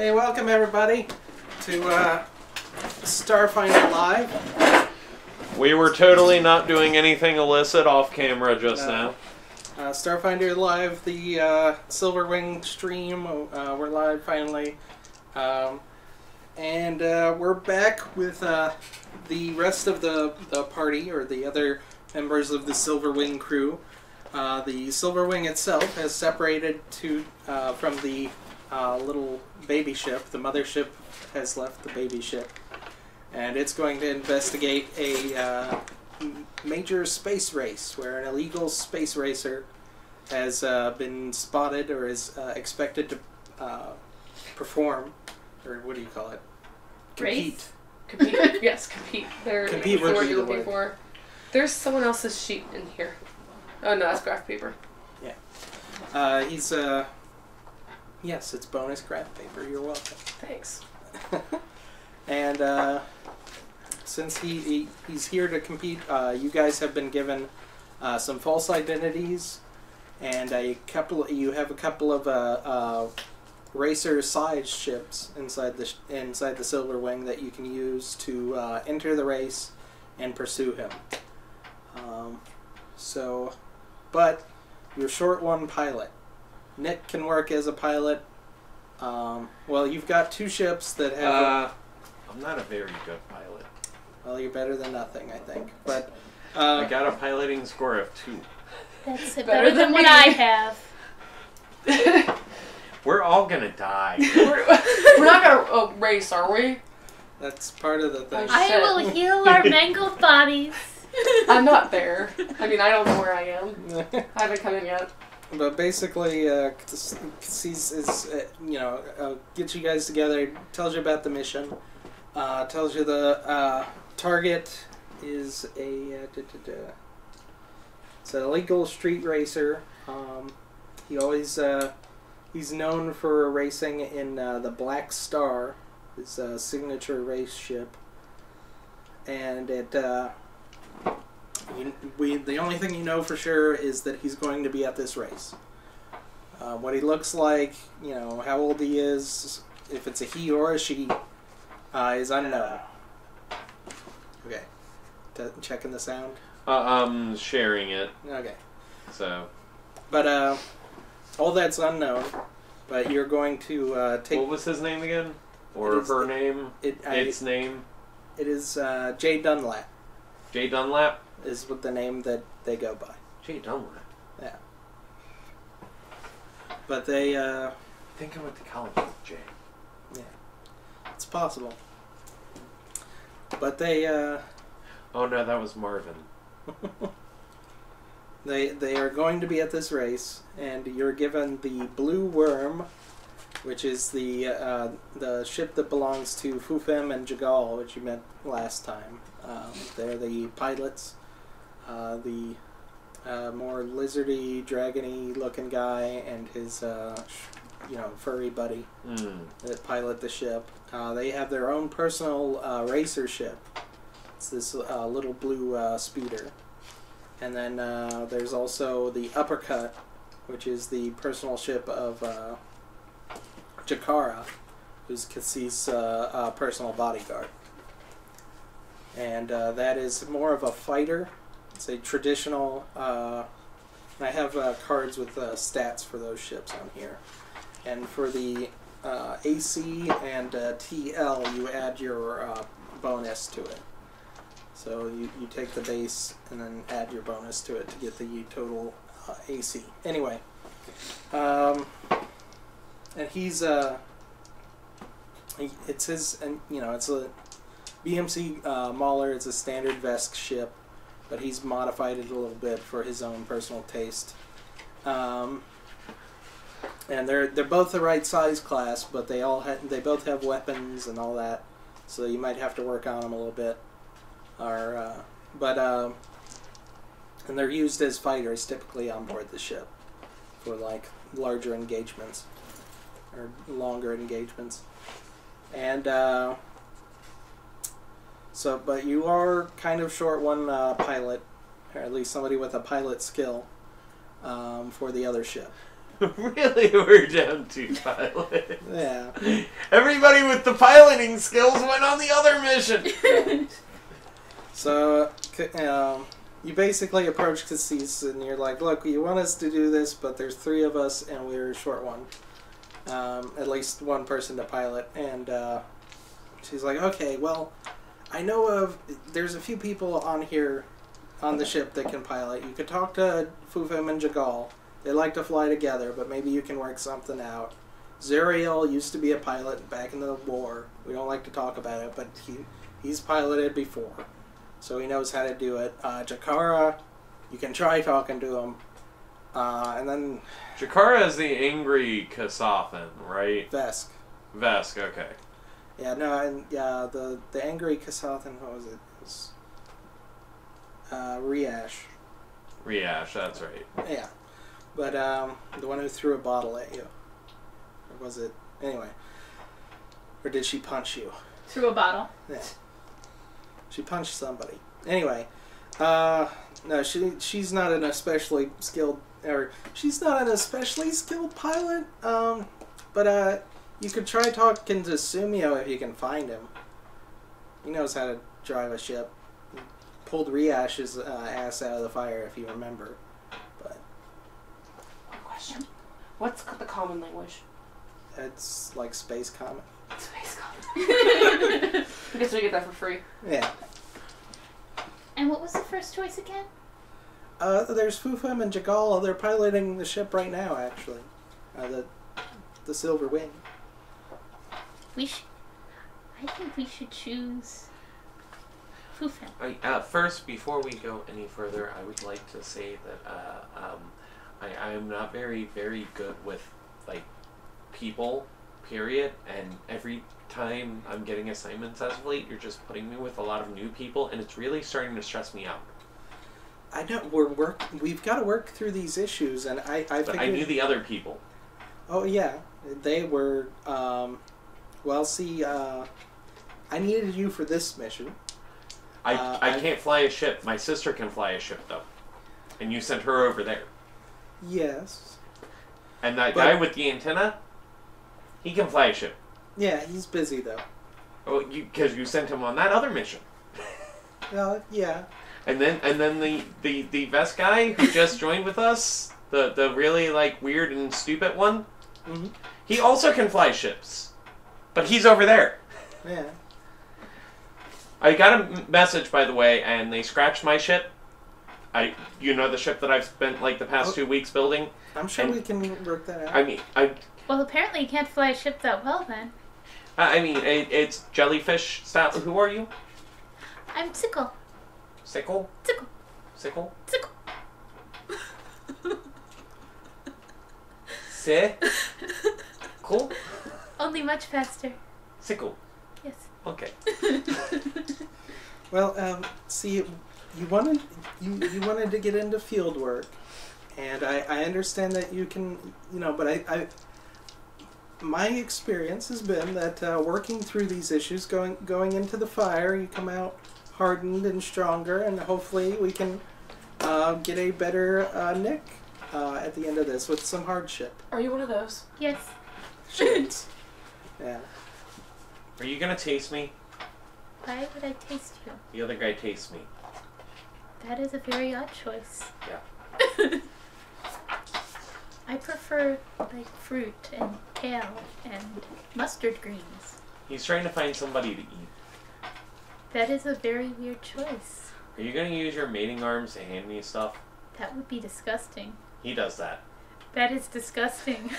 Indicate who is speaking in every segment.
Speaker 1: Hey, welcome everybody to Starfinder Live.
Speaker 2: We were totally not doing anything illicit off camera just now.
Speaker 1: Starfinder Live, the Silverwing stream. We're live finally. And we're back with the rest of the party, or the other members of the Silverwing crew. The Silverwing itself has separated from the little baby ship. The mothership has left the baby ship, and it's going to investigate a major space race where an illegal space racer has been spotted or is expected to perform, or what do you call it?
Speaker 3: Compete. Compete. Yes, compete.
Speaker 1: Compete would be the word.
Speaker 3: For. There's someone else's sheet in here. Oh no, that's graph paper.
Speaker 1: Yeah. Yes, it's bonus graph paper. You're welcome.
Speaker 3: Thanks.
Speaker 1: And since he's here to compete, you guys have been given some false identities, and you have a couple of racer-sized ships inside the Silverwing that you can use to enter the race and pursue him. But you're short one pilot. Nick can work as a pilot. Well, you've got two ships that have...
Speaker 2: I'm not a very good pilot.
Speaker 1: Well, you're better than nothing, I think. But
Speaker 2: I got a piloting score of 2.
Speaker 4: That's better than what I have.
Speaker 2: We're all gonna die.
Speaker 3: We're not gonna race, are we?
Speaker 1: That's part of the thing.
Speaker 4: I will heal our mangled bodies.
Speaker 3: I'm not there. I mean, I don't know where I am. I haven't come in yet.
Speaker 1: But basically, gets you guys together, tells you about the mission, tells you the target is it's an illegal street racer. He's known for racing in the Black Star, his signature race ship, and the only thing you know for sure is that he's going to be at this race. What he looks like, how old he is, if it's a he or a she, is unknown. Okay. Checking the sound?
Speaker 2: I'm sharing it.
Speaker 1: Okay.
Speaker 2: So.
Speaker 1: But, all that's unknown, but you're going to take...
Speaker 2: What was his name again? Or her name? Its name?
Speaker 1: It is Jay Dunlap.
Speaker 2: Jay Dunlap?
Speaker 1: Is what the name that they go by.
Speaker 2: Jay Dunlap?
Speaker 1: Yeah. But they...
Speaker 2: I think I went to college with Jay.
Speaker 1: Yeah. It's possible. But they...
Speaker 2: Oh no, that was Marvin.
Speaker 1: They are going to be at this race, and you're given the Blue Worm, which is the ship that belongs to Fufem and Jagal, which you met last time. They're the pilots. The more lizardy, dragony looking guy and his furry buddy that pilot the ship. They have their own personal racer ship. It's this little blue speeder. And then there's also the Uppercut, which is the personal ship of Jakara, who's Cassie's personal bodyguard. And that is more of a fighter. It's a traditional... I have cards with stats for those ships on here. And for the AC and TL, you add your bonus to it. So you take the base and then add your bonus to it to get the total AC. Anyway, and he's it's his, and it's a BMC Mauler. It's a standard Vesk ship, but he's modified it a little bit for his own personal taste. And they're both the right size class, but they both have weapons and all that, so you might have to work on them a little bit. And they're used as fighters typically on board the ship for like larger engagements or longer engagements. And but you are kind of short one pilot, or at least somebody with a pilot skill for the other ship.
Speaker 2: Really, we're down to pilot.
Speaker 1: Yeah.
Speaker 2: Everybody with the piloting skills went on the other mission.
Speaker 1: So, you basically approach Cassis and you're like, look, you want us to do this, but there's 3 of us and we're short one. At least one person to pilot. And she's like, okay, well, I know there's a few people on here on the ship that can pilot. You could talk to Fufim and Jagal. They like to fly together, but maybe you can work something out. Zuriel used to be a pilot back in the war. We don't like to talk about it, but he's piloted before. So he knows how to do it. Jakara, you can try talking to him. And then...
Speaker 2: Jakara is the angry Kasathan, right?
Speaker 1: Vesk.
Speaker 2: Vesk, okay.
Speaker 1: Yeah, no, and yeah, the angry Kasathan, what was it? It was Riash.
Speaker 2: Riash, that's right.
Speaker 1: Yeah. But the one who threw a bottle at you. Or was it... Anyway. Or did she punch you?
Speaker 4: Threw a bottle.
Speaker 1: Yeah. She punched somebody. Anyway, no, she's not an especially skilled, or she's not an especially skilled pilot. But you could try talking to Sumio if you can find him. He knows how to drive a ship. He pulled Riash's ass out of the fire, if you remember. But
Speaker 3: One question: what's the common language?
Speaker 1: it's like space common.
Speaker 3: Space common. I guess we get that for free.
Speaker 1: Yeah.
Speaker 4: And what was the first choice again?
Speaker 1: There's Fufim and Jagal. They're piloting the ship right now, actually. The Silver Wing.
Speaker 4: I think we should choose Fufim.
Speaker 2: First, before we go any further, I would like to say that I am not very, very good with, like, people, period, and every time I'm getting assignments as of late, you're just putting me with a lot of new people, and it's really starting to stress me out.
Speaker 1: I know we've got to work through these issues, and I
Speaker 2: But I knew the other people.
Speaker 1: Oh yeah, they were. Well, see, I needed you for this mission.
Speaker 2: I can't fly a ship. My sister can fly a ship though, and you sent her over there.
Speaker 1: Yes.
Speaker 2: And that guy with the antenna, he can fly a ship.
Speaker 1: Yeah, he's busy though.
Speaker 2: Oh, because you sent him on that other mission.
Speaker 1: Yeah.
Speaker 2: And then the vest guy who just joined with us, the really like weird and stupid one,
Speaker 1: Mm-hmm.
Speaker 2: he also can fly ships, but he's over there.
Speaker 1: Yeah.
Speaker 2: I got a message, by the way, and they scratched my ship. You know the ship that I've spent like the past 2 weeks building.
Speaker 1: I'm sure we can work that out.
Speaker 2: I mean,
Speaker 4: Well, apparently you can't fly a ship that well then.
Speaker 2: it's jellyfish style. Who are you?
Speaker 4: I'm Sickle.
Speaker 2: Sickle?
Speaker 4: Sickle.
Speaker 2: Sickle?
Speaker 4: Sickle.
Speaker 2: Cool?
Speaker 4: Only much faster.
Speaker 2: Sickle.
Speaker 4: Yes.
Speaker 2: Okay.
Speaker 1: Well, see, you wanted to get into field work, and I understand that you can, but my experience has been that working through these issues, going into the fire, you come out hardened and stronger, and hopefully we can get a better Nick at the end of this with some hardship.
Speaker 3: Are you one of those?
Speaker 4: Yes.
Speaker 1: Shades. Yeah.
Speaker 2: Are you gonna taste me?
Speaker 4: Why would I taste you?
Speaker 2: The other guy tastes me.
Speaker 4: That is a very odd choice.
Speaker 2: Yeah.
Speaker 4: I prefer like fruit and kale and mustard greens.
Speaker 2: He's trying to find somebody to eat.
Speaker 4: That is a very weird choice.
Speaker 2: Are you gonna use your mating arms to hand me stuff?
Speaker 4: That would be disgusting.
Speaker 2: He does that.
Speaker 4: That is disgusting.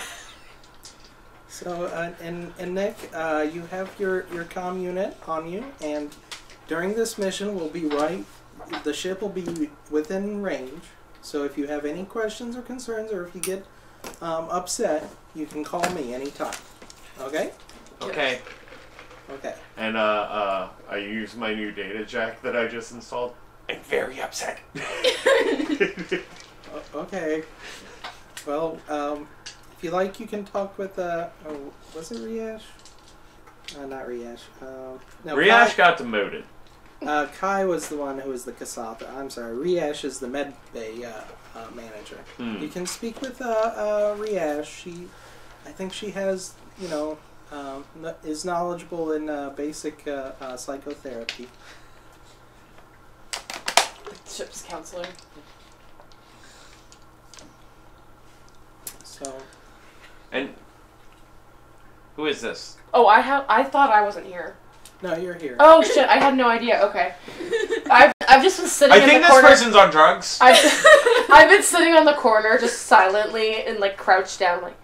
Speaker 1: So, and Nick, you have your comm unit on you, and during this mission, the ship will be within range. So if you have any questions or concerns, or if you get upset, you can call me anytime. Okay?
Speaker 2: Okay.
Speaker 1: Okay.
Speaker 2: And I use my new data jack that I just installed. I'm very upset.
Speaker 1: Okay. Well, if you like, you can talk with, was it Riash? Not Riash. No,
Speaker 2: Riash got demoted.
Speaker 1: Kai was the one who was the Kasatha. I'm sorry, Riash is the med bay manager. You can speak with Riash. I think she has, is knowledgeable in basic psychotherapy.
Speaker 3: Ship's counselor.
Speaker 1: So.
Speaker 2: And who is this?
Speaker 3: Oh, I thought I wasn't here.
Speaker 1: No, you're here.
Speaker 3: Oh shit! I had no idea. Okay, I've just been sitting.
Speaker 2: I think this person's on drugs.
Speaker 3: I've been sitting on the corner, just silently and like crouched down, like.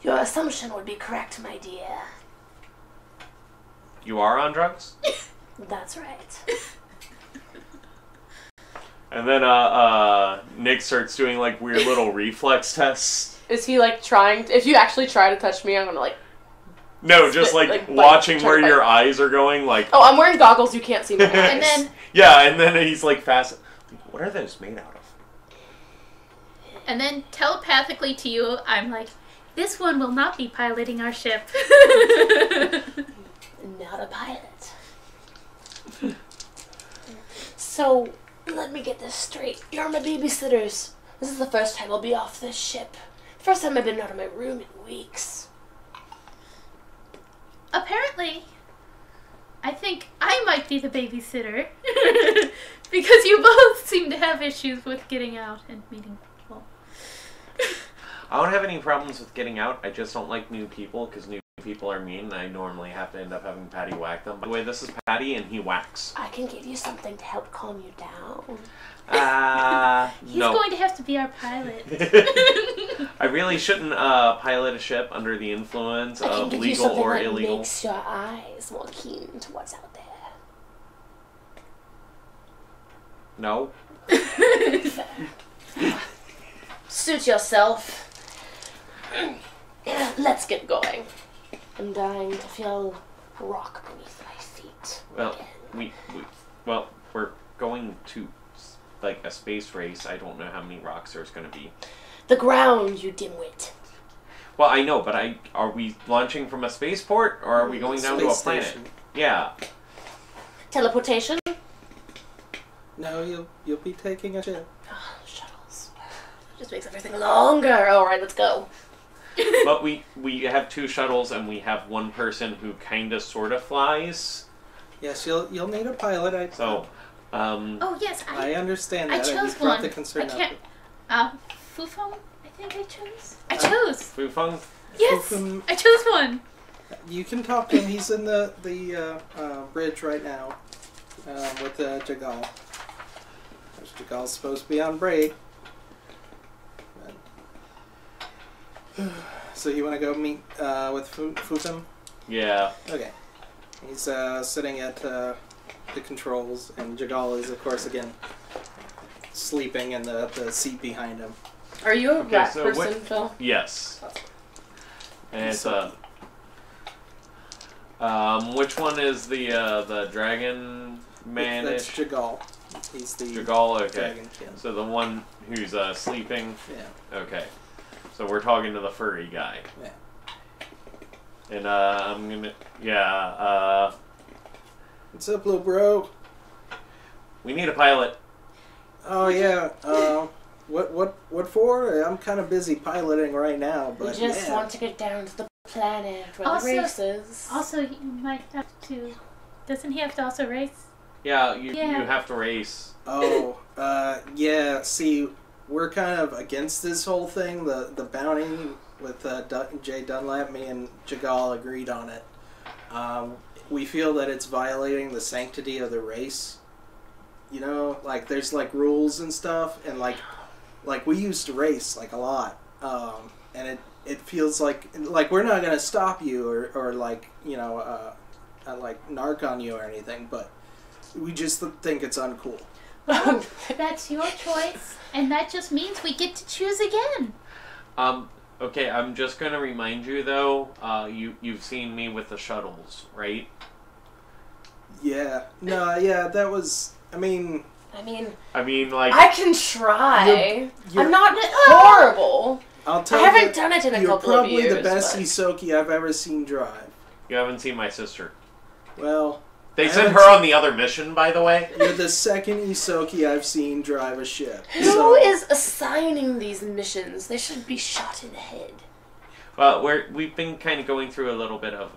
Speaker 5: Your assumption would be correct, my dear.
Speaker 2: You are on drugs?
Speaker 5: That's right.
Speaker 2: And then Nick starts doing like weird little reflex tests.
Speaker 3: Is he like trying? If you actually try to touch me, I'm gonna like.
Speaker 2: No, just like watching where your eyes are going. Like.
Speaker 3: Oh, I'm wearing goggles. You can't see my eyes.
Speaker 4: And then.
Speaker 2: Yeah, and then he's like fast. What are those made out of?
Speaker 4: And then telepathically to you, I'm like, this one will not be piloting our ship.
Speaker 5: Not a pilot. So, let me get this straight. You're my babysitters. This is the first time I'll be off this ship. First time I've been out of my room in weeks.
Speaker 4: Apparently, I think I might be the babysitter. Because you both seem to have issues with getting out and meeting people.
Speaker 2: I don't have any problems with getting out. I just don't like new people because new people are mean and I normally have to end up having Patty whack them. By the way, this is Patty and he whacks.
Speaker 5: I can give you something to help calm you down.
Speaker 4: He's
Speaker 2: no.
Speaker 4: going to have to be our pilot.
Speaker 2: I really shouldn't pilot a ship under the influence of legal or illegal.
Speaker 5: That makes your eyes more keen to what's out there.
Speaker 2: No.
Speaker 5: Suit yourself. Let's get going. I'm dying to feel rock beneath my feet.
Speaker 2: Well, we're going to like a space race. I don't know how many rocks there's going to be.
Speaker 5: The ground, you dimwit.
Speaker 2: Well, I know, but are we launching from a spaceport or are we going down to a planet?
Speaker 1: Station.
Speaker 2: Yeah.
Speaker 5: Teleportation?
Speaker 1: No, you'll be taking a ship.
Speaker 5: Oh, shuttles. Just makes everything longer. Alright, let's go.
Speaker 2: But we have two shuttles and we have one person who kind of sort of flies.
Speaker 1: Yes, you'll need a pilot.
Speaker 4: Oh yes,
Speaker 1: I understand
Speaker 4: I
Speaker 1: that.
Speaker 4: chose
Speaker 1: you brought
Speaker 4: one.
Speaker 1: the concern
Speaker 4: I
Speaker 1: up.
Speaker 4: can't. Fufeng, I think I chose. I chose.
Speaker 2: Fufeng?
Speaker 4: Yes,
Speaker 1: Fufeng.
Speaker 4: I chose one.
Speaker 1: You can talk to him. He's in the bridge right now with Jagal. Jagal's supposed to be on break. So you want to go meet with Fufeng?
Speaker 2: Yeah.
Speaker 1: Okay. He's sitting at the controls, and Jagal is, of course, again sleeping in the seat behind him.
Speaker 3: Are you a rat
Speaker 2: so
Speaker 3: person, Phil?
Speaker 2: Yes. And it's
Speaker 1: So-
Speaker 2: which one is the dragon
Speaker 1: That's
Speaker 2: manish?
Speaker 1: Jagal. He's the
Speaker 2: Jagal, okay.
Speaker 1: dragon kid.
Speaker 2: So the one who's sleeping.
Speaker 1: Yeah.
Speaker 2: Okay. So we're talking to the furry guy.
Speaker 1: Yeah.
Speaker 2: And I'm gonna
Speaker 1: What's up, little bro?
Speaker 2: we need a pilot.
Speaker 1: Oh yeah. What for? I'm kind of busy piloting right now,
Speaker 5: We
Speaker 1: but
Speaker 5: just
Speaker 1: yeah.
Speaker 5: want to get down to the planet where
Speaker 4: Also-
Speaker 5: the race is.
Speaker 4: Also, you might have to. Doesn't he have to also race?
Speaker 2: Yeah, you
Speaker 4: Yeah.
Speaker 2: have to race.
Speaker 1: Oh, yeah. See, we're kind of against this whole thing. The bounty with Jay Dunlap. Me and Jagal agreed on it. We feel that it's violating the sanctity of the race. You know, like there's like rules and stuff, and like we used to race like a lot, and it feels like we're not gonna stop you or like like narc on you or anything, but we just think it's uncool.
Speaker 4: Well, that's your choice, and that just means we get to choose again.
Speaker 2: Okay, I'm just gonna remind you though. You've seen me with the shuttles, right?
Speaker 1: Yeah. No. Yeah. That was. I mean,
Speaker 2: like
Speaker 3: I can try.
Speaker 1: you're-
Speaker 3: I'm not horrible.
Speaker 1: I'll tell
Speaker 5: I
Speaker 1: you.
Speaker 5: haven't done it in a
Speaker 1: You're
Speaker 5: couple of
Speaker 1: probably
Speaker 5: years.
Speaker 1: the best
Speaker 5: but-
Speaker 1: Isoki I've ever seen drive.
Speaker 2: you haven't seen my sister.
Speaker 1: Well,
Speaker 2: They sent her on the other mission, by the way.
Speaker 1: You're the second Isoki I've seen drive a ship.
Speaker 5: Who is assigning these missions? They should be shot in the head.
Speaker 2: Well, we've been kind of going through a little bit of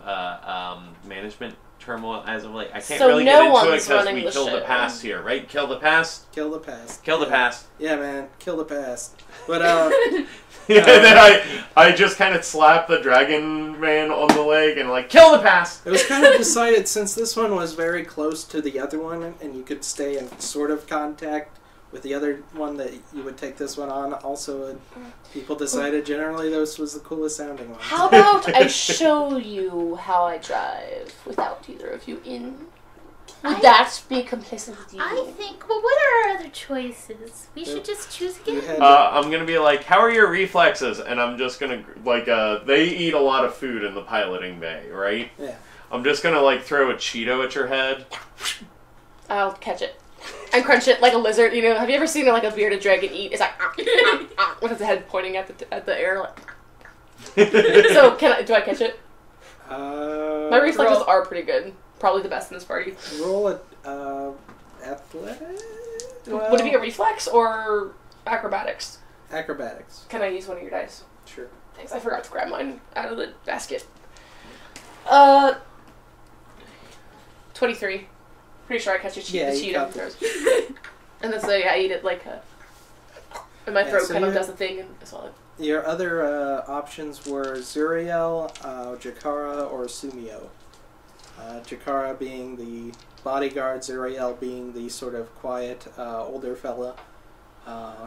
Speaker 2: management turmoil as of late. I can't really get into it because we killed the past here, right? Kill the past.
Speaker 1: Kill the past.
Speaker 2: Kill the past.
Speaker 1: Yeah, man. Kill the past. But
Speaker 2: yeah, then I just kind of slapped the dragon man on the leg and like, kill the past!
Speaker 1: It was kind of decided, since this one was very close to the other one, and you could stay in sort of contact with the other one, that you would take this one on. Also, people decided generally this was the coolest sounding one.
Speaker 5: How about I show you how I drive without either of you in? Would that be complacent with you?
Speaker 4: I think, well, what are our other choices? We should just choose again.
Speaker 2: I'm going to be like, how are your reflexes? And I'm just going to, like, they eat a lot of food in the piloting bay, right?
Speaker 1: Yeah.
Speaker 2: I'm just going to, like, throw a Cheeto at your head.
Speaker 5: I'll catch it. And crunch it like a lizard, you know. Have you ever seen like a bearded dragon eat? It's like with its head pointing at the air. Like. So do I catch it? My reflexes are pretty good. Probably the best in this party.
Speaker 1: Roll it athletic. Well,
Speaker 5: would it be a reflex or acrobatics?
Speaker 1: Acrobatics.
Speaker 5: Can I use one of your dice?
Speaker 1: Sure.
Speaker 5: Thanks. I forgot to grab mine out of the basket. 23. Pretty sure I catch a Cheeto and throws. And then so I eat it like and my throat kind of does a thing and I swallow it.
Speaker 1: Your other options were Zuriel, Jakara, or Sumio. Jakara being the bodyguard, Zuriel being the sort of quiet older fella.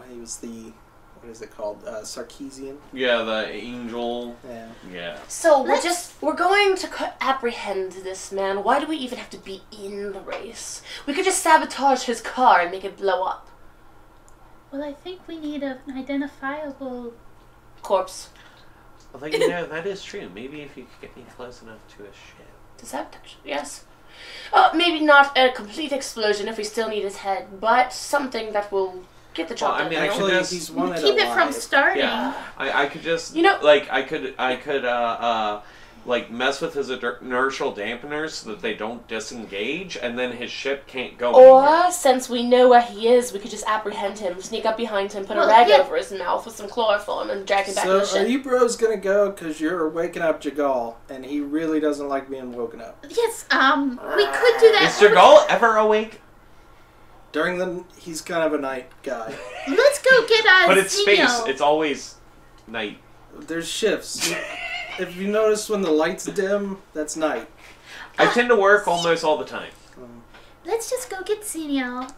Speaker 1: He was the, what is it called? Sarkeesian?
Speaker 2: Yeah, the angel.
Speaker 1: Yeah.
Speaker 2: Yeah.
Speaker 5: So we're going to apprehend this man. Why do we even have to be in the race? We could just sabotage his car and make it blow up.
Speaker 4: Well, I think we need an identifiable
Speaker 5: corpse.
Speaker 2: Well, you know, that is true. Maybe if you could get me close enough to a ship.
Speaker 5: To sabotage, yes. Maybe not a complete explosion if we still need his head, but something that will get the job done.
Speaker 2: I mean,
Speaker 1: actually, he's wanted
Speaker 4: keep it
Speaker 1: alive.
Speaker 4: from starting.
Speaker 2: Yeah, I could just,
Speaker 5: you know,
Speaker 2: like, I could like, mess with his inertial dampeners so that they don't disengage, and then his ship can't go anywhere.
Speaker 5: Or, since we know where he is, we could just apprehend him, sneak up behind him, put a rag over his mouth with some chloroform, and drag him back to the ship.
Speaker 1: So, are you bros gonna go? Because you're waking up Jagal, and he really doesn't like being woken up.
Speaker 4: Yes, we could do that.
Speaker 2: Is Jagal ever awake?
Speaker 1: He's kind of a night guy.
Speaker 4: Let's go get
Speaker 2: But it's
Speaker 4: Xenio.
Speaker 2: space. It's always night.
Speaker 1: There's shifts. If you notice when the lights dim, that's night.
Speaker 2: I tend to work almost all the time.
Speaker 4: Let's just go get Xenio,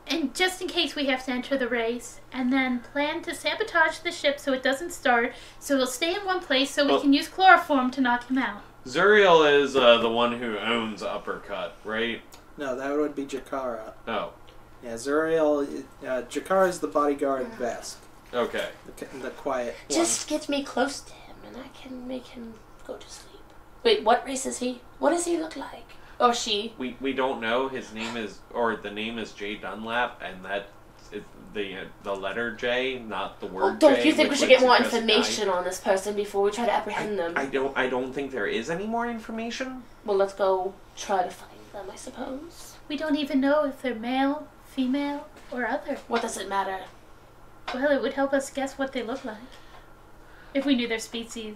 Speaker 4: and just in case we have to enter the race, and then plan to sabotage the ship so it doesn't start, so it'll stay in one place so we can use chloroform to knock him out.
Speaker 2: Zuriel is the one who owns Uppercut, right?
Speaker 1: No, that would be Jakara.
Speaker 2: Oh.
Speaker 1: Yeah, Zuriel, Jakara is the bodyguard vest.
Speaker 2: Okay.
Speaker 1: The quiet
Speaker 5: Just get me close to him, and I can make him go to sleep. Wait, what race is he? What does he look like? Or she?
Speaker 2: We don't know. His name is, or the name is Jay Dunlap, and that is the letter J, not the word J.
Speaker 5: Don't you think we should get more information on this person before we try to apprehend them?
Speaker 2: I don't think there is any more information.
Speaker 5: Well, let's go try to find them, I suppose.
Speaker 4: We don't even know if they're male, female, or other.
Speaker 5: What does it matter?
Speaker 4: Well, it would help us guess what they look like. If we knew their species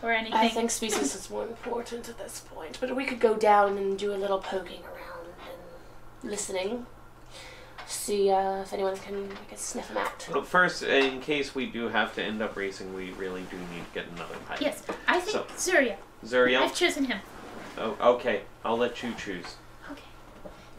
Speaker 4: or anything.
Speaker 5: I think species is more important at this point. But we could go down and do a little poking around and listening. See if anyone can, I guess, sniff them out.
Speaker 2: But first, in case we do have to end up racing, we really do need to get another pilot.
Speaker 4: Yes, I think Zuriel.
Speaker 2: Zuriel?
Speaker 4: I've chosen him.
Speaker 2: Oh, okay. I'll let you choose.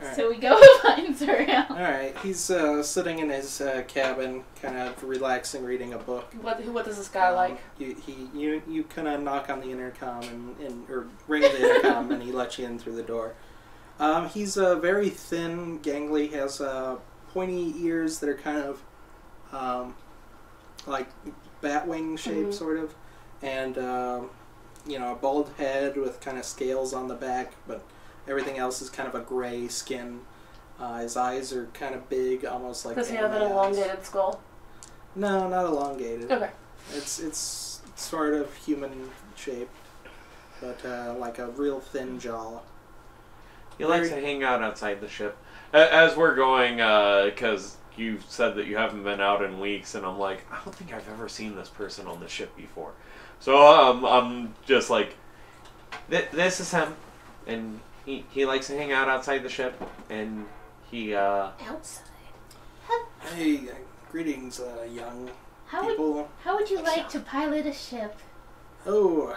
Speaker 1: Right.
Speaker 4: So we go find Zuriel.
Speaker 1: Alright, he's sitting in his cabin, kind of relaxing, reading a book.
Speaker 5: What does this guy like?
Speaker 1: You kind of knock on the intercom or ring the intercom, and he lets you in through the door. He's very thin, gangly, has pointy ears that are kind of like batwing shape, sort of, and a bald head with kind of scales on the back, but everything else is kind of a gray skin. His eyes are kind of big, almost like.
Speaker 5: Does he have an elongated skull?
Speaker 1: No, not elongated.
Speaker 5: Okay.
Speaker 1: It's sort of human shaped, but like a real thin jaw.
Speaker 2: He likes to hang out outside the ship. As we're going, because you said that you haven't been out in weeks, and I'm like, I don't think I've ever seen this person on the ship before. So I'm just like, this is him, and he likes to hang out outside the ship, and he
Speaker 5: Outside.
Speaker 1: Hey, greetings, young people.
Speaker 4: How would you like to pilot a ship?
Speaker 1: Oh,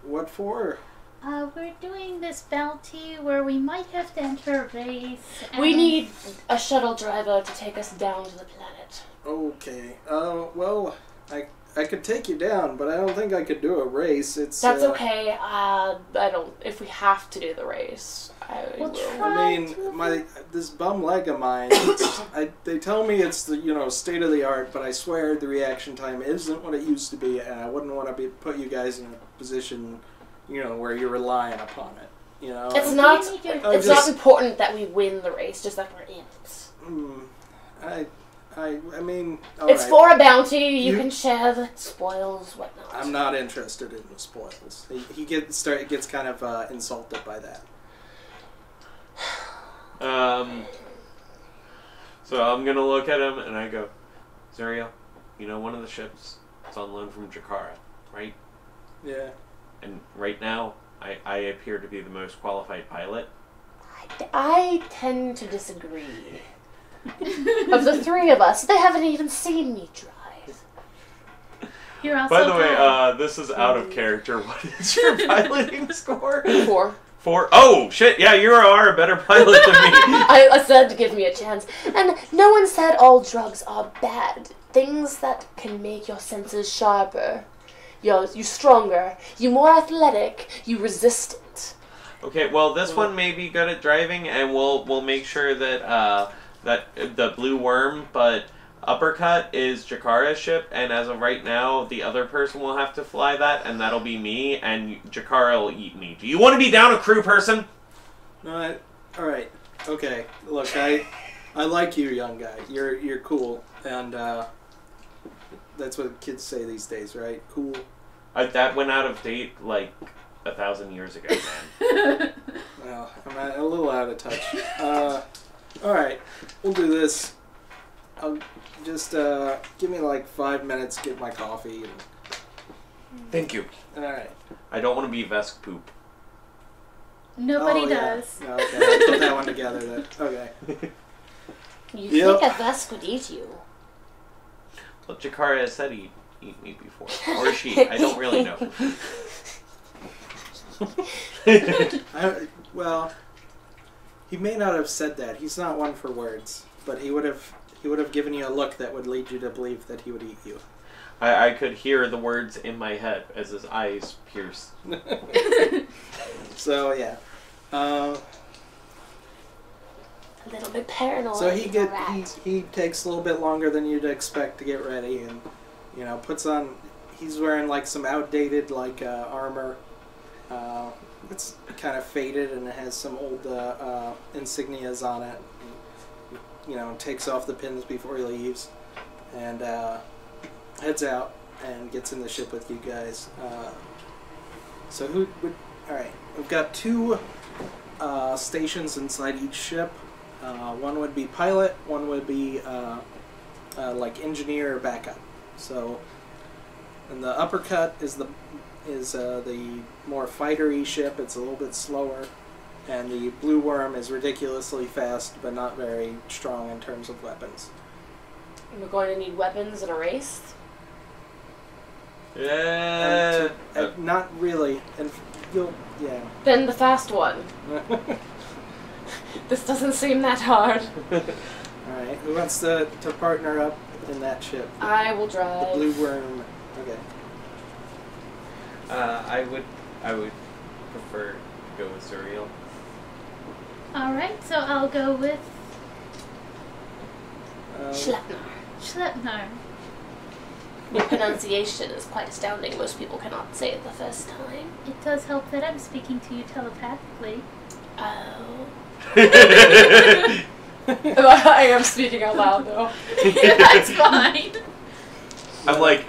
Speaker 1: what for?
Speaker 4: We're doing this bounty where we might have to enter a race.
Speaker 5: We need a shuttle driver to take us down to the planet.
Speaker 1: Okay. Well, I could take you down, but I don't think I could do a race.
Speaker 5: That's okay. I don't. If we have to do the race,
Speaker 4: We'll
Speaker 5: will.
Speaker 4: try.
Speaker 1: I mean, this bum leg of mine. They tell me it's the state of the art, but I swear the reaction time isn't what it used to be, and I wouldn't want to put you guys in a position, where you're relying upon it.
Speaker 5: It's not. It's not important that we win the race, just that we're in it.
Speaker 1: I mean,
Speaker 5: it's for a bounty. You can share the spoils, whatnot.
Speaker 1: I'm not interested in the spoils. He gets kind of insulted by that.
Speaker 2: So I'm gonna look at him and I go, Zuriel, one of the ships is on loan from Jakara, right?
Speaker 1: Yeah.
Speaker 2: And right now, I appear to be the most qualified pilot.
Speaker 5: I tend to disagree. Of the three of us, they haven't even seen me drive.
Speaker 4: You're also
Speaker 2: By the way, this is out of character. What is your piloting score?
Speaker 5: 4.
Speaker 2: 4? Oh, shit, yeah, you are a better pilot than me.
Speaker 5: I said to give me a chance. And no one said all drugs are bad. Things that can make your senses sharper. You stronger. You more athletic. You resistant.
Speaker 2: Okay, well, this one may be good at driving, and we'll make sure that that the blue worm, but uppercut is Jakara's ship, and as of right now, the other person will have to fly that, and that'll be me, and Jakara will eat me. Do you want to be down a crew person?
Speaker 1: No, all right. Okay. Look, I like you, young guy. You're cool, and that's what kids say these days, right? Cool.
Speaker 2: That went out of date like 1,000 years ago, man.
Speaker 1: Well, I'm a little out of touch. All right, we'll do this. I'll just give me like 5 minutes to get my coffee.
Speaker 2: Thank you.
Speaker 1: All right.
Speaker 2: I don't want to be Vesk poop.
Speaker 4: Nobody does.
Speaker 1: No, okay, I'll put that one together then. Okay.
Speaker 5: You think a Vesk would eat you?
Speaker 2: Well, Jakara has said he'd eat me before. Or she. I don't really know.
Speaker 1: Well, he may not have said that. He's not one for words, but he would have given you a look that would lead you to believe that he would eat you.
Speaker 2: I could hear the words in my head as his eyes pierced.
Speaker 1: So yeah.
Speaker 5: A little bit paranoid.
Speaker 1: So he takes a little bit longer than you'd expect to get ready, and puts on. He's wearing like some outdated armor. It's kind of faded and it has some old insignias on it. And, takes off the pins before he leaves, and heads out and gets in the ship with you guys. So who would? All right, we've got 2 stations inside each ship. One would be pilot. One would be like engineer or backup. So, and the uppercut is the more fightery ship. It's a little bit slower, and the blue worm is ridiculously fast, but not very strong in terms of weapons.
Speaker 5: We're going to need weapons in a race.
Speaker 2: Yeah.
Speaker 1: Not really, and yeah.
Speaker 5: Then the fast one. This doesn't seem that hard.
Speaker 1: All right, who wants to partner up in that ship?
Speaker 5: I will drive.
Speaker 1: The blue worm. Okay.
Speaker 2: I would prefer to go with Zuriel.
Speaker 4: Alright, so I'll go with Schleppner.
Speaker 5: Your pronunciation is quite astounding. Most people cannot say it the first time.
Speaker 4: It does help that I'm speaking to you telepathically.
Speaker 5: Oh. I am speaking out loud, though.
Speaker 4: That's fine.
Speaker 2: I'm like,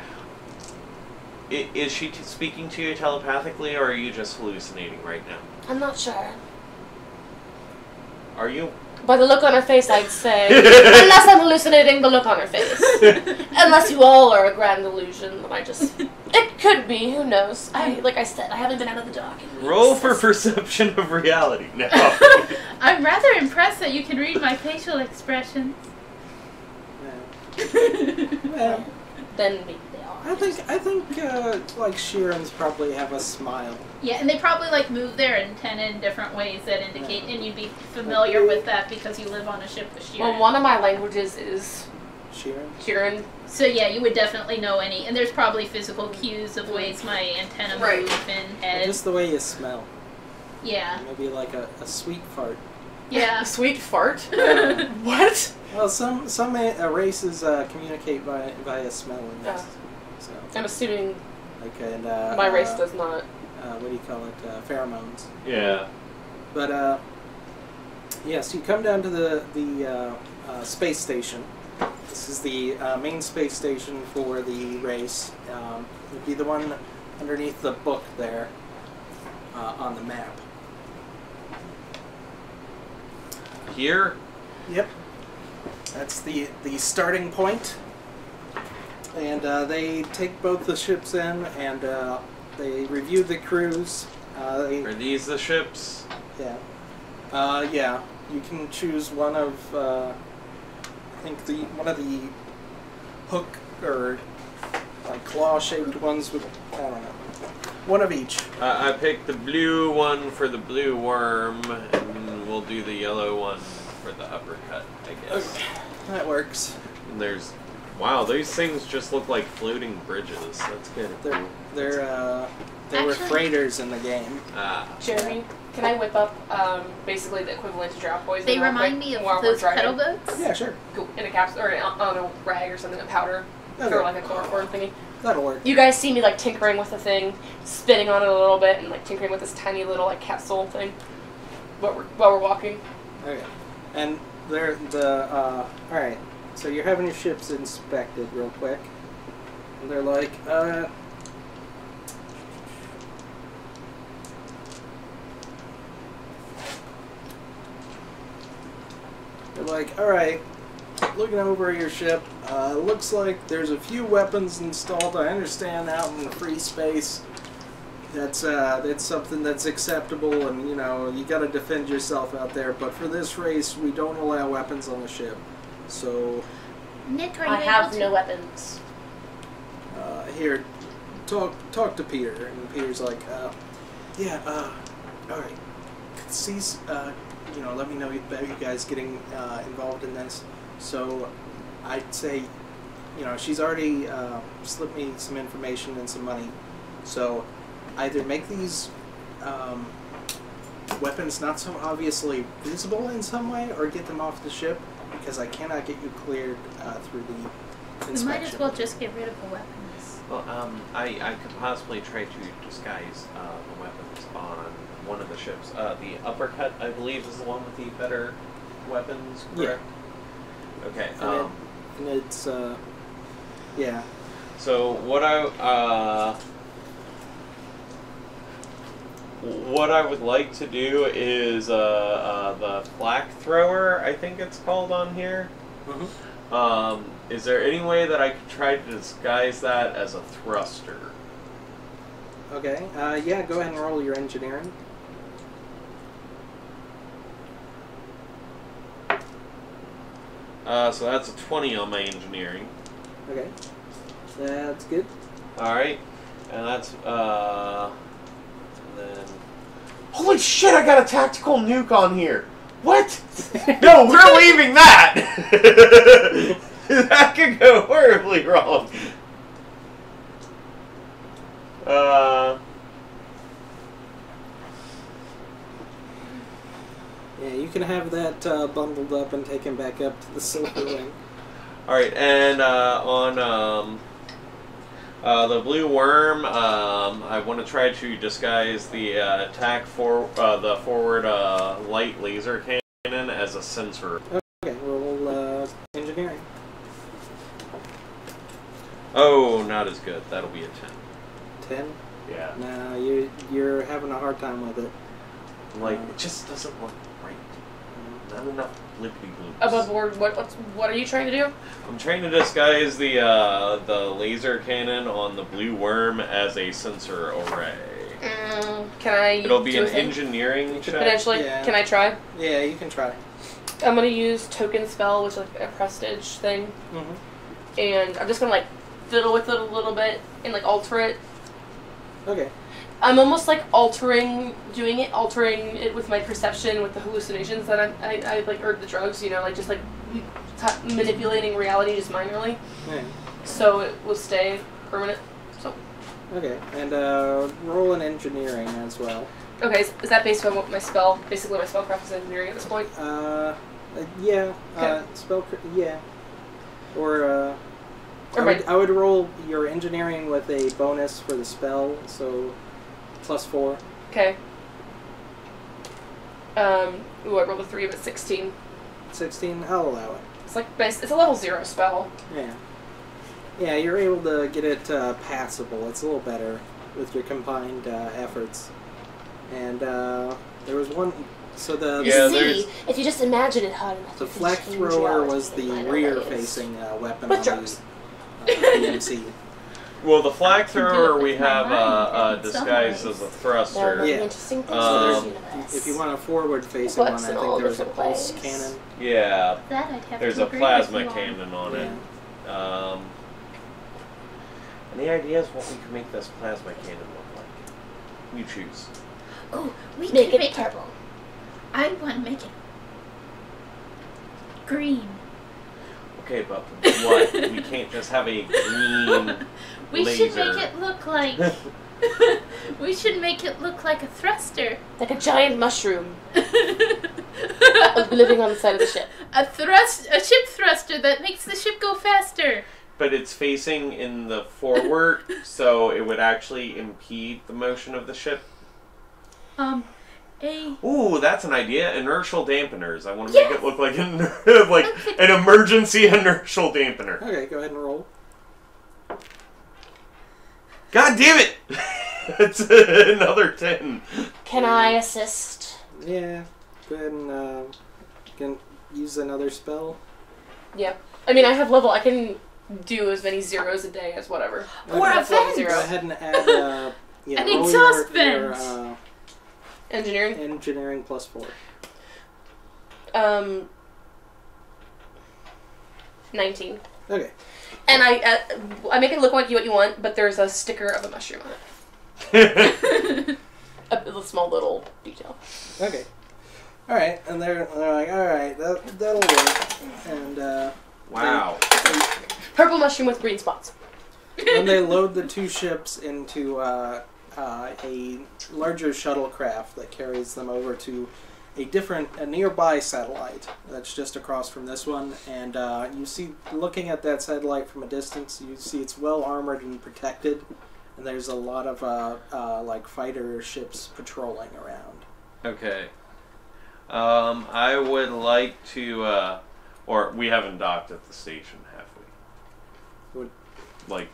Speaker 2: is she speaking to you telepathically, or are you just hallucinating right now?
Speaker 5: I'm not sure.
Speaker 2: Are you?
Speaker 5: By the look on her face, I'd say. Unless I'm hallucinating, the look on her face. Unless you all are a grand illusion, then I just... It could be, who knows. Like I said, I haven't been out of the dark in weeks.
Speaker 2: Roll for perception of reality now.
Speaker 4: I'm rather impressed that you can read my facial expressions.
Speaker 1: Well,
Speaker 5: Then maybe they are.
Speaker 1: I think like Sheeran's probably have a smile.
Speaker 4: Yeah, and they probably like move their antenna in different ways that indicate, and you'd be familiar with that because you live on a ship with Sheeran.
Speaker 5: Well, one of my languages is
Speaker 1: Sheeran?
Speaker 5: Kieran.
Speaker 4: So yeah, you would definitely know any, and there's probably physical cues of ways my antenna move and head.
Speaker 1: Just the way you smell.
Speaker 4: Yeah.
Speaker 1: Maybe like a sweet fart.
Speaker 4: Yeah.
Speaker 5: A sweet fart?
Speaker 1: Yeah.
Speaker 5: What?
Speaker 1: Well, some races communicate via smell and this. So,
Speaker 5: I'm assuming
Speaker 1: like, and,
Speaker 5: my race does not.
Speaker 1: what do you call it? Pheromones.
Speaker 2: Yeah.
Speaker 1: But yes, you come down to the space station. This is the main space station for the race. It would be the one underneath the book there on the map.
Speaker 2: Here?
Speaker 1: Yep. That's the starting point. And they take both the ships in and they review the crews.
Speaker 2: Are these the ships?
Speaker 1: Yeah. Yeah. You can choose one of I think one of the hook or like claw-shaped ones with I don't know. One of each.
Speaker 2: I picked the blue one for the blue worm, and we'll do the yellow one for the uppercut, I guess.
Speaker 1: Okay. That works.
Speaker 2: And there's, wow, these things just look like floating bridges. That's kind of cool.
Speaker 1: They were freighters in the game.
Speaker 5: Jeremy, can I whip up basically the equivalent to drop poison?
Speaker 4: They remind me of
Speaker 5: while we're
Speaker 4: those
Speaker 5: driving?
Speaker 4: pedal boats.
Speaker 1: Yeah, sure.
Speaker 5: Cool. In a capsule or on a rag or something, a powder,
Speaker 1: Okay.
Speaker 5: or like a chloroform thingy.
Speaker 1: That'll work.
Speaker 5: You guys see me like tinkering with the thing, spinning on it a little bit, and like tinkering with this tiny little like capsule thing while we're walking.
Speaker 1: Okay. And they're all right. So you're having your ships inspected real quick, and they're like, They're like, all right. Looking over your ship, looks like there's a few weapons installed. I understand out in free space, that's something that's acceptable, and you know you got to defend yourself out there. But for this race, we don't allow weapons on the ship. So,
Speaker 4: Nick, are you
Speaker 5: I have
Speaker 4: able
Speaker 5: no
Speaker 4: to?
Speaker 5: weapons.
Speaker 1: here, talk to Peter, and Peter's like, yeah, all right. See, you know, let me know about you guys getting involved in this. So, I'd say, you know, she's already slipped me some information and some money. So, either make these weapons not so obviously visible in some way, or get them off the ship, because I cannot get you cleared through the inspection.
Speaker 4: We might as well just get rid of the weapons.
Speaker 2: Well, I could possibly try to disguise the weapons on one of the ships. The uppercut, I believe, is the one with the better weapons, correct? Yeah. Okay.
Speaker 1: And it's yeah.
Speaker 2: So what I would like to do is the flak thrower, I think it's called on here.
Speaker 1: Mm-hmm.
Speaker 2: Is there any way that I could try to disguise that as a thruster?
Speaker 1: Okay. Yeah. Go ahead and roll your engineering.
Speaker 2: So that's a 20 on my engineering.
Speaker 1: Okay. That's good.
Speaker 2: Alright. And that's, then... Holy shit, I got a tactical nuke on here! What? No, we're leaving that! That could go horribly wrong.
Speaker 1: Yeah, you can have that bundled up and taken back up to the Silver Wing.
Speaker 2: Alright, and on the blue worm, I want to try to disguise the the forward light laser cannon as a sensor.
Speaker 1: Okay, roll engineering.
Speaker 2: Oh, not as good. That'll be a 10.
Speaker 1: 10?
Speaker 2: Yeah.
Speaker 1: No, you're having a hard time with it.
Speaker 2: Like, it just doesn't look right. not enough blippity bloops.
Speaker 5: Above board, what are you trying to do?
Speaker 2: I'm trying to disguise the laser cannon on the blue worm as a sensor array.
Speaker 5: Can I?
Speaker 2: It'll be
Speaker 5: do
Speaker 2: an
Speaker 5: a thing?
Speaker 2: engineering check.
Speaker 5: Potentially.
Speaker 1: Yeah.
Speaker 5: Can I try?
Speaker 1: Yeah, you can try.
Speaker 5: I'm gonna use token spell, which is like a prestige thing, and I'm just gonna like fiddle with it a little bit and like alter it.
Speaker 1: Okay.
Speaker 5: I'm almost like altering it with my perception, with the hallucinations that I like, or the drugs, you know, like just like manipulating reality just minorly.
Speaker 1: Yeah.
Speaker 5: So it will stay permanent. So.
Speaker 1: Okay, and roll an engineering as well.
Speaker 5: Okay, is that based on what my spell? Basically, my spellcraft is engineering at this point.
Speaker 1: Yeah.
Speaker 5: Okay.
Speaker 1: Yeah. Or
Speaker 5: Or
Speaker 1: I would roll your engineering with a bonus for the spell, so +4.
Speaker 5: Okay. Ooh, I rolled a 3, but 16.
Speaker 1: 16. I'll allow it.
Speaker 5: It's like it's a level 0 spell.
Speaker 1: Yeah. Yeah, you're able to get it passable. It's a little better with your combined efforts. And there was one. So the
Speaker 5: if you just imagine it hot enough,
Speaker 1: the flak thrower was the rear-facing weapon
Speaker 5: With
Speaker 1: on
Speaker 5: drugs.
Speaker 1: the BMC.
Speaker 2: Well, the flag thrower we
Speaker 4: with my
Speaker 2: have
Speaker 4: mind, it's
Speaker 2: disguised as a thruster.
Speaker 1: Yeah.
Speaker 5: Interesting things
Speaker 2: Um,
Speaker 5: in this universe.
Speaker 1: If you want a forward-facing one, I
Speaker 5: Flex in
Speaker 1: think
Speaker 5: all
Speaker 1: there was a
Speaker 5: different
Speaker 1: pulse
Speaker 5: ways.
Speaker 1: cannon.
Speaker 2: Yeah,
Speaker 4: That I'd have
Speaker 2: there's
Speaker 4: to
Speaker 2: a
Speaker 4: agree
Speaker 2: plasma
Speaker 4: with you on.
Speaker 2: cannon on it.
Speaker 1: Yeah.
Speaker 2: Any ideas what we can make this plasma cannon look like? You choose.
Speaker 4: Oh, we
Speaker 5: Make
Speaker 4: can
Speaker 5: it
Speaker 4: make
Speaker 5: purple.
Speaker 4: I want to make it green.
Speaker 2: Okay, but what? We can't just have a green
Speaker 4: We
Speaker 2: laser.
Speaker 4: should make it look like. We should make it look like a thruster.
Speaker 5: Like a giant mushroom living on the side of the ship.
Speaker 4: A ship thruster that makes the ship go faster.
Speaker 2: But it's facing in the forward, so it would actually impede the motion of the ship. Ooh, that's an idea. Inertial dampeners. I want to make it look like an emergency inertial dampener.
Speaker 1: Okay, go ahead and roll.
Speaker 2: God damn it! It's another 10.
Speaker 5: Can I assist?
Speaker 1: Yeah, go ahead and can use another spell.
Speaker 5: Yeah. I mean, I have level. I can do as many zeros a day as whatever.
Speaker 4: Or a
Speaker 5: That's level
Speaker 4: vent.
Speaker 5: zero.
Speaker 1: Go ahead and add
Speaker 4: An
Speaker 1: roll
Speaker 4: exhaust
Speaker 1: your,
Speaker 4: vent.
Speaker 5: Engineering.
Speaker 1: engineering +4.
Speaker 5: 19.
Speaker 1: Okay.
Speaker 5: And I make it look like what you want, but there's a sticker of a mushroom on it. A small little detail.
Speaker 1: Okay. All right, and they're like, all right, that'll work. And
Speaker 2: Wow.
Speaker 5: Purple mushroom with green spots.
Speaker 1: then they load the two ships into a larger shuttlecraft that carries them over to a nearby satellite that's just across from this one. And you see, looking at that satellite from a distance, you see it's well armored and protected, and there's a lot of like fighter ships patrolling around.
Speaker 2: Okay. I would like to, or we haven't docked at the station, have we?
Speaker 1: Would-
Speaker 2: Like,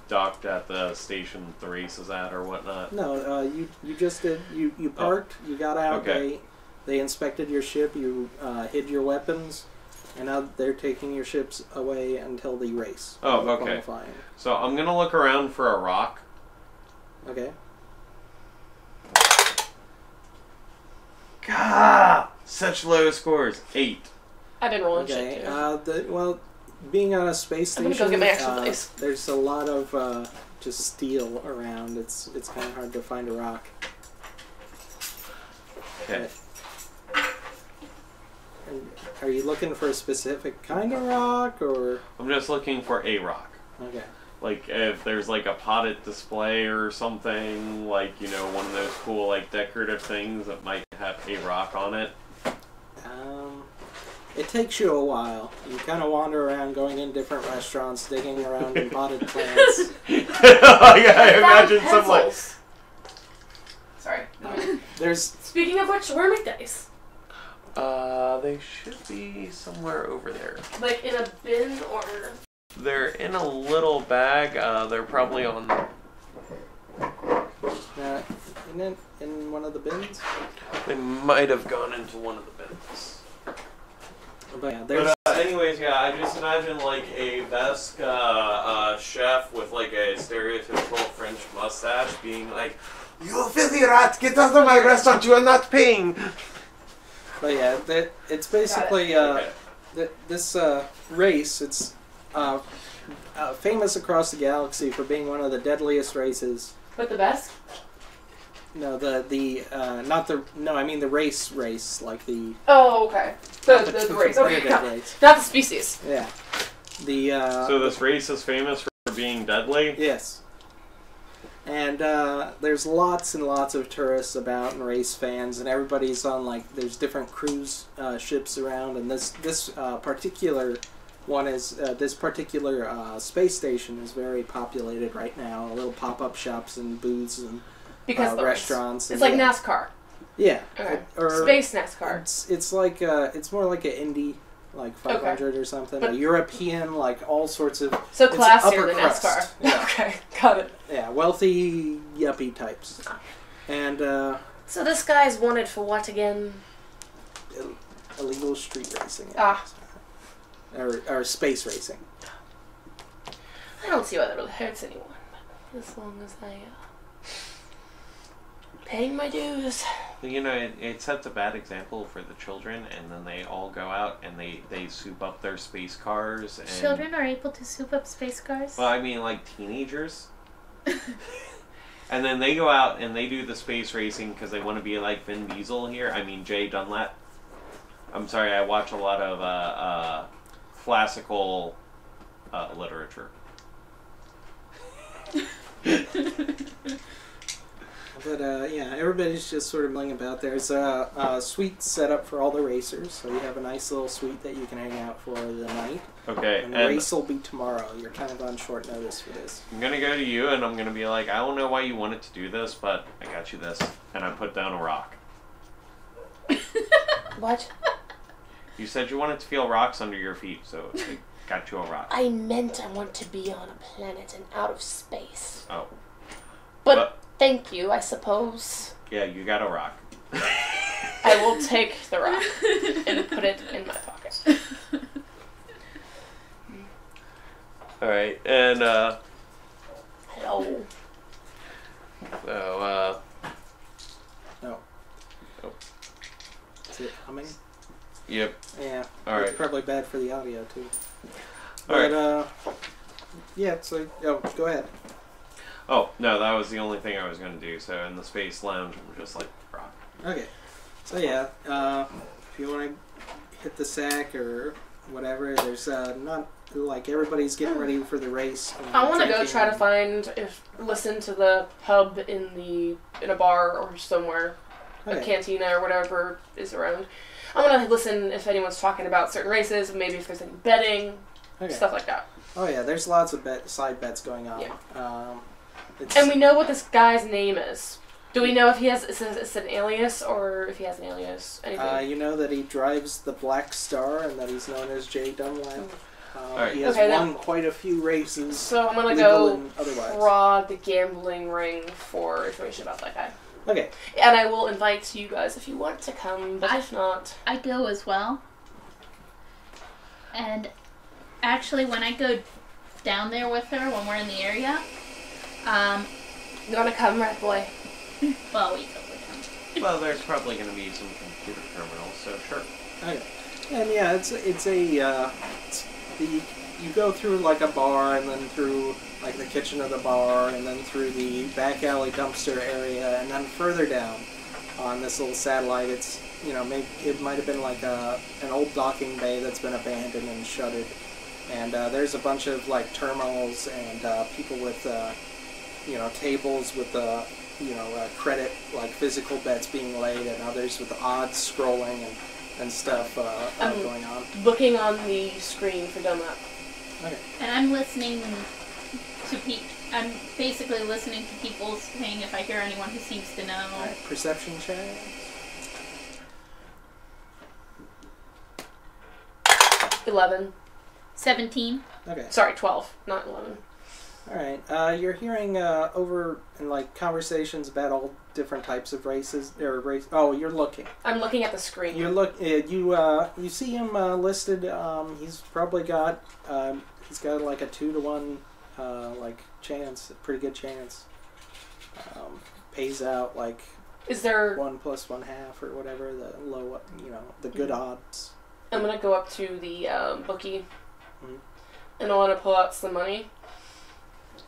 Speaker 2: docked at the station the race is at or whatnot?
Speaker 1: No, you just did. You parked. You got out.
Speaker 2: Okay.
Speaker 1: They inspected your ship. You hid your weapons, and now they're taking your ships away until the race.
Speaker 2: Oh,
Speaker 1: of
Speaker 2: okay.
Speaker 1: Qualifying.
Speaker 2: So I'm gonna look around for a rock.
Speaker 1: Okay.
Speaker 2: Gah! Such low scores. 8.
Speaker 5: I've been rolling
Speaker 1: Okay.
Speaker 5: shit too.
Speaker 1: Well, being on a space
Speaker 5: I'm gonna
Speaker 1: station,
Speaker 5: go get my actual dice.
Speaker 1: there's a lot of just steel around. It's kind of hard to find a rock.
Speaker 2: Okay.
Speaker 1: And are you looking for a specific kind of rock, or
Speaker 2: I'm just looking for a rock.
Speaker 1: okay?
Speaker 2: Like, if there's like a potted display or something, like, you know, one of those cool, like, decorative things that might have a rock on it.
Speaker 1: It takes you a while. You kind of wander around, going in different restaurants, digging around in potted plants.
Speaker 2: I imagine some, like...
Speaker 5: Pencils. Sorry.
Speaker 1: There's
Speaker 5: Speaking of which, where are my dice?
Speaker 2: They should be somewhere over there.
Speaker 5: Like in a bin or...
Speaker 2: They're in a little bag. They're probably on...
Speaker 1: in one of the bins.
Speaker 2: They might have gone into one of the bins. imagine like a Basque chef with like a stereotypical French mustache being like, "You filthy rat, get out of my restaurant, you are not paying."
Speaker 1: But yeah, it's basically this race. It's famous across the galaxy for being one of the deadliest races.
Speaker 5: But the best?
Speaker 1: No, I mean the race, like the.
Speaker 5: Oh, okay. The race. Okay.
Speaker 1: Race.
Speaker 5: Not the species.
Speaker 1: Yeah.
Speaker 2: So this race is famous for being deadly?
Speaker 1: Yes. And there's lots and lots of tourists about and race fans, and everybody's on there's different cruise ships around, and this particular one is this particular space station is very populated right now. Little pop-up shops and booths and restaurants.
Speaker 5: It's like NASCAR.
Speaker 1: Yeah.
Speaker 5: Okay.
Speaker 1: Or
Speaker 5: Space NASCAR.
Speaker 1: It's like it's more like an Indy. Like 500 or something, a European, all sorts of.
Speaker 5: So classier than
Speaker 1: crust.
Speaker 5: NASCAR.
Speaker 1: Yeah.
Speaker 5: Okay, got it.
Speaker 1: Yeah, wealthy yuppie types, and
Speaker 5: so this guy's wanted for what again?
Speaker 1: Illegal street racing. Or space racing.
Speaker 5: I don't see why that really hurts anyone, but as long as I paying my dues.
Speaker 2: You know, it sets a bad example for the children, and then they all go out and they soup up their space cars. And,
Speaker 4: Children are able to soup up space cars?
Speaker 2: well, I mean, like teenagers. And then they go out and they do the space racing because they want to be like Vin Diesel here. I mean, Jay Dunlap. I'm sorry, I watch a lot of classical literature.
Speaker 1: But yeah, everybody's just sort of milling about. There's a suite set up for all the racers, so you have a nice little suite that you can hang out for the night.
Speaker 2: Okay,
Speaker 1: And the race will be tomorrow. You're kind of on short notice for this.
Speaker 2: I'm gonna go to you and I'm gonna be like, I don't know why you wanted to do this, but I got you this, and I put down a rock.
Speaker 5: What?
Speaker 2: You said you wanted to feel rocks under your feet, so I got you a rock.
Speaker 5: I meant I want to be on a planet and out of space.
Speaker 2: Oh.
Speaker 5: But thank you, I suppose.
Speaker 2: Yeah, you got a rock.
Speaker 5: I will take the rock and put it in my pocket.
Speaker 2: Alright, and
Speaker 5: Hello.
Speaker 2: so
Speaker 1: No.
Speaker 2: Oh.
Speaker 1: Is it humming?
Speaker 2: Yep.
Speaker 1: Yeah.
Speaker 2: Alright.
Speaker 1: It's probably bad for the audio too.
Speaker 2: Alright.
Speaker 1: But yeah. So go ahead.
Speaker 2: Oh, no, that was the only thing I was going to do. So in the space lounge, I'm just like, rock.
Speaker 1: Okay. So yeah, if you want to hit the sack or whatever, there's not like everybody's getting ready for the race.
Speaker 5: I want to go try to listen to the pub in a bar or somewhere, a cantina or whatever is around. I want to listen if anyone's talking about certain races, maybe if there's any betting, stuff like that.
Speaker 1: Oh yeah, there's lots of side bets going on.
Speaker 5: Yeah. And we know what this guy's name is. Do we know if he has it's an alias or if he has an alias? Anything?
Speaker 1: You know that he drives the Black Star and that he's known as Jay Dunlap.
Speaker 2: Right.
Speaker 1: He has won quite a few races.
Speaker 5: So I'm gonna go prod the gambling ring for information about that guy.
Speaker 1: Okay.
Speaker 5: And I will invite you guys if you want to come, but if not,
Speaker 4: I go as well. And actually, when I go down there with her when we're in the area,
Speaker 5: you wanna come, right, boy?
Speaker 4: Well, we go with them.
Speaker 2: Well, there's probably going to be some computer terminals, so sure.
Speaker 1: Okay. And yeah, you go through like a bar and then through like the kitchen of the bar and then through the back alley dumpster area and then further down on this little satellite. It's maybe it might have been like an old docking bay that's been abandoned and shuttered. And there's a bunch of like terminals and people with tables with credit, like physical bets being laid, and others with odds scrolling and stuff going on.
Speaker 5: Looking on the screen for Dunlap.
Speaker 1: Okay.
Speaker 4: And I'm listening to I'm basically listening to people saying if I hear anyone who seems to know.
Speaker 1: All right, perception check.
Speaker 5: 11.
Speaker 4: 17.
Speaker 1: Okay.
Speaker 5: Sorry, 12, not 11.
Speaker 1: All right. You're hearing over in like conversations about all different types of races or race. Oh, you're looking.
Speaker 5: I'm looking at the screen.
Speaker 1: You look. You see him listed. He's probably got. He's got like a 2-to-1 like chance. A pretty good chance. Pays out like.
Speaker 5: Is there
Speaker 1: 1 + 1/2 or whatever the low. The good odds.
Speaker 5: I'm gonna go up to the bookie,
Speaker 1: Mhm.
Speaker 5: and I want to pull out some money.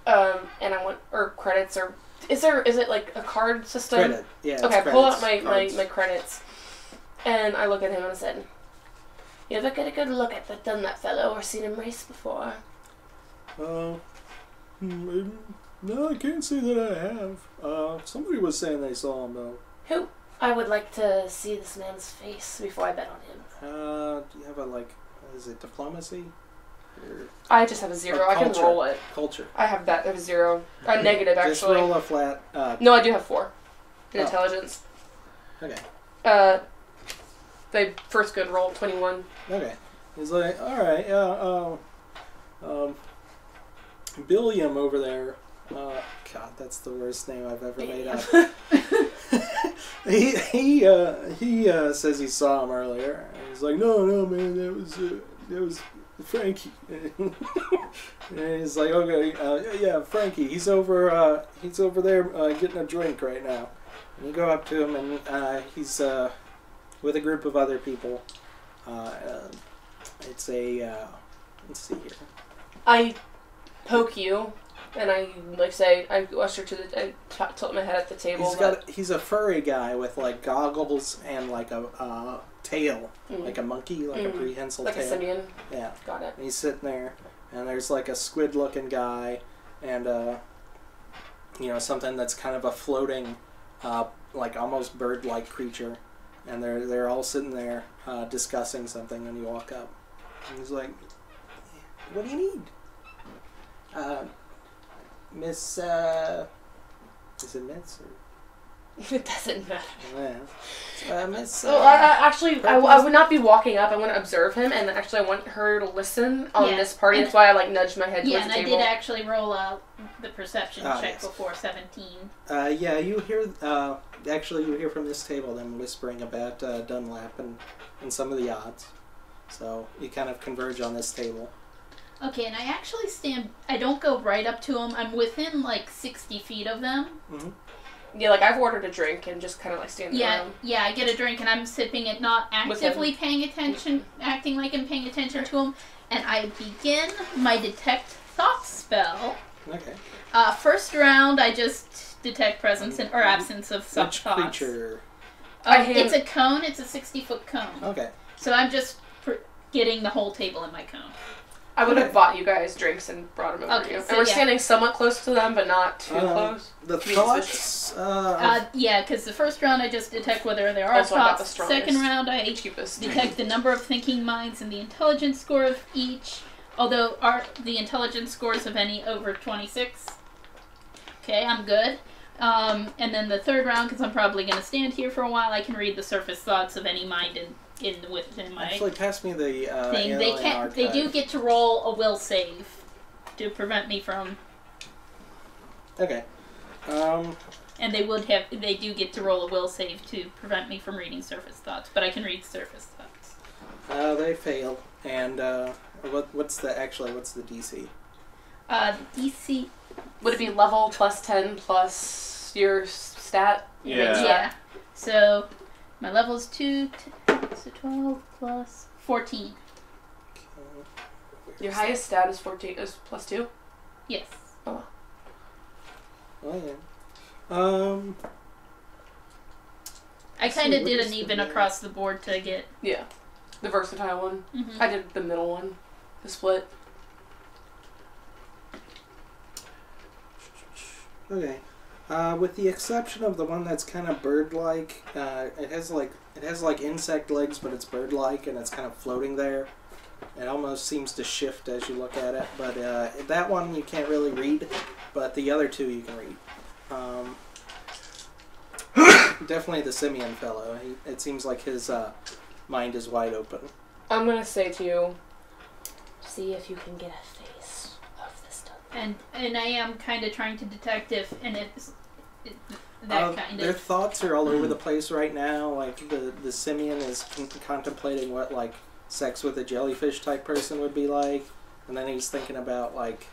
Speaker 5: And I want credits or is it like a card system?
Speaker 1: Credit. Yeah.
Speaker 5: Okay,
Speaker 1: it's
Speaker 5: pull out
Speaker 1: credits,
Speaker 5: my credits, and I look at him and I said, "You ever get a good look at that fellow or seen him race before?"
Speaker 1: No, I can't say that I have. Somebody was saying they saw him though.
Speaker 5: Who? I would like to see this man's face before I bet on him.
Speaker 1: Do you have a is it diplomacy? Or
Speaker 5: I just have a 0.
Speaker 1: Or
Speaker 5: I can
Speaker 1: culture.
Speaker 5: roll it.
Speaker 1: Culture.
Speaker 5: I have that. I have a 0. A negative,
Speaker 1: Just
Speaker 5: actually.
Speaker 1: roll a flat.
Speaker 5: No, I do have 4 in
Speaker 1: Oh.
Speaker 5: intelligence.
Speaker 1: Okay.
Speaker 5: The first good roll, 21.
Speaker 1: Okay. He's like, all right, yeah. Billiam over there. God, that's the worst name I've ever made up. He says he saw him earlier. And he's like, no, man, that was Frankie. And he's like, okay, yeah, Frankie. He's over there getting a drink right now. And you go up to him, and he's with a group of other people. It's a let's see here.
Speaker 5: I poke you, and I I usher to the. I tilt my head at the table.
Speaker 1: He's a furry guy with like goggles and like a tail, like a monkey, like a prehensile
Speaker 5: like
Speaker 1: tail.
Speaker 5: a simian.
Speaker 1: Yeah.
Speaker 5: Got it.
Speaker 1: And he's sitting there, and there's like a squid-looking guy, and something that's kind of a floating, like almost bird-like creature, and they're all sitting there discussing something when you walk up. And he's like, "What do you need?" Miss, is it Miss or?
Speaker 5: It doesn't matter.
Speaker 1: Yeah. Miss.
Speaker 5: So I would not be walking up. I want to observe him, and actually I want her to listen on this party. That's why I nudged my head towards the table.
Speaker 4: Yeah, and I did actually roll the perception check
Speaker 1: yes.
Speaker 4: before 17.
Speaker 1: Yeah, you hear. Actually, you hear from this table them whispering about Dunlap and some of the odds. So you kind of converge on this table.
Speaker 4: Okay, and I actually stand. I don't go right up to them. I'm within like 60 feet of them.
Speaker 1: Mm-hmm.
Speaker 5: Yeah, like I've ordered a drink and just kind of like stand there.
Speaker 4: Yeah, I get a drink and I'm sipping it, not actively paying attention, acting like I'm paying attention to them. And I begin my detect thoughts spell.
Speaker 1: Okay.
Speaker 4: First round, I just detect presence or absence of some
Speaker 1: Which
Speaker 4: thoughts.
Speaker 1: creature?
Speaker 4: It's a cone. It's a 60-foot cone.
Speaker 1: Okay.
Speaker 4: So I'm just getting the whole table in my cone.
Speaker 5: I would have bought you guys drinks and brought them over to you.
Speaker 4: So
Speaker 5: and we're standing somewhat close to them, but not too close.
Speaker 1: The thoughts.
Speaker 4: Yeah, because the first round I just detect whether there are
Speaker 5: Also, I got the
Speaker 4: thoughts.
Speaker 5: strongest,
Speaker 4: Second round I
Speaker 5: cheapest.
Speaker 4: detect the number of thinking minds and the intelligence score of each. Although are the intelligence scores of any over 26? Okay, I'm good. And then the third round, because I'm probably going to stand here for a while, I can read the surface thoughts of any mind within my
Speaker 1: Actually, pass me the
Speaker 4: thing. They do get to roll a will save to prevent me from.
Speaker 1: Okay.
Speaker 4: And they do get to roll a will save to prevent me from reading surface thoughts, but I can read surface thoughts.
Speaker 1: They fail. And what's the DC?
Speaker 4: DC.
Speaker 5: Would it be level plus 10 plus your stat?
Speaker 4: Yeah. So my level is 2, so 12 plus 14.
Speaker 5: Your highest stat is 14 is plus 2?
Speaker 4: Yes.
Speaker 5: Oh.
Speaker 1: Oh yeah.
Speaker 4: I kind of did an even across the board to get.
Speaker 5: Yeah. The versatile one.
Speaker 4: Mm-hmm.
Speaker 5: I did the middle one. The split.
Speaker 1: Okay. With the exception of the one that's kind of bird-like, it has like insect legs, but it's bird-like and it's kind of floating there. It almost seems to shift as you look at it, but that one you can't really read, but the other two you can read. Definitely the simian fellow. It seems like his mind is wide open.
Speaker 5: I'm gonna say to you, see if you can get a face of this
Speaker 4: And I am kind of trying to detect if that kind
Speaker 1: Their
Speaker 4: of.
Speaker 1: thoughts are all over the place right now. Like the simian is contemplating what like sex with a jellyfish type person would be like, and then he's thinking about like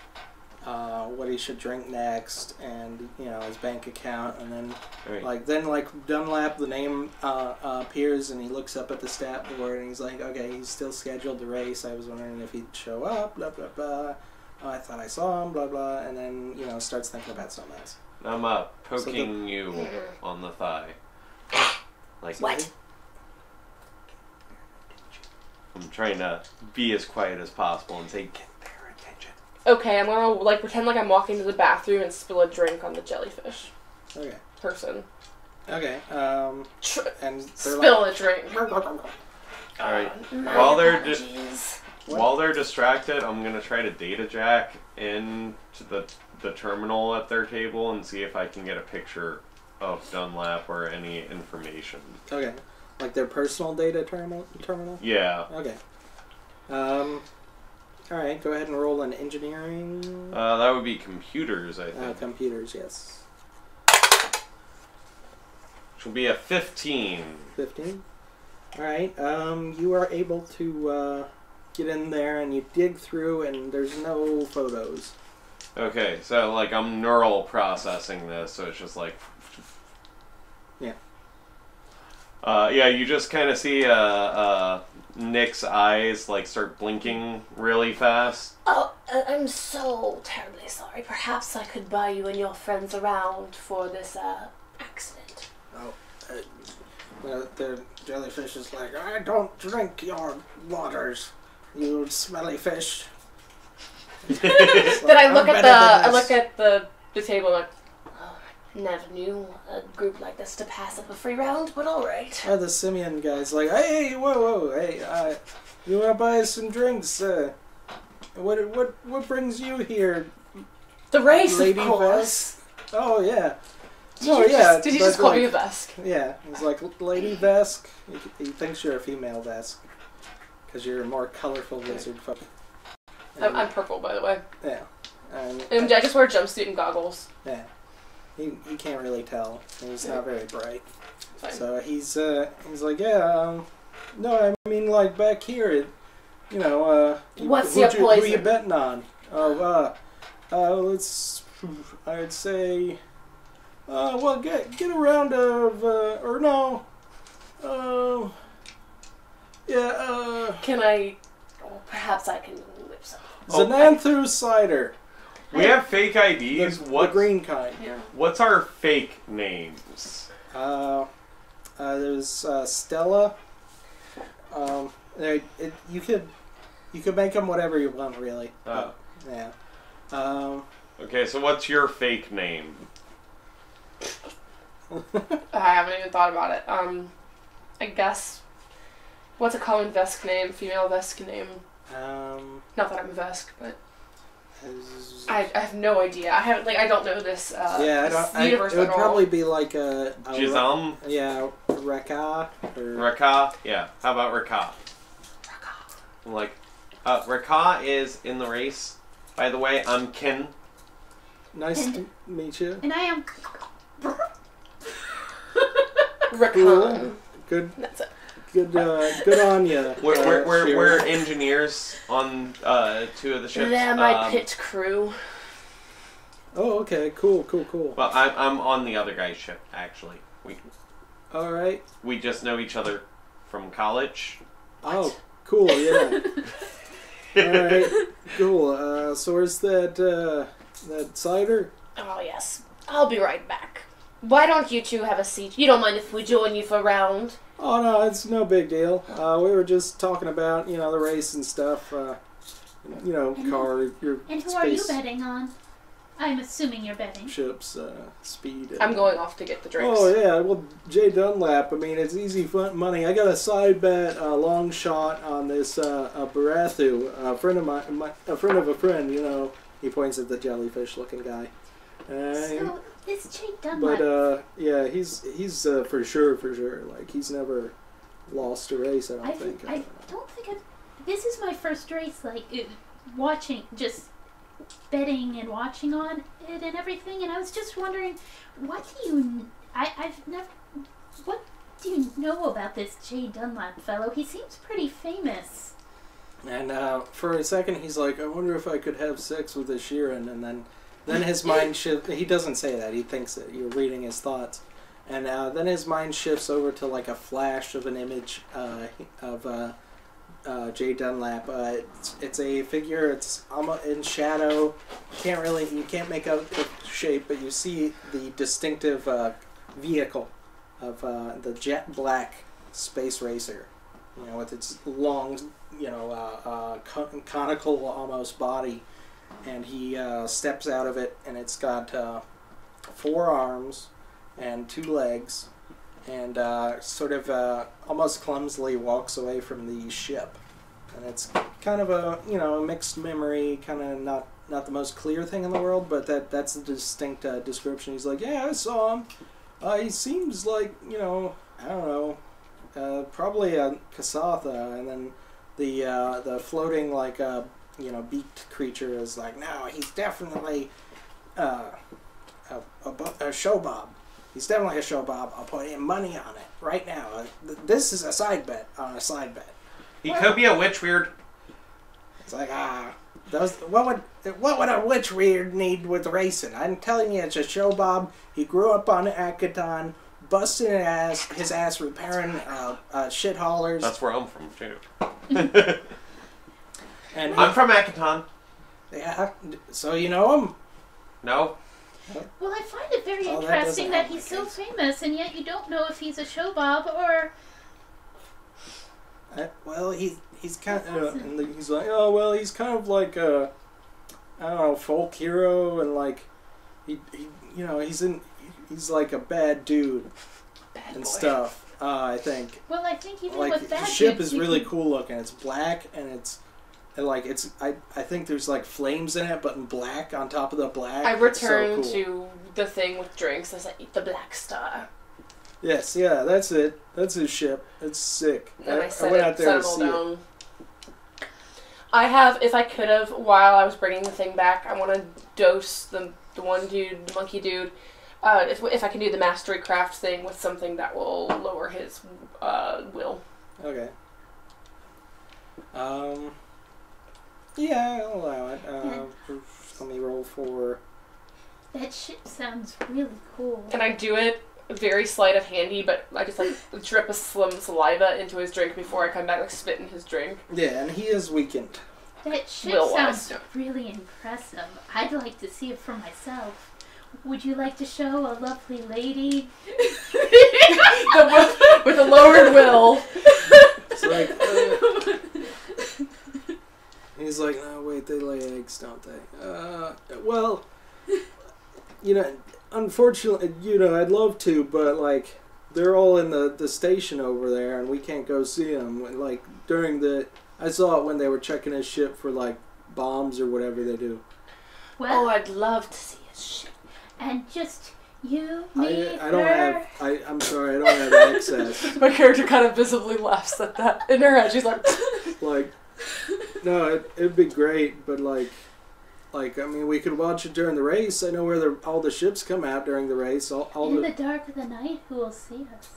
Speaker 1: what he should drink next, and his bank account, and then like Dunlap, the name appears, and he looks up at the stat board, and he's like, okay, he's still scheduled to race. I was wondering if he'd show up. Blah blah blah. Oh, I thought I saw him. Blah blah, and then starts thinking about something else.
Speaker 2: I'm poking you on the thigh. Like
Speaker 5: What?
Speaker 2: I'm trying to be as quiet as possible and say, get their attention.
Speaker 5: Okay, I'm gonna like pretend like I'm walking to the bathroom and spill a drink on the jellyfish
Speaker 1: Okay.
Speaker 5: person.
Speaker 1: Okay. And
Speaker 5: Spill a drink.
Speaker 2: Alright.
Speaker 5: My
Speaker 2: While they're
Speaker 5: apologies.
Speaker 2: while they're distracted, I'm gonna try to data jack into the terminal at their table and see if I can get a picture of Dunlap or any information.
Speaker 1: Okay. Like their personal data terminal?
Speaker 2: Yeah.
Speaker 1: Okay. Alright, go ahead and roll an engineering.
Speaker 2: That would be computers, I think.
Speaker 1: Computers, yes.
Speaker 2: Which will be a 15.
Speaker 1: 15. Alright, you are able to get in there and you dig through and there's no photos.
Speaker 2: Okay, so like I'm neural processing this, so it's just like...
Speaker 1: Yeah.
Speaker 2: Yeah, you just kind of see Nick's eyes like start blinking really fast.
Speaker 5: Oh, I'm so terribly sorry. Perhaps I could buy you and your friends around for this accident.
Speaker 1: Oh, the jellyfish is like, I don't drink your waters, you smelly fish.
Speaker 5: Then I look at the table like, oh, I never knew a group like this to pass up a free round, but all right.
Speaker 1: The simian guy's like, hey, whoa, hey, you want to buy us some drinks? What brings you here?
Speaker 5: The race,
Speaker 1: Lady
Speaker 5: of course.
Speaker 1: Vest? Oh yeah.
Speaker 5: Did you just call me a Vesk?
Speaker 1: Yeah, he's like, Lady Vesk. He thinks you're a female Vesk because you're a more colorful lizard folk.
Speaker 5: I'm purple, by the way.
Speaker 1: Yeah.
Speaker 5: And I just wear a jumpsuit and goggles.
Speaker 1: Yeah. He can't really tell. He's not very bright.
Speaker 5: Fine.
Speaker 1: So he's like, yeah, no, I mean, like, back here,
Speaker 5: What's your poison?
Speaker 1: Who you betting on? I'd say, well, get a round of, or no,
Speaker 5: Can I, perhaps I can whip some.
Speaker 1: Xananthu cider.
Speaker 2: We have fake IDs.
Speaker 1: The green kind.
Speaker 5: Yeah.
Speaker 2: What's our fake names?
Speaker 1: There's Stella. You could make them whatever you want, really.
Speaker 2: Oh.
Speaker 1: Yeah.
Speaker 2: Okay, so what's your fake name?
Speaker 5: I haven't even thought about it. I guess, what's a common Vesk name, female Vesk name? Not that I'm a Vesk, but I have no idea. I don't know this. Universe
Speaker 1: it would
Speaker 5: at all.
Speaker 1: probably be like a
Speaker 2: Jizam?
Speaker 1: Yeah, Rekha.
Speaker 2: Rekha? Yeah. How about Rekha? I'm like, Rekha is in the race. By the way, I'm Ken.
Speaker 1: Nice to meet you.
Speaker 4: And I am.
Speaker 5: Rakan.
Speaker 1: Good.
Speaker 5: That's it.
Speaker 1: Good on you.
Speaker 2: We're engineers on 2 of the ships.
Speaker 5: They're my pit crew.
Speaker 1: Oh, okay. Cool.
Speaker 2: Well, I'm on the other guy's ship, actually.
Speaker 1: All right.
Speaker 2: We just know each other from college.
Speaker 1: Oh, cool. Yeah. All right. Cool. So where's that cider?
Speaker 5: Oh, yes. I'll be right back. Why don't you two have a seat? You don't mind if we join you for a round?
Speaker 1: Oh, no, it's no big deal. We were just talking about, the race and stuff. Car, your
Speaker 4: And who
Speaker 1: space
Speaker 4: are you betting on? I'm assuming you're betting.
Speaker 1: ships, speed.
Speaker 5: I'm going off to get the drinks.
Speaker 1: Oh, yeah. Well, Jay Dunlap, I mean, it's easy fun money. I got a side bet, long shot on this Barathu, a friend of a friend of a friend, He points at the jellyfish-looking guy.
Speaker 4: So, this Jay Dunlap.
Speaker 1: But, yeah, he's for sure. Like, he's never lost a race, I don't think.
Speaker 4: I don't think this is my first race, watching, just betting and watching on it and everything, and I was just wondering, what do you know about this Jay Dunlap fellow? He seems pretty famous.
Speaker 1: And for a second, he's like, I wonder if I could have sex with a Sheeran. And then his mind shifts. He doesn't say that. He thinks that you're reading his thoughts. And then his mind shifts over to like a flash of an image of Jay Dunlap. It's a figure. It's almost in shadow. You can't make out the shape, but you see the distinctive vehicle of the jet black space racer. You know, with its long, conical almost body, and he steps out of it, and it's got 4 arms and 2 legs, and sort of almost clumsily walks away from the ship. And it's kind of a mixed memory, kind of not the most clear thing in the world, but that's the distinct description. He's like, yeah, I saw him. He seems like, I don't know. Probably a Kasatha, and then the floating beaked creature is like, no, he's definitely a showbob. He's definitely a showbob. I'll put in money on it right now. This is a side bet on a side bet.
Speaker 2: He could be a witch weird.
Speaker 1: It's like what would a witch weird need with racing? I'm telling you, it's a showbob. He grew up on Akaton. Busting his ass repairing shit haulers.
Speaker 2: That's where I'm from too.
Speaker 1: And
Speaker 2: I'm from Akaton.
Speaker 1: Yeah, so you know him?
Speaker 2: No.
Speaker 4: Well, I find it very interesting that he's so famous, and yet you don't know if he's a showbob or.
Speaker 1: Well, he's kind of, and he's like, oh well, he's kind of like a, I don't know, folk hero, and like, he's like a bad dude and stuff. I think.
Speaker 4: Well, I think even
Speaker 1: like
Speaker 4: with bad
Speaker 1: the ship
Speaker 4: dudes,
Speaker 1: is really cool looking. It's black and I think there's like flames in it, but in black on top of the black.
Speaker 5: I return
Speaker 1: so cool.
Speaker 5: to the thing with drinks as I eat the Black Star.
Speaker 1: Yes, yeah, that's it. That's his ship. It's sick.
Speaker 5: And I
Speaker 1: went out there to
Speaker 5: set
Speaker 1: see
Speaker 5: them all down. I have, if I could have, while I was bringing the thing back, I want to dose the one dude, the monkey dude. If I can do the mastery craft thing with something that will lower his will.
Speaker 1: Okay. Yeah, I'll allow it. Let me roll for.
Speaker 4: That ship sounds really cool.
Speaker 5: Can I do it? Very sleight of handy, but I just drip a saliva into his drink before I come back, spit in his drink.
Speaker 1: Yeah, and he is weakened.
Speaker 4: That ship sounds really impressive. I'd like to see it for myself. Would you like to show a lovely lady?
Speaker 5: With a lowered will.
Speaker 1: It's like, he's like, oh wait, they lay eggs, don't they? Well, unfortunately, I'd love to, but like, they're all in the station over there, and we can't go see them. And like I saw it when they were checking his ship for like bombs or whatever they do.
Speaker 4: Well,
Speaker 5: I'd love to see his ship.
Speaker 4: And just you, me,
Speaker 1: I'm sorry, I don't have access.
Speaker 5: My character kind of visibly laughs at that. In her head, she's like...
Speaker 1: Like, no, it'd be great, but like, I mean, we could watch it during the race. I know where all the ships come out during the race.
Speaker 4: In the dark of the night, who will see us?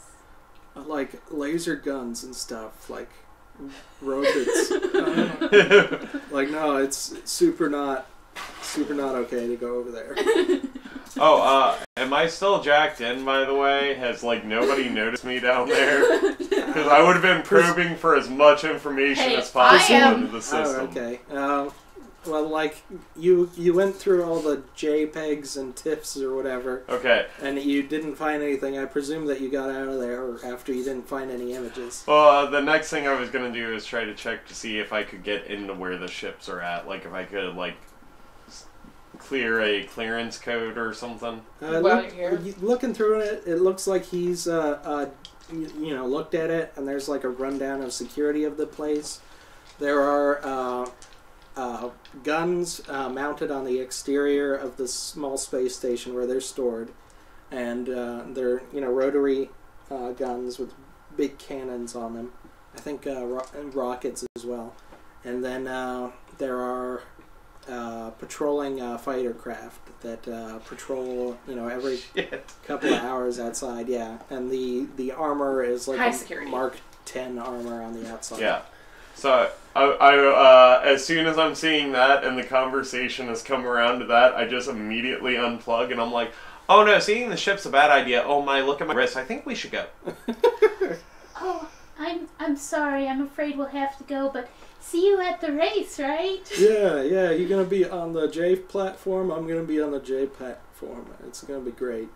Speaker 1: Like laser guns and stuff, like rockets. Like, no, it's super not okay to go over there.
Speaker 2: Am I still jacked in, by the way? Has, nobody noticed me down there? Because I would have been probing for as much information as possible into the system.
Speaker 1: Oh, okay. Well, you went through all the JPEGs and TIFFs or whatever.
Speaker 2: Okay.
Speaker 1: And you didn't find anything. I presume that you got out of there after you didn't find any images.
Speaker 2: Well, the next thing I was going to do is try to check to see if I could get into where the ships are at. Like, if I could, clear a clearance code or something.
Speaker 1: Looking through it, it looks like he's looked at it, and there's a rundown of security of the place. There are guns mounted on the exterior of the small space station where they're stored, and they're rotary guns with big cannons on them. I think rockets as well. And then there are patrolling fighter craft that patrol, every couple of hours outside. Yeah, and the armor is like
Speaker 5: high
Speaker 1: a
Speaker 5: security
Speaker 1: Mark 10 armor on the outside.
Speaker 6: Yeah. So I as soon as I'm seeing that and the conversation has come around to that, I just immediately unplug and I'm like, oh no, seeing the ship's a bad idea. Oh my, look at my wrist. I think we should go.
Speaker 4: Oh, I'm sorry. I'm afraid we'll have to go, but see you at the race, right?
Speaker 1: Yeah. You're gonna be on the J platform. I'm gonna be on the J platform. It's gonna be great.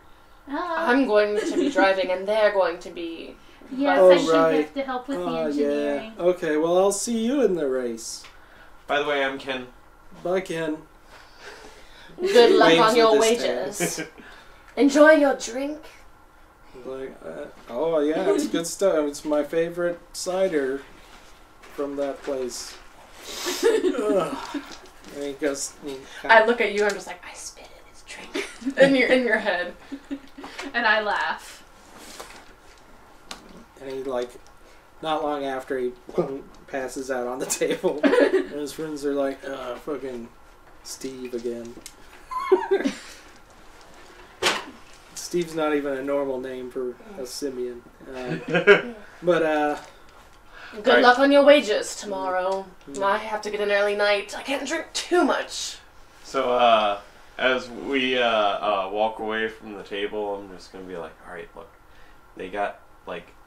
Speaker 5: I'm going to be driving, and they're going to be.
Speaker 4: Yes,
Speaker 1: Oh,
Speaker 4: I should
Speaker 1: right.
Speaker 4: have to help with the engineering.
Speaker 1: Yeah. Okay, well, I'll see you in the race.
Speaker 6: By the way, I'm Ken.
Speaker 1: Bye, Ken.
Speaker 5: Good luck
Speaker 1: Waves
Speaker 5: on your
Speaker 1: with his
Speaker 5: wages. Enjoy your drink.
Speaker 1: Like, oh yeah, it's good stuff. It's my favorite cider from that place. Ugh. And he goes.
Speaker 5: I look at you. I'm just like, I spit in his drink in your head,
Speaker 3: And I laugh.
Speaker 1: And he not long after he passes out on the table, and his friends are like, fucking Steve again. Steve's not even a normal name for a simian. But
Speaker 5: Good luck on your wages tomorrow. I have to get an early night. I can't drink too much.
Speaker 6: So, as we walk away from the table, I'm just gonna be like, alright, look, they got,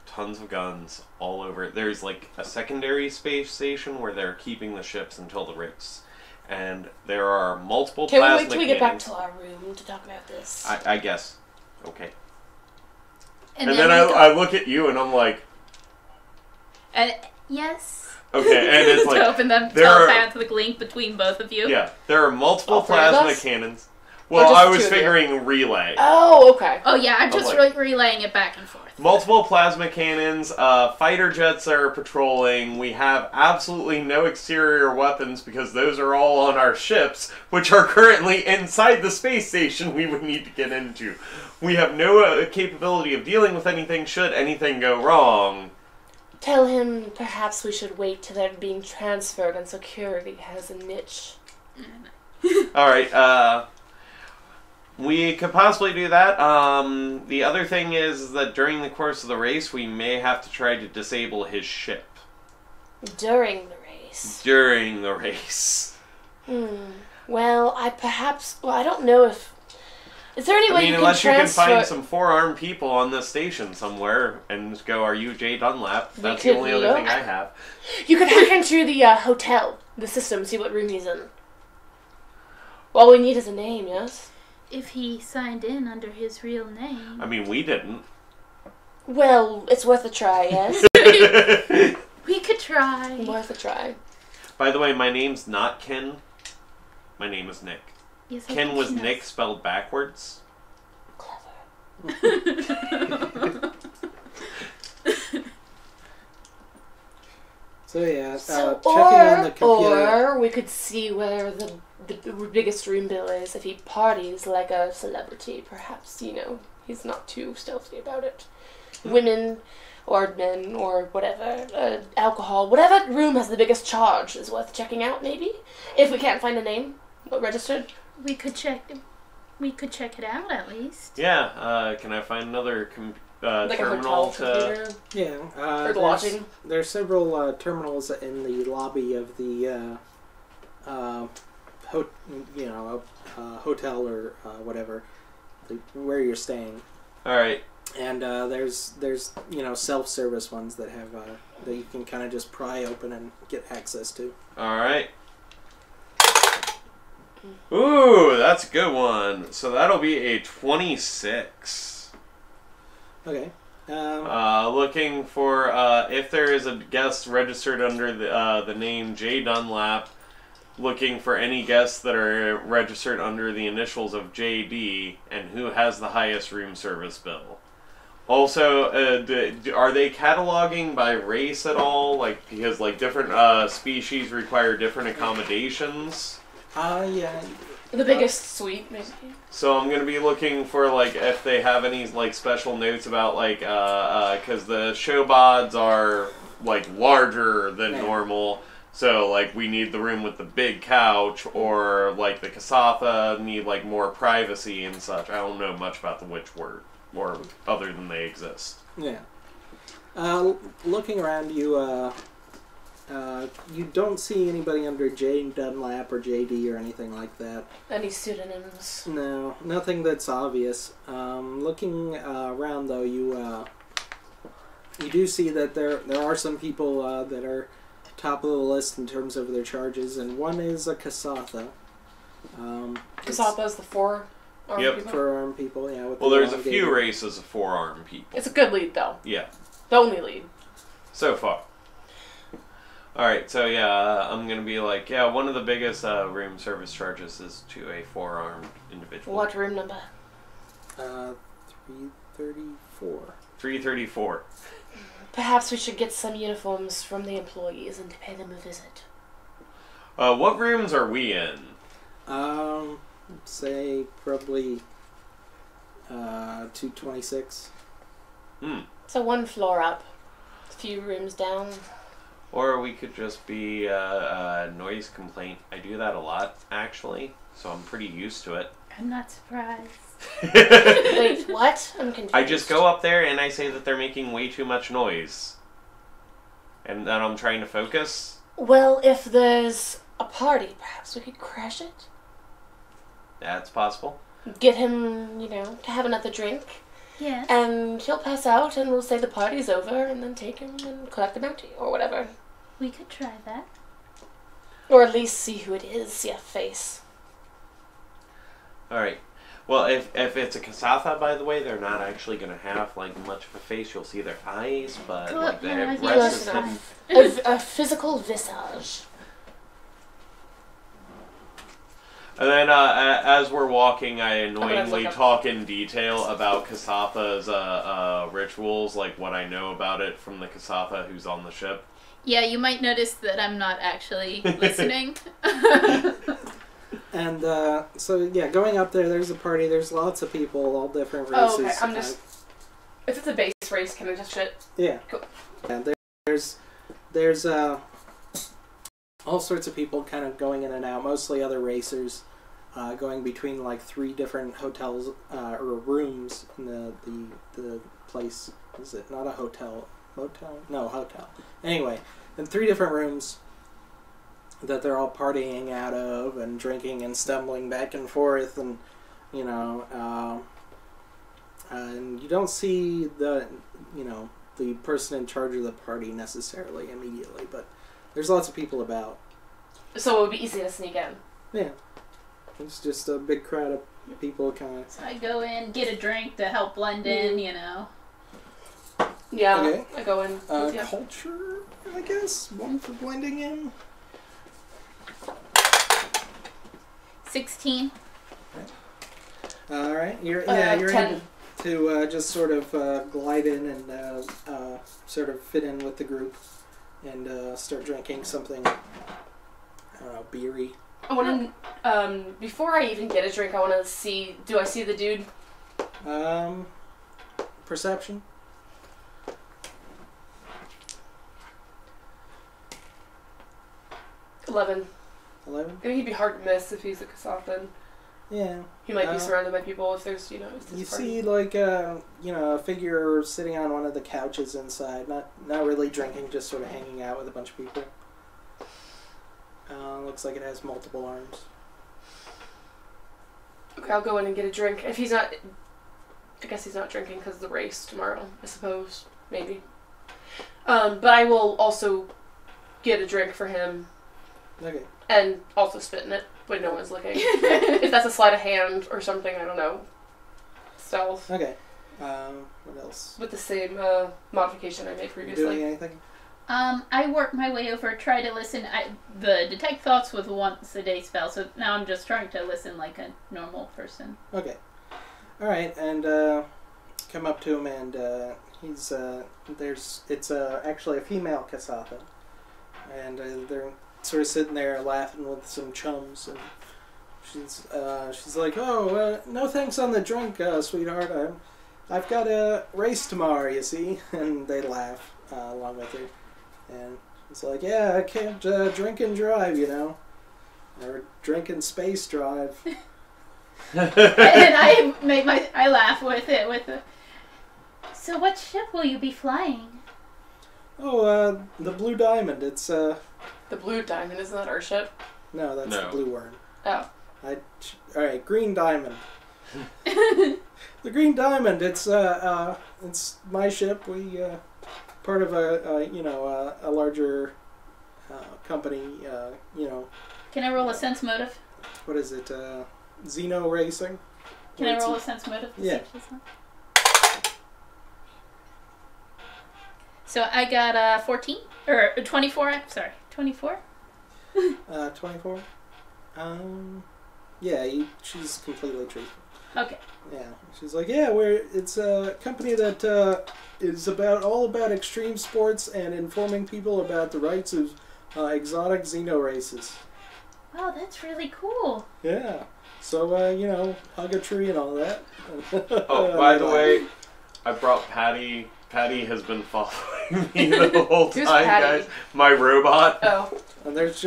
Speaker 6: tons of guns all over. There's, a secondary space station where they're keeping the ships until the race. And there are multiple
Speaker 5: Can we
Speaker 6: plasma
Speaker 5: wait till we get back
Speaker 6: cannons.
Speaker 5: to our room to talk about this?
Speaker 6: I guess. Okay.
Speaker 4: And
Speaker 6: then I look at you and I'm like,
Speaker 4: yes.
Speaker 6: okay, and it's
Speaker 3: To open them
Speaker 6: there are-
Speaker 3: telepathic link between both of you.
Speaker 6: yeah, there are multiple
Speaker 5: All three of
Speaker 6: plasma
Speaker 5: us?
Speaker 6: cannons.
Speaker 5: Or
Speaker 6: Well,
Speaker 5: just
Speaker 6: I
Speaker 5: the
Speaker 6: was
Speaker 5: two of you?
Speaker 6: figuring relay.
Speaker 5: Oh, okay.
Speaker 3: Oh yeah, I'm just
Speaker 6: like-
Speaker 3: relaying it back and forth.
Speaker 6: Multiple plasma cannons, fighter jets are patrolling. We have absolutely no exterior weapons because those are all on our ships, which are currently inside the space station we would need to get into. We have no capability of dealing with anything should anything go wrong.
Speaker 5: Tell him perhaps we should wait till they're being transferred and security has a niche.
Speaker 6: Alright, we could possibly do that. The other thing is that during the course of the race, we may have to try to disable his ship.
Speaker 5: During the race.
Speaker 6: During the race.
Speaker 5: Well, I don't know if... Is there any way you can
Speaker 6: unless
Speaker 5: transfer...
Speaker 6: you can find some four-armed people on this station somewhere and just go, are you Jay Dunlap? That's the
Speaker 5: could
Speaker 6: only other
Speaker 5: look.
Speaker 6: thing I have.
Speaker 5: You could hack into the hotel, the system, see what room he's in. All we need is a name, yes?
Speaker 4: If he signed in under his real name.
Speaker 6: I mean, we didn't.
Speaker 5: Well, it's worth a try, yes?
Speaker 4: We could try.
Speaker 5: Worth a try.
Speaker 6: By the way, my name's not Ken. My name is Nick.
Speaker 4: Yes, I
Speaker 6: Ken
Speaker 4: think
Speaker 6: was
Speaker 4: she knows.
Speaker 6: Nick spelled backwards.
Speaker 5: Clever.
Speaker 1: so yeah,
Speaker 5: So,
Speaker 1: checking on the computer.
Speaker 5: or we could see where the biggest room bill is. If he parties like a celebrity, perhaps, he's not too stealthy about it. Women or men or whatever, alcohol, whatever room has the biggest charge is worth checking out, maybe? If we can't find a name registered.
Speaker 4: We could check it out at least.
Speaker 6: Yeah, can I find another
Speaker 5: Like a
Speaker 6: terminal
Speaker 5: hotel
Speaker 6: to...
Speaker 5: computer.
Speaker 1: Yeah,
Speaker 5: For the lodging.
Speaker 1: there's several terminals in the lobby of the hotel or whatever, where you're staying.
Speaker 6: Alright.
Speaker 1: And there's self-service ones that have that you can kind of just pry open and get access to.
Speaker 6: Alright. Ooh, that's a good one. So that'll be a 26.
Speaker 1: Okay.
Speaker 6: Looking for if there is a guest registered under the name J Dunlap. Looking for any guests that are registered under the initials of JD and who has the highest room service bill. Also, are they cataloging by race at all? Because different species require different accommodations.
Speaker 1: Yeah.
Speaker 5: The biggest suite, maybe.
Speaker 6: So I'm gonna be looking for if they have any special notes about because the showbods are larger than
Speaker 1: Yeah.
Speaker 6: normal. So, like, we need the room with the big couch, or, like, the Kasatha need, like, more privacy and such. I don't know much about the Witch Word, or other than they exist.
Speaker 1: Yeah. Looking around you, you don't see anybody under Jane Dunlap or JD or anything like that.
Speaker 5: Any pseudonyms?
Speaker 1: No, nothing that's obvious. Looking around, though, you do see that there are some people that are top of the list in terms of their charges, and one is a Kasatha.
Speaker 5: Kasatha's the four-armed
Speaker 6: Yep.
Speaker 5: people?
Speaker 1: Four-armed people, yeah. With
Speaker 6: Well,
Speaker 1: the
Speaker 6: there's a
Speaker 1: long
Speaker 6: few
Speaker 1: gator.
Speaker 6: races of four-armed people.
Speaker 5: It's a good lead, though.
Speaker 6: Yeah,
Speaker 5: The only lead.
Speaker 6: so far. Alright, so yeah, I'm gonna be like, yeah, one of the biggest room service charges is to a four-armed individual.
Speaker 5: What room number?
Speaker 1: 334.
Speaker 6: 334.
Speaker 5: Perhaps we should get some uniforms from the employees and pay them a visit.
Speaker 6: What rooms are we in?
Speaker 1: Say probably 226.
Speaker 5: So one floor up, a few rooms down.
Speaker 6: Or we could just be a noise complaint. I do that a lot, actually, so I'm pretty used to it.
Speaker 4: I'm not surprised.
Speaker 5: Wait, what? I'm confused.
Speaker 6: I just go up there and I say that they're making way too much noise. And then I'm trying to focus.
Speaker 5: Well, if there's a party, perhaps we could crash it?
Speaker 6: That's possible.
Speaker 5: Get him, to have another drink.
Speaker 4: Yes.
Speaker 5: And he'll pass out and we'll say the party's over and then take him and collect the bounty or whatever.
Speaker 4: We could try that.
Speaker 5: Or at least see who it is, see a face.
Speaker 6: Alright. Well, if it's a Kasatha, by the way, they're not actually going to have, like, much of a face. You'll see their eyes, but,
Speaker 4: Cool.
Speaker 6: like, their
Speaker 4: Yeah,
Speaker 6: rest is
Speaker 5: enough.
Speaker 6: hidden.
Speaker 5: A physical visage.
Speaker 6: And then, as we're walking, I
Speaker 5: gonna
Speaker 6: annoyingly
Speaker 5: look up-
Speaker 6: talk in detail about Kasatha's rituals, like what I know about it from the Kasatha who's on the ship.
Speaker 4: Yeah, you might notice that I'm not actually listening.
Speaker 1: And so yeah, going up there's a party. There's lots of people, all different
Speaker 5: Oh,
Speaker 1: races.
Speaker 5: okay. I'm just... If it's a base race, can I just shit?
Speaker 1: Yeah.
Speaker 5: Cool.
Speaker 1: Yeah, there's all sorts of people kind of going in and out. Mostly other racers, going between like 3 different hotels or rooms in the place. Is it not a hotel? Motel? No, hotel. Anyway, in 3 different rooms that they're all partying out of and drinking and stumbling back and forth, and and you don't see the person in charge of the party necessarily immediately, but there's lots of people about.
Speaker 5: So it would be easy to sneak in.
Speaker 1: Yeah, it's just a big crowd of people kind of.
Speaker 4: So I go in, get a drink to help blend in,
Speaker 5: Yeah,
Speaker 1: Okay.
Speaker 5: I go in. Yeah.
Speaker 1: Culture, I guess, one for blending in.
Speaker 4: 16.
Speaker 1: All right, you're
Speaker 5: 10.
Speaker 1: able to just sort of glide in and sort of fit in with the group and start drinking something, I don't know, beery.
Speaker 5: I want to, before I even get a drink, I want to see, do I see the dude?
Speaker 1: Perception.
Speaker 5: 11.
Speaker 1: 11.
Speaker 5: I think he'd be hard to miss if he's a Kasathan.
Speaker 1: Yeah.
Speaker 5: He might be surrounded by people if there's, if there's
Speaker 1: You
Speaker 5: a party.
Speaker 1: see, like, a figure sitting on one of the couches inside, not really drinking, just sort of hanging out with a bunch of people. Looks like it has multiple arms.
Speaker 5: Okay, I'll go in and get a drink. If he's not... I guess he's not drinking because of the race tomorrow, I suppose. Maybe. But I will also get a drink for him.
Speaker 1: Okay.
Speaker 5: And also spit in it when no one's looking. If that's a sleight of hand or something, I don't know. Stealth.
Speaker 1: Okay. What else?
Speaker 5: With the same modification I made
Speaker 1: You
Speaker 5: previously.
Speaker 1: doing anything?
Speaker 4: I work my way over, try to listen. The detect thoughts with once a day spell, so now I'm just trying to listen like a normal person.
Speaker 1: Okay. All right, and come up to him, and he's it's actually a female Kasatha, and they're sort of sitting there laughing with some chums, and she's like, "Oh, no thanks on the drink, sweetheart. I've got a race tomorrow, you see," and they laugh along with her, and It's like, yeah, I can't drink and drive, you know, or drink and space drive.
Speaker 4: And I laugh with it So what ship will you be flying?
Speaker 1: Oh, the Blue Diamond. It's
Speaker 5: The Blue Diamond, isn't that our ship?
Speaker 1: no, that's the Blue Worm.
Speaker 5: Oh.
Speaker 1: All right, Green Diamond. The Green Diamond. It's my ship. We part of a larger company.
Speaker 4: Can I roll a sense motive?
Speaker 1: What is it? Xeno Racing.
Speaker 4: Can I roll a sense motive?
Speaker 1: Yeah.
Speaker 4: So I got 14 or 24. I'm sorry, 24.
Speaker 1: 24. Yeah, she's completely truthful.
Speaker 4: Okay.
Speaker 1: Yeah, she's like, yeah, it's a company that is all about extreme sports and informing people about the rights of exotic xeno races.
Speaker 4: Oh, that's really cool.
Speaker 1: Yeah. So, hug a tree and all that.
Speaker 6: Oh, by the way, I brought Patty. Patty has been following me the whole time,
Speaker 5: Patty?
Speaker 6: guys. My robot.
Speaker 5: Oh.
Speaker 1: And there's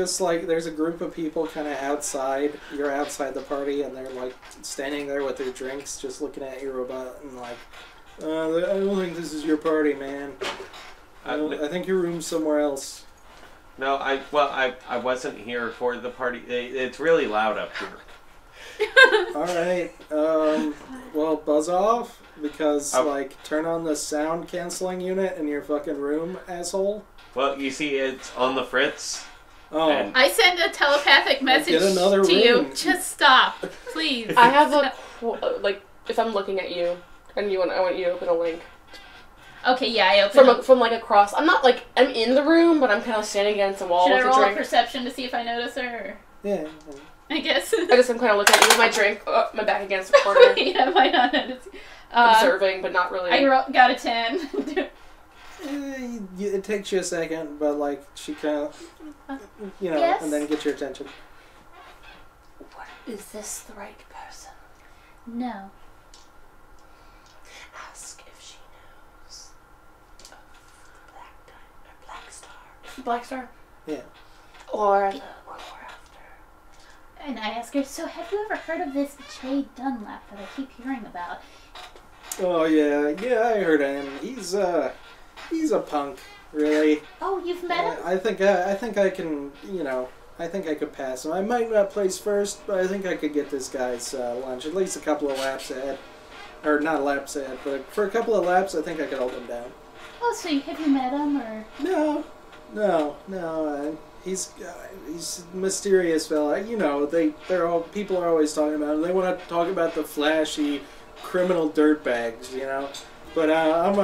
Speaker 1: a group of people kind of outside. You're outside the party, and they're like standing there with their drinks, just looking at your robot, and like, I don't think this is your party, man. I think your room's somewhere else.
Speaker 6: No, I wasn't here for the party. It's really loud up here.
Speaker 1: All right. Well, buzz off because turn on the sound canceling unit in your fucking room, asshole.
Speaker 6: Well, you see, it's on the fritz.
Speaker 1: Oh.
Speaker 4: I send a telepathic message
Speaker 1: get another
Speaker 4: to you.
Speaker 1: room.
Speaker 4: Just stop, please.
Speaker 5: I have if I'm looking at you and I want you to open a link.
Speaker 4: Okay, yeah, I open
Speaker 5: From across. I'm not I'm in the room, but I'm kind of standing against the wall.
Speaker 4: Should
Speaker 5: with
Speaker 4: I roll
Speaker 5: a
Speaker 4: a
Speaker 5: drink.
Speaker 4: perception to see if I notice her?
Speaker 1: Yeah.
Speaker 4: I guess.
Speaker 5: I'm kind of looking at you with my drink, my back against the corner,
Speaker 4: Yeah, might not notice.
Speaker 5: observing, but not really.
Speaker 4: Got a 10.
Speaker 1: It takes you a second, but she kind of,
Speaker 4: Yes?
Speaker 1: and then get your attention.
Speaker 5: Is this the right person?
Speaker 4: No.
Speaker 5: Ask if she knows of Black Star. Black Star?
Speaker 1: Yeah.
Speaker 5: Or the one more after.
Speaker 4: And I ask her, so have you ever heard of this Jay Dunlap that I keep hearing about?
Speaker 1: Oh yeah, I heard of him. He's a punk, really.
Speaker 4: Oh, you've met him?
Speaker 1: I think I can, I think I could pass him. I might not place first, but I think I could get this guy's lunch at least a couple of laps ahead, or not laps ahead, but for a couple of laps, I think I could hold him down.
Speaker 4: Oh, so have you met him or?
Speaker 1: No. He's a mysterious fella. People are always talking about him. They want to talk about the flashy criminal dirtbags, But I'm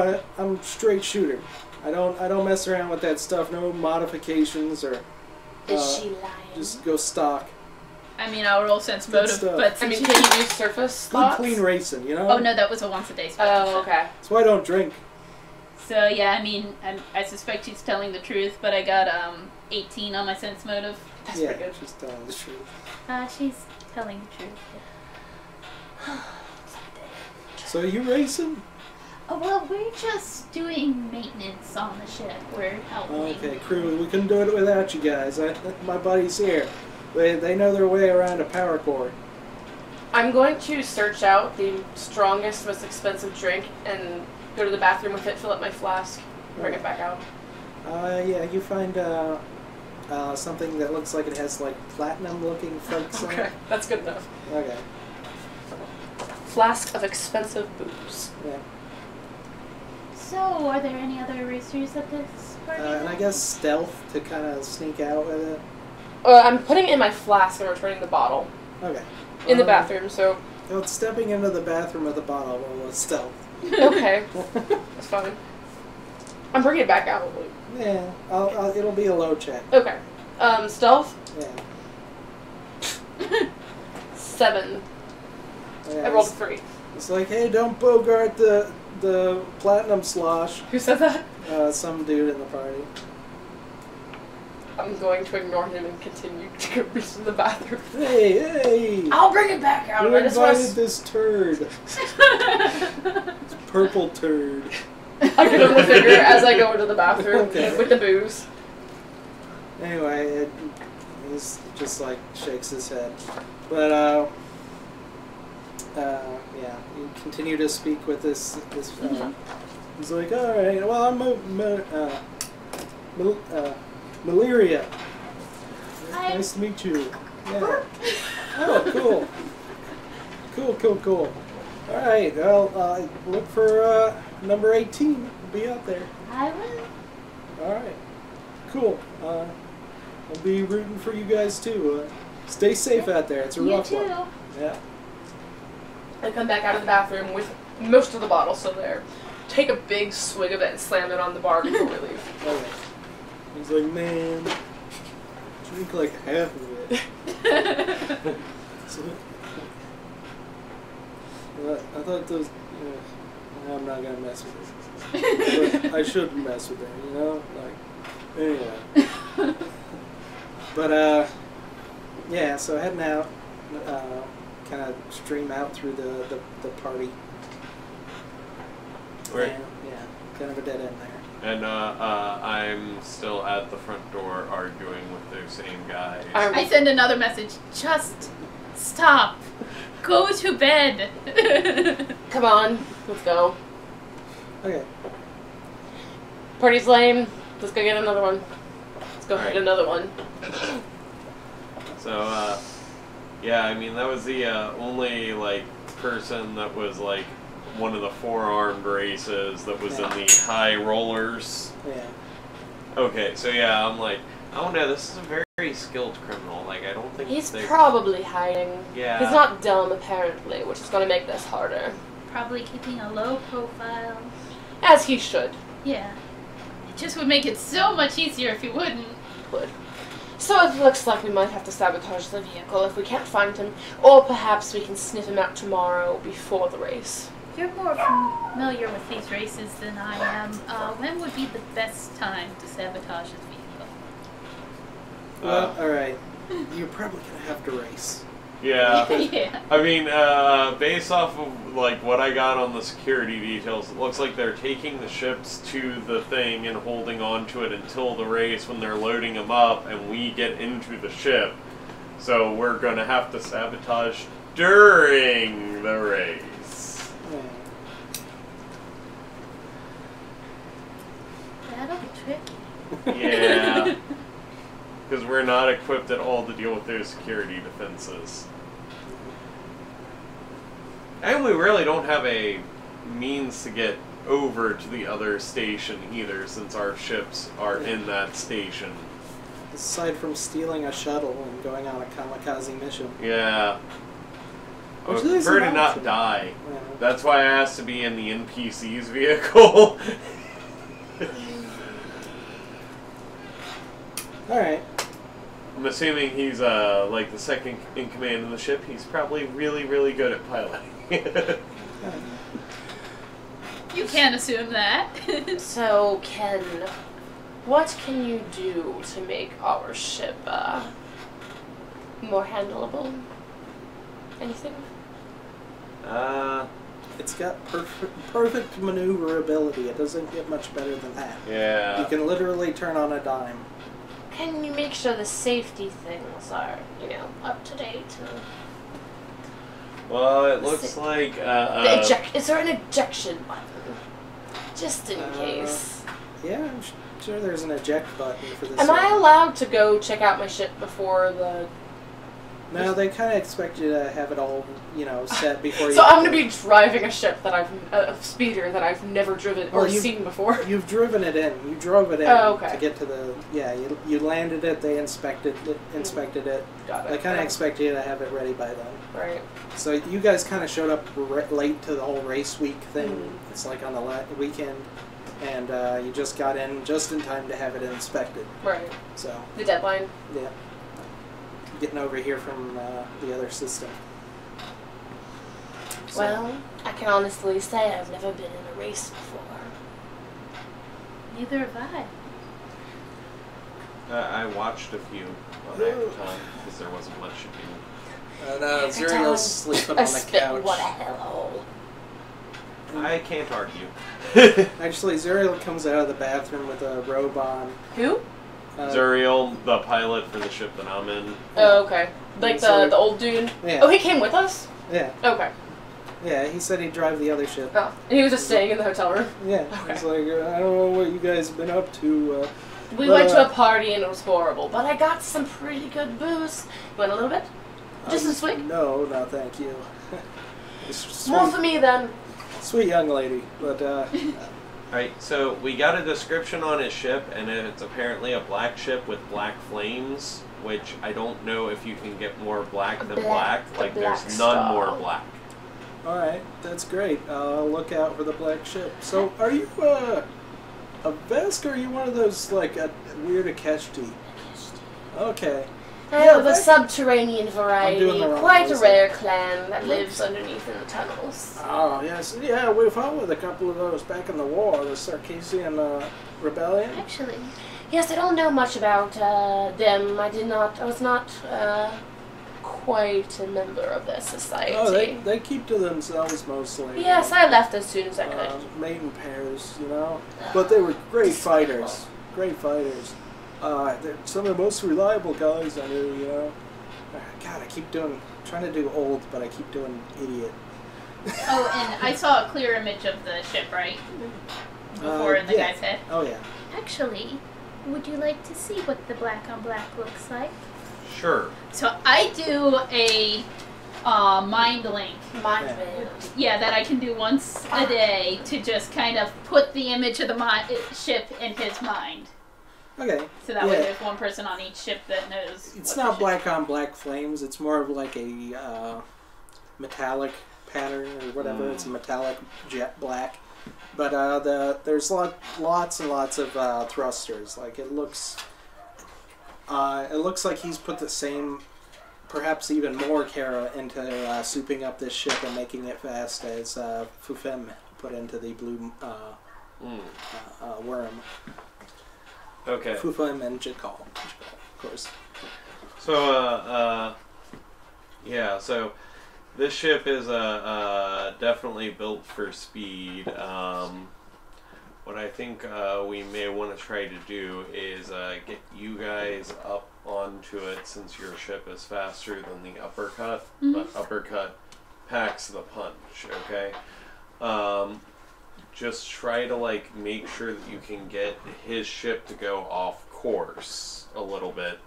Speaker 1: a straight shooter. I don't mess around with that stuff. No modifications or.
Speaker 5: Is she lying?
Speaker 1: Just go stock.
Speaker 4: I mean, I'll roll sense
Speaker 1: Good
Speaker 4: motive,
Speaker 1: stuff.
Speaker 4: but
Speaker 5: Can you do surface
Speaker 1: Good
Speaker 5: thoughts?
Speaker 1: clean racing,
Speaker 4: Oh no, that was a once a day spell.
Speaker 5: Oh, okay.
Speaker 1: That's why I don't drink.
Speaker 4: So yeah, I mean, I suspect she's telling the truth, but I got 18 on my sense motive.
Speaker 5: That's
Speaker 1: Yeah,
Speaker 5: pretty good.
Speaker 1: she's telling the truth.
Speaker 4: She's telling the truth. Yeah.
Speaker 1: So you racing?
Speaker 4: Oh well, we're just doing maintenance on the ship. We're helping.
Speaker 1: Okay, crew, we couldn't do it without you guys. My buddies here. They know their way around a power core.
Speaker 5: I'm going to search out the strongest, most expensive drink and go to the bathroom with it, fill up my flask, bring it back out.
Speaker 1: Yeah, you find something that looks like it has platinum-looking flakes in
Speaker 5: Okay,
Speaker 1: it.
Speaker 5: that's good enough.
Speaker 1: Okay.
Speaker 5: Flask of expensive booze.
Speaker 1: Yeah.
Speaker 4: So, are there any other racers at this party?
Speaker 1: And I guess stealth to kind of sneak out with it.
Speaker 5: I'm putting it in my flask and returning the bottle
Speaker 1: Okay.
Speaker 5: in the bathroom. So
Speaker 1: Well, stepping into the bathroom with a bottle was stealth.
Speaker 5: okay, that's fine. I'm bringing it back out.
Speaker 1: Yeah, it'll be a low check.
Speaker 5: Okay. Stealth
Speaker 1: Yeah.
Speaker 5: 7.
Speaker 1: Yeah,
Speaker 5: I rolled 3.
Speaker 1: It's like, hey, don't bogart the platinum slosh.
Speaker 5: Who said that?
Speaker 1: Some dude in the party.
Speaker 5: I'm going to ignore him and continue to go reach to the bathroom.
Speaker 1: Hey!
Speaker 5: I'll bring it back out.
Speaker 1: You
Speaker 5: I just want
Speaker 1: invited this turd. This purple turd.
Speaker 5: I give him the finger as I go into the bathroom
Speaker 1: Okay.
Speaker 5: with the booze.
Speaker 1: Anyway, he's just like shakes his head. But yeah, you continue to speak with this he's like, all right, well, I'm Malaria.
Speaker 4: Hi.
Speaker 1: Nice to meet you. Yeah. Oh, cool. All right, well, look for number 18. We'll be out there.
Speaker 4: I will.
Speaker 1: All right, cool. I'll be rooting for you guys too. Stay safe out there. It's a rough
Speaker 4: You too.
Speaker 1: one. Yeah.
Speaker 5: I come back out of the bathroom with most of the bottle still there. Take a big swig of it and slam it on the bar before we leave.
Speaker 1: Okay. He's like, man, drink like half of it. So, I thought those. I'm not gonna mess with it. But I shouldn't mess with it, you know. Like, anyway. But yeah. So heading out, kind of stream out through the party.
Speaker 6: Right.
Speaker 1: Yeah, kind of a dead end there.
Speaker 6: And I'm still at the front door arguing with those same guys.
Speaker 4: I send another message. Just stop. Go to bed.
Speaker 5: Come on, let's go.
Speaker 1: Okay.
Speaker 5: Party's lame. Let's go get another one. Let's go
Speaker 6: All
Speaker 5: get
Speaker 6: right.
Speaker 5: another one.
Speaker 6: So, yeah, I mean, that was the only, like, person that was, like, one of the four-armed races that was in the high rollers.
Speaker 1: Yeah.
Speaker 6: Okay, so yeah, I'm like, oh no, this is a very skilled criminal. Like, I don't think
Speaker 5: He's
Speaker 6: they...
Speaker 5: probably hiding.
Speaker 6: Yeah.
Speaker 5: He's not dumb, apparently, which is going to make this harder.
Speaker 4: Probably keeping a low profile.
Speaker 5: As he should.
Speaker 4: Yeah. It just would make it so much easier if you wouldn't.
Speaker 5: Would. So it looks like we might have to sabotage the vehicle if we can't find him, or perhaps we can sniff him out tomorrow before the race.
Speaker 4: You're more familiar with these races than I am. When would be the best time to sabotage his vehicle?
Speaker 1: Well, all right. You're probably gonna have to race.
Speaker 6: Yeah.
Speaker 4: Yeah.
Speaker 6: I mean, based off of, like, what I got on the security details, it looks like they're taking the ships to the thing and holding on to it until the race when they're loading them up and we get into the ship. So we're gonna have to sabotage during the race.
Speaker 4: That'll be tricky.
Speaker 6: Yeah. Because we're not equipped at all to deal with those security defenses. And we really don't have a means to get over to the other station either, since our ships are in that station.
Speaker 1: Aside from stealing a shuttle and going on a kamikaze mission.
Speaker 6: Yeah. I would
Speaker 1: Which is
Speaker 6: prefer
Speaker 1: an
Speaker 6: to not
Speaker 1: option.
Speaker 6: die.
Speaker 1: Yeah.
Speaker 6: That's why I asked to be in the NPC's vehicle.
Speaker 1: Alright.
Speaker 6: I'm assuming he's like the second in command of the ship. He's probably really, really good at piloting.
Speaker 4: You can't assume that.
Speaker 5: So, Ken, what can you do to make our ship more handleable? Anything?
Speaker 1: It's got perfect maneuverability. It doesn't get much better than that.
Speaker 6: Yeah.
Speaker 1: You can literally turn on a dime.
Speaker 5: Can you make sure the safety things are, up to date?
Speaker 6: Well, it looks like
Speaker 5: Is there an ejection button? Just in case.
Speaker 1: Yeah, I'm sure there's an eject button for this.
Speaker 5: Am I
Speaker 1: one.
Speaker 5: allowed to go check out my ship before the...
Speaker 1: No, they kind of expect you to have it all, set before you...
Speaker 5: So I'm going to be driving a ship a speeder that I've never driven or seen before.
Speaker 1: You've driven it in. You drove it in to get to the... Yeah, you landed it, they inspected it.
Speaker 5: Got it.
Speaker 1: They kind of expect you to have it ready by then.
Speaker 5: Right.
Speaker 1: So you guys kind of showed up late to the whole race week thing.
Speaker 5: Mm.
Speaker 1: It's like on the weekend. And you just got in just in time to have it inspected.
Speaker 5: Right.
Speaker 1: So,
Speaker 5: The deadline.
Speaker 1: yeah. Getting over here from the other system. So,
Speaker 5: Well, I can honestly say I've never been in a race before.
Speaker 4: Neither have I.
Speaker 6: I watched a few on Hackathon because there wasn't much to do.
Speaker 1: and Zuriel's sleeping on the couch.
Speaker 5: What a hellhole.
Speaker 6: I can't argue.
Speaker 1: Actually, Zuriel comes out of the bathroom with a robe on.
Speaker 5: Who?
Speaker 6: Zuriel, the pilot for the ship that I'm in.
Speaker 5: Oh, okay. Like
Speaker 1: So-
Speaker 5: the old dude.
Speaker 1: Yeah.
Speaker 5: Oh, he came with us.
Speaker 1: Yeah.
Speaker 5: Okay.
Speaker 1: Yeah, he said he'd drive the other ship.
Speaker 5: Oh, and he was just staying in the hotel room.
Speaker 1: Yeah, he's like, I don't know what you guys have been up to.
Speaker 5: We
Speaker 1: But,
Speaker 5: went to a party and it was horrible, but I got some pretty good booze. You want a little bit? Just a swig?
Speaker 1: No, no, thank you.
Speaker 5: More for me then.
Speaker 1: Sweet young lady, but
Speaker 6: Right, so we got a description on his ship, and it's apparently a black ship with black flames, which I don't know if you can get more black than black. Like,
Speaker 5: black
Speaker 6: there's none
Speaker 5: star.
Speaker 6: more black.
Speaker 1: all right, that's great. I'll look out for the black ship. So, are you a Vesk, or are you one of those like a weird Akeshti? Okay.
Speaker 5: I
Speaker 1: Yeah,
Speaker 5: have a
Speaker 1: that-
Speaker 5: subterranean
Speaker 1: I'm
Speaker 5: variety,
Speaker 1: doing the wrong
Speaker 5: quite a
Speaker 1: voice.
Speaker 5: rare clan that lives underneath in the tunnels.
Speaker 1: Oh yes, yeah. We fought with a couple of those back in the war, the Circassian rebellion.
Speaker 4: Actually,
Speaker 5: Yes, I don't know much about them. I was not quite a member of their society.
Speaker 1: Oh, they keep to themselves mostly.
Speaker 5: Yes, I left as soon as I could.
Speaker 1: Mate in pairs, you know. But they were great fighters. Great fighters. They're some of the most reliable guys I knew, you know. God, I keep trying to do old, but I keep doing idiot.
Speaker 4: oh, and I saw a clear image of the ship, right? Before in the
Speaker 1: yeah.
Speaker 4: guy's head.
Speaker 1: Oh yeah.
Speaker 4: Actually, would you like to see what the black on black looks like?
Speaker 6: Sure.
Speaker 4: So I do a mind link.
Speaker 5: Mind
Speaker 1: Yeah.
Speaker 5: veil.
Speaker 4: Yeah, that I can do once a day to just kind of put the image of the ship in his mind.
Speaker 1: Okay.
Speaker 4: So that way
Speaker 1: Yeah.
Speaker 4: there's one person on each ship that knows.
Speaker 1: It's
Speaker 4: what the
Speaker 1: not
Speaker 4: ship-
Speaker 1: black on black flames. It's more of like a metallic pattern or whatever. It's a metallic jet black. But there's lots and lots of thrusters. Like it looks like he's put the same, perhaps even more care into souping up this ship and making it fast as Fufem put into the blue worm.
Speaker 6: Okay.
Speaker 1: Fufem and Jakal, of course.
Speaker 6: So, yeah, so this ship is definitely built for speed. What I think we may want to try to do is get you guys up onto it, since your ship is faster than the uppercut, but uppercut packs the punch, okay? Just try to like make sure that you can get his ship to go off course a little bit.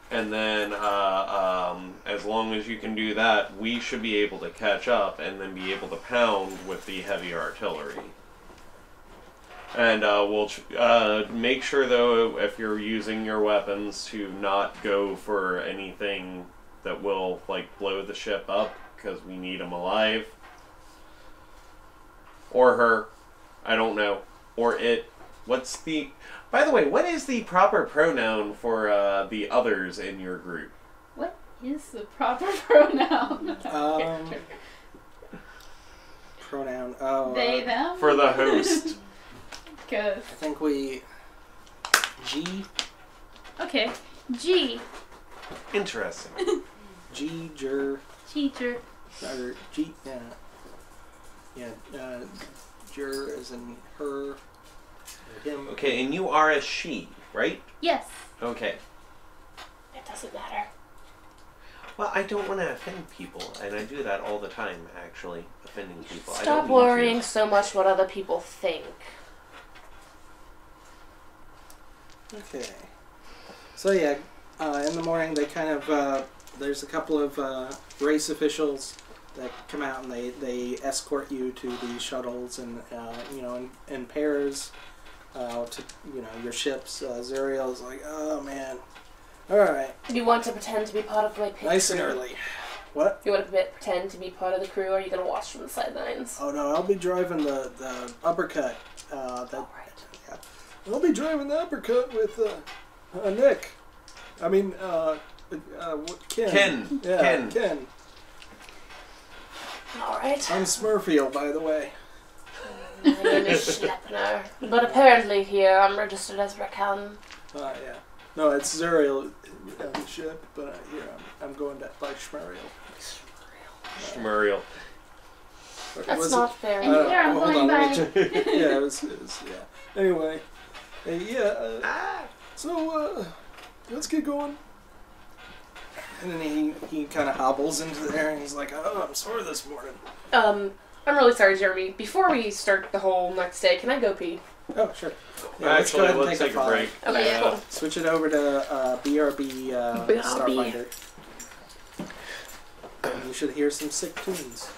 Speaker 6: And then, as long as you can do that, we should be able to catch up and then be able to pound with the heavy artillery. And we'll make sure, though, if you're using your weapons, to not go for anything that will, like, blow the ship up, because we need them alive. Or her. I don't know. Or it. What's the... By the way, what is the proper pronoun for the others in your group?
Speaker 4: What is the proper pronoun?
Speaker 1: Pronoun. Oh.
Speaker 4: They, them?
Speaker 6: For the host.
Speaker 4: Good.
Speaker 1: I think we. G.
Speaker 4: Okay. G.
Speaker 6: Interesting.
Speaker 1: G. Jer.
Speaker 4: Teacher.
Speaker 1: Or G. Yeah. Yeah. Jer as in her. Or him.
Speaker 6: Okay, and you are a she, right?
Speaker 4: Yes.
Speaker 6: Okay.
Speaker 5: It doesn't matter.
Speaker 6: Well, I don't want to offend people, and I do that all the time, actually, offending people. I don't
Speaker 5: Stop
Speaker 6: need
Speaker 5: worrying
Speaker 6: to.
Speaker 5: so much what other people think.
Speaker 1: Okay. So yeah, in the morning they kind of there's a couple of race officials that come out and they escort you to the shuttles and in pairs to your ships. Zuriel's like, oh man, all right,
Speaker 5: You want to pretend to be part of my pit
Speaker 1: nice and
Speaker 5: crew?
Speaker 1: early. What?
Speaker 5: You want to pretend to be part of the crew, or are you going to watch from the sidelines?
Speaker 1: Oh no, I'll be driving the uppercut.
Speaker 5: Right.
Speaker 1: Yeah. I'll be driving the uppercut with Nick. I mean, Ken.
Speaker 6: Ken.
Speaker 1: Yeah,
Speaker 6: Ken.
Speaker 1: Ken.
Speaker 5: Alright.
Speaker 1: I'm Smurfield, by the way.
Speaker 5: My name is Schleppner. But apparently here I'm registered as Rakan.
Speaker 1: Yeah. No, it's Zuriel on the ship, but here I'm going by Schmuriel.
Speaker 6: Schmuriel.
Speaker 5: That's not fair.
Speaker 4: And here I'm
Speaker 1: hold
Speaker 4: going
Speaker 1: on,
Speaker 4: by.
Speaker 1: let me check. Yeah, it was yeah. Anyway, yeah. So, let's get going. And then he kind of hobbles into there and he's like, oh, I'm sore this morning.
Speaker 5: I'm really sorry, Jeremy. Before we start the whole next day, can I go pee?
Speaker 1: Oh, sure. Yeah,
Speaker 6: Actually, let's take a break.
Speaker 5: Okay,
Speaker 2: Yeah.
Speaker 5: cool.
Speaker 1: Switch it over to BRB Starfinder. And you should hear some sick tunes.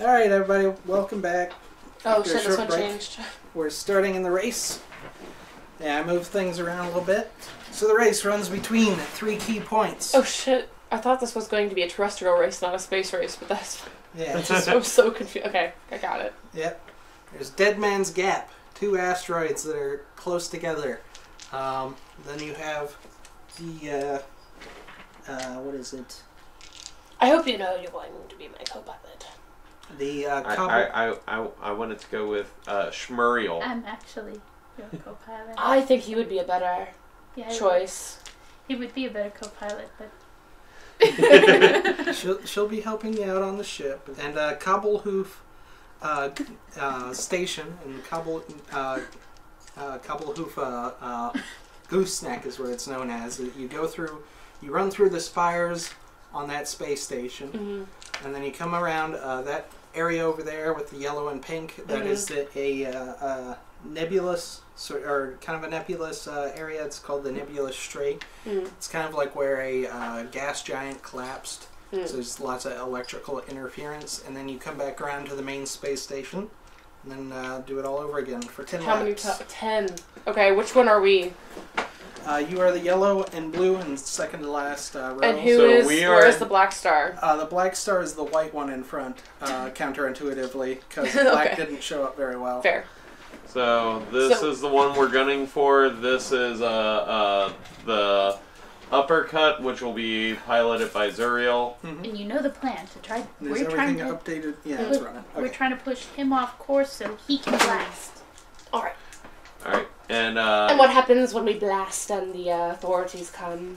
Speaker 1: All right, everybody, welcome back.
Speaker 5: Oh
Speaker 1: After a
Speaker 5: shit, this
Speaker 1: short
Speaker 5: one
Speaker 1: break,
Speaker 5: changed.
Speaker 1: We're starting in the race. Yeah, I moved things around a little bit. So the race runs between 3 key points.
Speaker 5: Oh shit. I thought this was going to be a terrestrial race, not a space race, but that's...
Speaker 1: Yeah.
Speaker 5: I was so confused. Okay, I got it.
Speaker 1: Yep. There's Dead Man's Gap. 2 asteroids that are close together. Then you have the, what is it?
Speaker 5: I hope you know you're going to be my co-pilot.
Speaker 1: The,
Speaker 6: I wanted to go with Schmuriel.
Speaker 4: I'm actually your co-pilot.
Speaker 5: I think he would be a better
Speaker 4: Yeah,
Speaker 5: choice.
Speaker 4: He would be a better co-pilot, but
Speaker 1: she'll be helping you out on the ship. And Cobblehoof Station and Cobblehoof Gooseneck is what it's known as. You run through the spires on that space station, and then you come around that area over there with the yellow and pink. That is a nebulous, or kind of a nebulous area. It's called the Nebulous Strait. It's kind of like where a gas giant collapsed. So there's lots of electrical interference, and then you come back around to the main space station, and then do it all over again for 10
Speaker 5: How
Speaker 1: laps.
Speaker 5: many 10. Okay, which one are we?
Speaker 1: You are the yellow and blue and second to last row.
Speaker 5: And who
Speaker 6: So
Speaker 5: is...
Speaker 6: we
Speaker 5: Where
Speaker 6: are-
Speaker 5: is the black star?
Speaker 1: The black star is the white one in front, counterintuitively, because black didn't show up very well.
Speaker 5: Fair.
Speaker 6: So this is the one we're gunning for. This is the uppercut, which will be piloted by Zuriel.
Speaker 4: and you know the plan to try.
Speaker 1: Is
Speaker 4: We're trying
Speaker 1: everything
Speaker 4: to.
Speaker 1: updated? Yeah, it's running.
Speaker 4: We're
Speaker 1: Okay.
Speaker 4: trying to push him off course so he can blast.
Speaker 5: All right.
Speaker 6: All right, and
Speaker 5: And what happens when we blast and the authorities come?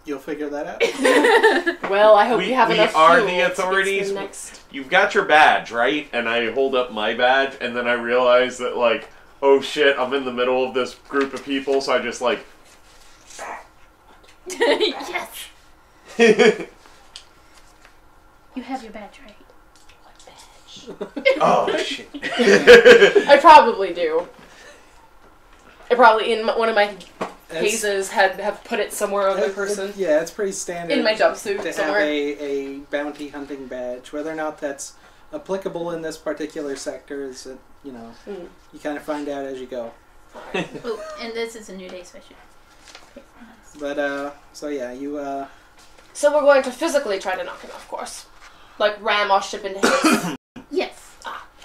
Speaker 1: You'll figure that out.
Speaker 5: Well, I hope
Speaker 6: we
Speaker 5: you have enough
Speaker 6: are
Speaker 5: fuel
Speaker 6: the
Speaker 5: to get to
Speaker 6: authorities.
Speaker 5: next.
Speaker 6: You've got your badge, right? And I hold up my badge, and then I realize that, like, oh shit, I'm in the middle of this group of people, so I just, like...
Speaker 4: Yes. You have your badge right.
Speaker 5: What badge?
Speaker 6: Oh, shit.
Speaker 5: I probably do. I probably, in one of my
Speaker 1: It's-
Speaker 5: cases, have put it somewhere on my person.
Speaker 1: Yeah, it's pretty standard.
Speaker 5: In my jumpsuit
Speaker 1: to
Speaker 5: somewhere.
Speaker 1: have a bounty hunting badge. Whether or not that's applicable in this particular sector is, you know, you kind of find out as you go.
Speaker 4: Oh, and this is a new day, so I should.
Speaker 1: But so yeah, you
Speaker 5: So we're going to physically try to knock him off course. Like ram our ship into his...
Speaker 4: Yes.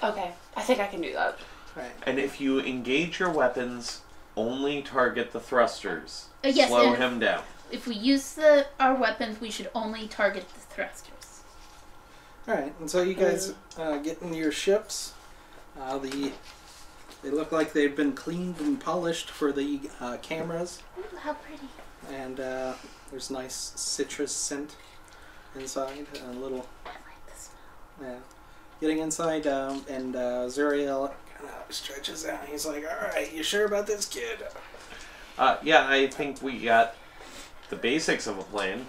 Speaker 5: Okay. I think I can do that.
Speaker 1: right.
Speaker 6: And if you engage your weapons, only target the thrusters.
Speaker 4: Yes.
Speaker 6: Slow
Speaker 4: and
Speaker 6: him down.
Speaker 4: if we use our weapons, we should only target the thrusters.
Speaker 1: All right, and so you guys get in your ships. They look like they've been cleaned and polished for the cameras,
Speaker 4: Ooh, how pretty.
Speaker 1: and there's nice citrus scent inside. A little,
Speaker 4: I like this.
Speaker 1: yeah. Getting inside, and Zuriel kind of stretches out. He's like, "All right, you sure about this, kid?"
Speaker 6: Yeah, I think we got the basics of a plan.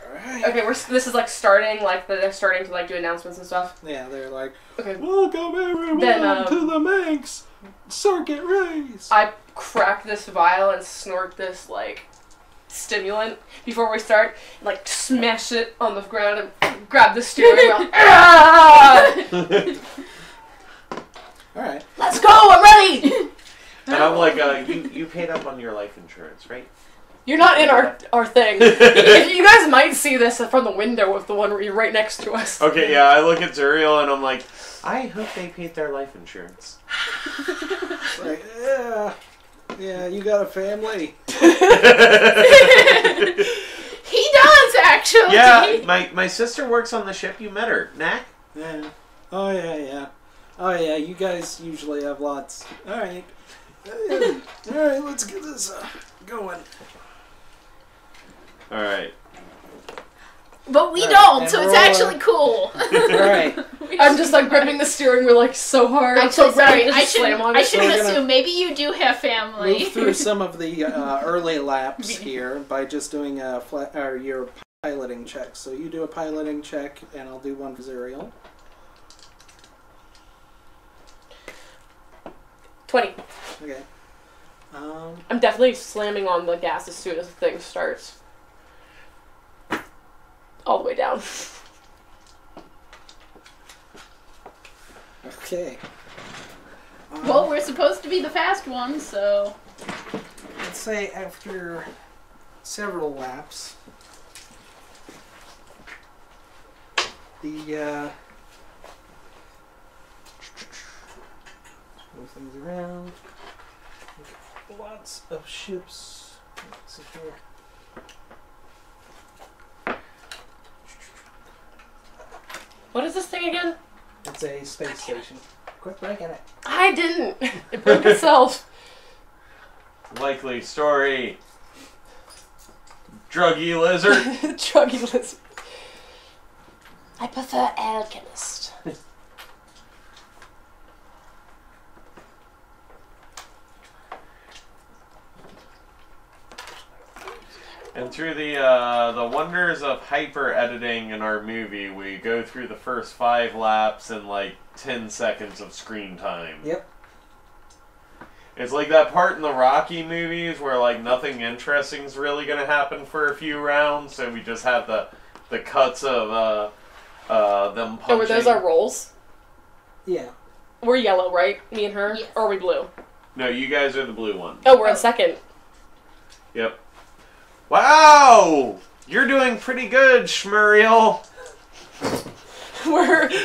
Speaker 1: All right.
Speaker 5: Okay, this is like starting, like they're starting to like do announcements and stuff.
Speaker 1: Yeah, they're like,
Speaker 5: Okay.
Speaker 1: "Welcome everyone
Speaker 5: Then,
Speaker 1: to the Manx Circuit Race."
Speaker 5: I crack this vial and snort this like stimulant before we start, and, like smash it on the ground and grab the steering wheel. Ah!
Speaker 1: All right.
Speaker 5: Let's go! I'm ready.
Speaker 6: And I'm like, you paid up on your life insurance, right?
Speaker 5: You're not in our thing. You guys might see this from the window with the one where you're right next to us.
Speaker 6: Okay, yeah, I look at Zuriel and I'm like, I hope they paid their life insurance.
Speaker 1: It's like, yeah, you got a family.
Speaker 4: He does actually.
Speaker 6: Yeah, my sister works on the ship. You met her, Knack.
Speaker 1: Yeah. Oh yeah. Oh yeah. You guys usually have lots. All right. All right. Let's get this going.
Speaker 6: All right.
Speaker 4: But we
Speaker 1: All right,
Speaker 4: don't,
Speaker 1: and
Speaker 4: so it's
Speaker 1: roll
Speaker 4: actually cool.
Speaker 1: All right.
Speaker 5: I'm just like gripping the steering wheel like so hard. I'm
Speaker 4: Actually,
Speaker 5: so ready
Speaker 4: sorry,
Speaker 5: to
Speaker 4: I
Speaker 5: just slam on
Speaker 4: shouldn't
Speaker 5: it.
Speaker 1: So we're gonna-
Speaker 4: assume. Maybe you do have family.
Speaker 1: Move through some of the early laps here by just doing your piloting checks. So you do a piloting check, and I'll do one for Zuriel.
Speaker 5: 20.
Speaker 1: Okay.
Speaker 5: I'm definitely slamming on the gas as soon as the thing starts. All the way down.
Speaker 1: Okay.
Speaker 4: Well, we're supposed to be the fast ones, so...
Speaker 1: Let's say after several laps, the move things around. Lots of ships. Let's see here.
Speaker 5: What is this thing again?
Speaker 1: It's a space station. Quit breaking it.
Speaker 5: I didn't. It broke itself.
Speaker 6: Likely story. Druggy lizard.
Speaker 5: Druggy lizard. I prefer alchemist.
Speaker 6: And through the wonders of hyper editing in our movie, we go through the first 5 laps in like 10 seconds of screen time.
Speaker 1: Yep.
Speaker 6: It's like that part in the Rocky movies where like nothing interesting is really going to happen for a few rounds, so we just have the cuts of them punching.
Speaker 5: Oh, were those our rolls?
Speaker 1: Yeah.
Speaker 5: We're yellow, right? Me and her?
Speaker 4: Yes.
Speaker 5: Or are we blue?
Speaker 6: No, you guys are the blue one.
Speaker 5: Oh, we're in second.
Speaker 6: Yep. Wow! You're doing pretty good, Schmuriel.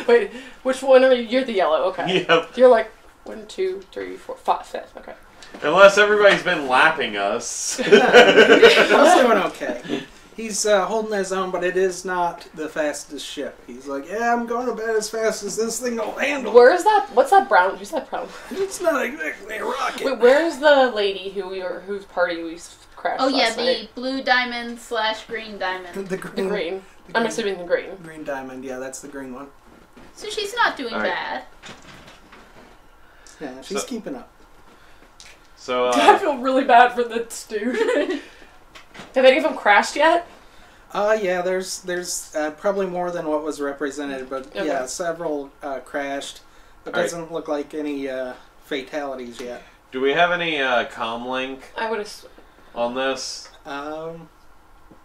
Speaker 5: Wait, which one are you? You're the yellow, okay.
Speaker 6: Yep.
Speaker 5: You're like 1, 2, 3, 4, 5, 5, okay.
Speaker 6: Unless everybody's been lapping us.
Speaker 1: He's doing okay. He's holding his own, but it is not the fastest ship. He's like, yeah, I'm going about as fast as this thing will handle.
Speaker 5: Where's that? What's that brown? Who's that brown?
Speaker 1: It's not exactly a rocket.
Speaker 5: Wait, where's the lady whose party we crashed
Speaker 4: Oh yeah,
Speaker 5: last
Speaker 4: the
Speaker 5: night?
Speaker 4: blue diamond / green diamond.
Speaker 1: The
Speaker 5: The green. I'm assuming the green.
Speaker 1: Green diamond, yeah, that's the green one.
Speaker 4: So she's not doing
Speaker 6: All right.
Speaker 4: bad.
Speaker 1: Yeah, she's keeping up.
Speaker 6: So,
Speaker 5: I feel really bad for this dude. Have any of them crashed yet?
Speaker 1: Yeah, there's probably more than what was represented, but
Speaker 5: Okay.
Speaker 1: yeah, several crashed. It
Speaker 6: All right.
Speaker 1: doesn't look like any fatalities yet.
Speaker 6: do we have any comlink
Speaker 5: I would have.
Speaker 6: on this?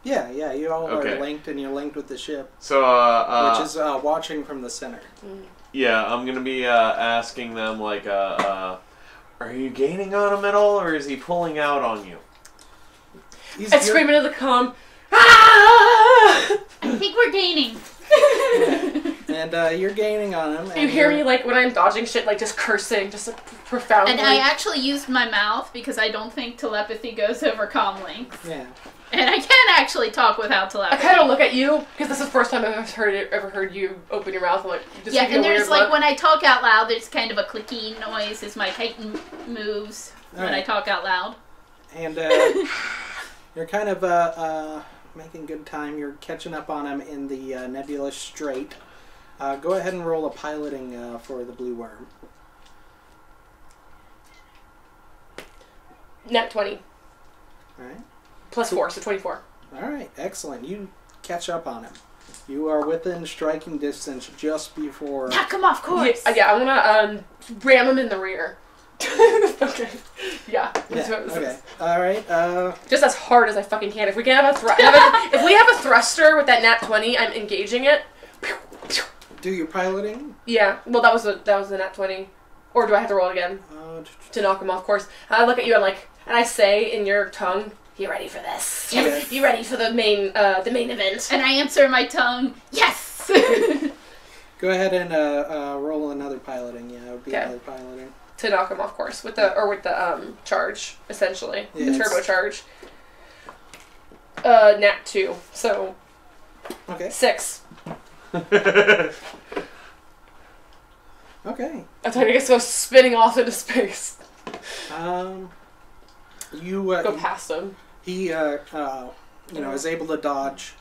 Speaker 1: Yeah, you all
Speaker 6: Okay.
Speaker 1: are linked, and you're linked with the ship,
Speaker 6: So,
Speaker 1: which is watching from the center.
Speaker 6: yeah, I'm gonna be asking them like, are you gaining on him at all, or is he pulling out on you?
Speaker 1: He's
Speaker 5: And
Speaker 1: you're-
Speaker 5: screaming into the comm. Ah!
Speaker 4: I think we're gaining.
Speaker 1: And you're gaining on him.
Speaker 5: You
Speaker 1: and
Speaker 5: hear
Speaker 1: you're-
Speaker 5: me like when I'm dodging shit, like just cursing, just like, profoundly.
Speaker 4: And I actually used my mouth because I don't think telepathy goes over comm links.
Speaker 1: Yeah.
Speaker 4: And I can actually talk without
Speaker 5: I
Speaker 4: telepathy.
Speaker 5: kind of look at you because this is the first time I've ever heard you open your mouth and like just
Speaker 4: Yeah,
Speaker 5: give you
Speaker 4: and
Speaker 5: a
Speaker 4: there's
Speaker 5: weird
Speaker 4: like
Speaker 5: look.
Speaker 4: when I talk out loud, there's kind of a clicky noise as my Titan moves when I
Speaker 1: Alright.
Speaker 4: talk out loud.
Speaker 1: And you're kind of making good time. You're catching up on him in the Nebula Strait. Go ahead and roll a piloting for the blue worm.
Speaker 5: Nat 20
Speaker 1: All right.
Speaker 5: plus 4, so 24.
Speaker 1: All right. Excellent. You catch up on him. You are within striking distance just before.
Speaker 4: Knock him off course.
Speaker 5: Yeah, I'm gonna ram him in the rear. Okay. Yeah. That's what this
Speaker 1: Okay.
Speaker 5: is.
Speaker 1: All right.
Speaker 5: Just as hard as I fucking can. If we can have if we have a thruster with that nat 20, I'm engaging it.
Speaker 1: Do your piloting.
Speaker 5: Yeah. Well, that was the nat 20. Or do I have to roll it again to knock him off course? I look at you and and I say in your tongue, "You ready for this?
Speaker 1: Yes.
Speaker 5: You ready for the main event?"
Speaker 4: And I answer in my tongue, yes!
Speaker 1: Go ahead and roll another piloting. Yeah, it would be
Speaker 5: Okay.
Speaker 1: another piloting.
Speaker 5: To knock him off course with the charge, essentially.
Speaker 1: Yeah,
Speaker 5: The
Speaker 1: it's-
Speaker 5: turbo charge. Nat 2. So
Speaker 1: Okay.
Speaker 5: 6.
Speaker 1: Okay.
Speaker 5: I thought I guess go spinning off into space.
Speaker 1: You
Speaker 5: Go past him.
Speaker 1: he is able to dodge.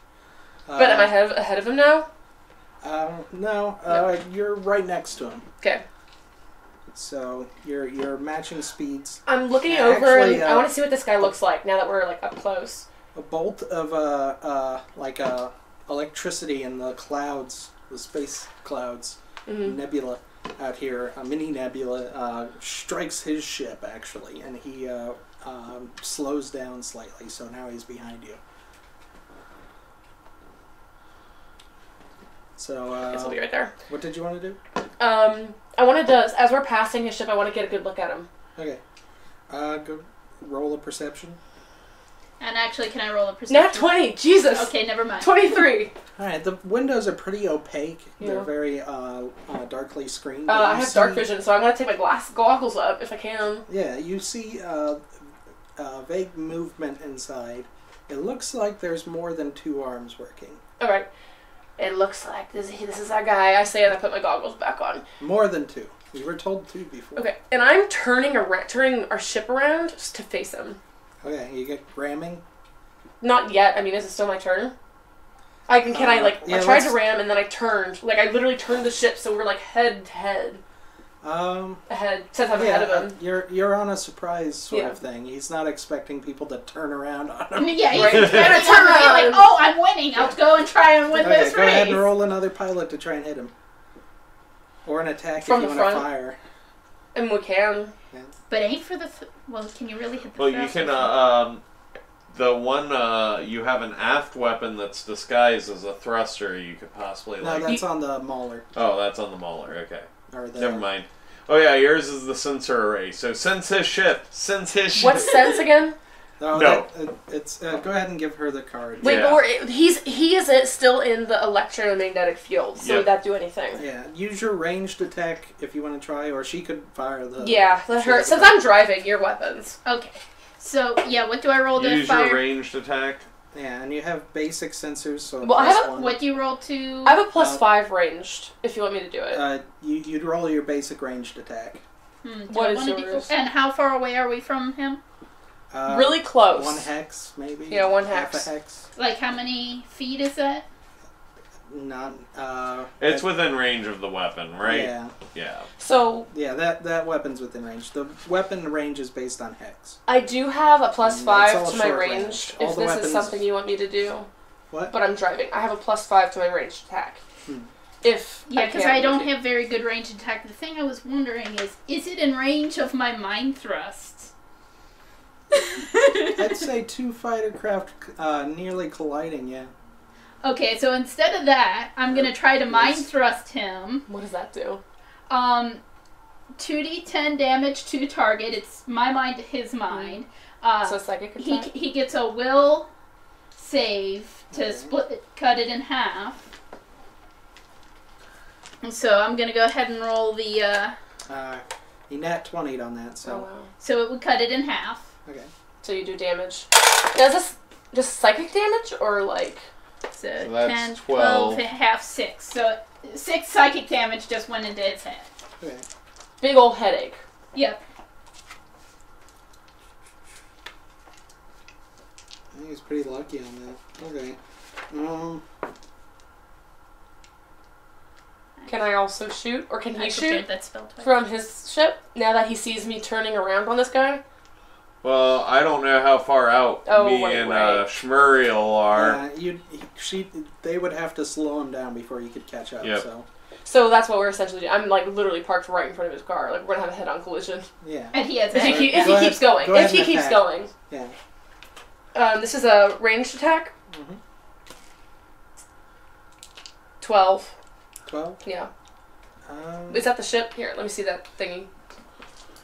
Speaker 5: But am I ahead of him now?
Speaker 1: No. You're right next to him.
Speaker 5: Okay.
Speaker 1: So you're matching speeds.
Speaker 5: I'm looking
Speaker 1: Yeah,
Speaker 5: over
Speaker 1: actually,
Speaker 5: and I want to see what this guy looks like now that we're like up close.
Speaker 1: A bolt of electricity in the clouds, the space clouds, nebula out here, a mini nebula, strikes his ship actually, and he slows down slightly. So now he's behind you. So,
Speaker 5: I guess I'll be right there.
Speaker 1: what did you want to do?
Speaker 5: I wanted to, as we're passing his ship, I want to get a good look at him.
Speaker 1: Okay. Go roll a perception.
Speaker 4: And actually, can I roll a perception?
Speaker 5: Nat 20! Jesus!
Speaker 4: Okay, never mind.
Speaker 5: 23!
Speaker 1: Alright, the windows are pretty opaque. They're
Speaker 5: Yeah.
Speaker 1: very darkly screened. but
Speaker 5: I
Speaker 1: you
Speaker 5: have
Speaker 1: see-
Speaker 5: dark vision, so I'm going to take my goggles up if I can.
Speaker 1: Yeah, you see vague movement inside. It looks like there's more than 2 arms working.
Speaker 5: Alright. It looks like this is our guy. I say and I put my goggles back on.
Speaker 1: More than 2. You were told 2 before.
Speaker 5: Okay, and I'm turning our ship around just to face him.
Speaker 1: Okay, you get ramming.
Speaker 5: Not yet. I mean, is it still my turn? I
Speaker 1: yeah,
Speaker 5: tried to ram and then I turned. Like, I literally turned the ship so we're like head to head. Ahead. Since I'm ahead of him.
Speaker 1: You're on a surprise sort
Speaker 5: Yeah.
Speaker 1: of thing. He's not expecting people to turn around on him.
Speaker 4: Yeah, he's
Speaker 5: Right.
Speaker 4: gonna turn around like, oh, I'm winning. I'll go and try and win
Speaker 1: Okay,
Speaker 4: this
Speaker 1: go
Speaker 4: race.
Speaker 1: ahead and roll another pilot to try and hit him. Or an attack
Speaker 5: From
Speaker 1: if
Speaker 5: the
Speaker 1: you want to
Speaker 5: front?
Speaker 1: fire.
Speaker 5: And we can.
Speaker 4: But ain't for the... well, can you really hit the
Speaker 6: Well, you
Speaker 4: thrust?
Speaker 6: can, the one, you have an aft weapon that's disguised as a thruster you could possibly,
Speaker 1: No,
Speaker 6: like...
Speaker 1: that's on the Mauler.
Speaker 6: Oh, that's on the Mauler, okay.
Speaker 1: Or the,
Speaker 6: Never mind. Oh yeah, yours is the sensor array. So sense his ship.
Speaker 5: What's sense again?
Speaker 1: Oh,
Speaker 6: No.
Speaker 1: It's go ahead and give her the card.
Speaker 5: Wait,
Speaker 6: Yeah.
Speaker 5: but he is still in the electromagnetic field. So
Speaker 6: Yeah.
Speaker 5: would that do anything?
Speaker 1: Yeah, use your ranged attack if you want to try, or she could fire the...
Speaker 5: Yeah, let her. Since I'm driving, your weapons.
Speaker 4: Okay. So, yeah, what do I roll to
Speaker 6: Use
Speaker 4: fire?
Speaker 6: your ranged attack.
Speaker 1: Yeah, and you have basic sensors, so
Speaker 5: Well, I
Speaker 1: plus
Speaker 5: have a-
Speaker 1: one.
Speaker 4: What do you roll to...
Speaker 5: I have a +5 ranged. If you want me to do it.
Speaker 1: You'd roll your basic ranged attack.
Speaker 4: do
Speaker 5: What
Speaker 4: I
Speaker 5: is
Speaker 4: wanna do-
Speaker 5: yours?
Speaker 4: And how far away are we from him?
Speaker 5: Really close.
Speaker 1: 1 hex, maybe?
Speaker 5: Yeah, 1
Speaker 1: Half
Speaker 5: hex.
Speaker 1: a hex.
Speaker 4: Like, how many feet is that?
Speaker 1: Not,
Speaker 6: It's within range of the weapon, right?
Speaker 1: Yeah.
Speaker 6: Yeah.
Speaker 5: So
Speaker 1: Yeah, that weapon's within range. The weapon range is based on hex.
Speaker 5: I do have a
Speaker 1: It's
Speaker 5: +5
Speaker 1: all
Speaker 5: to my
Speaker 1: short
Speaker 5: range.
Speaker 1: range. All
Speaker 5: If
Speaker 1: the
Speaker 5: this
Speaker 1: weapons-
Speaker 5: is something you want me to do.
Speaker 1: What?
Speaker 5: But I'm driving. I have a +5 to my ranged attack.
Speaker 1: Hmm.
Speaker 5: If
Speaker 4: Yeah, because
Speaker 5: can't
Speaker 4: I don't
Speaker 5: move it.
Speaker 4: have very good range attack. The thing I was wondering is it in range of my mind thrusts?
Speaker 1: I'd say 2 fighter craft nearly colliding, yeah.
Speaker 4: Okay, so instead of that, I'm gonna try to mind thrust him.
Speaker 5: What does that do?
Speaker 4: 2d10 damage to target. It's my mind to his mind.
Speaker 5: So psychic
Speaker 4: He
Speaker 5: attack.
Speaker 4: he gets a will save to
Speaker 1: Okay.
Speaker 4: cut it in half. And so I'm gonna go ahead and roll the.
Speaker 1: He nat 20'd on that,
Speaker 5: Oh
Speaker 1: so...
Speaker 5: wow.
Speaker 4: So it would cut it in half.
Speaker 1: Okay.
Speaker 5: So you do damage. Does this just psychic damage or like?
Speaker 4: So,
Speaker 6: So that's
Speaker 4: 10,
Speaker 6: 12.
Speaker 4: 12, half 6. So 6 psychic damage just went into his head.
Speaker 1: Okay.
Speaker 5: Big old headache.
Speaker 4: Yep.
Speaker 1: I think he's pretty lucky on that. Okay.
Speaker 5: Can I also shoot, or can
Speaker 4: I
Speaker 5: he
Speaker 4: prepared
Speaker 5: shoot
Speaker 4: that spell twice.
Speaker 5: from his ship now that he sees me turning around on this guy?
Speaker 6: Well, I don't know how far out
Speaker 5: Oh,
Speaker 6: me
Speaker 5: right,
Speaker 6: and
Speaker 5: right.
Speaker 6: Schmuriel are.
Speaker 1: They would have to slow him down before you could catch up,
Speaker 6: Yep.
Speaker 1: so...
Speaker 5: So that's what we're essentially doing. I'm like literally parked right in front of his car. Like we're gonna have a head-on collision
Speaker 1: Yeah.
Speaker 4: And he has
Speaker 5: if he,
Speaker 4: a
Speaker 5: keep, if
Speaker 1: Go
Speaker 5: he keeps going.
Speaker 1: go ahead
Speaker 5: If he
Speaker 1: and
Speaker 5: keeps
Speaker 1: attack.
Speaker 5: going.
Speaker 1: Yeah.
Speaker 5: This is a ranged attack.
Speaker 1: Mhm.
Speaker 5: 12.
Speaker 1: 12?
Speaker 5: Yeah.
Speaker 1: Is
Speaker 5: Is that the ship? Here, let me see that thingy.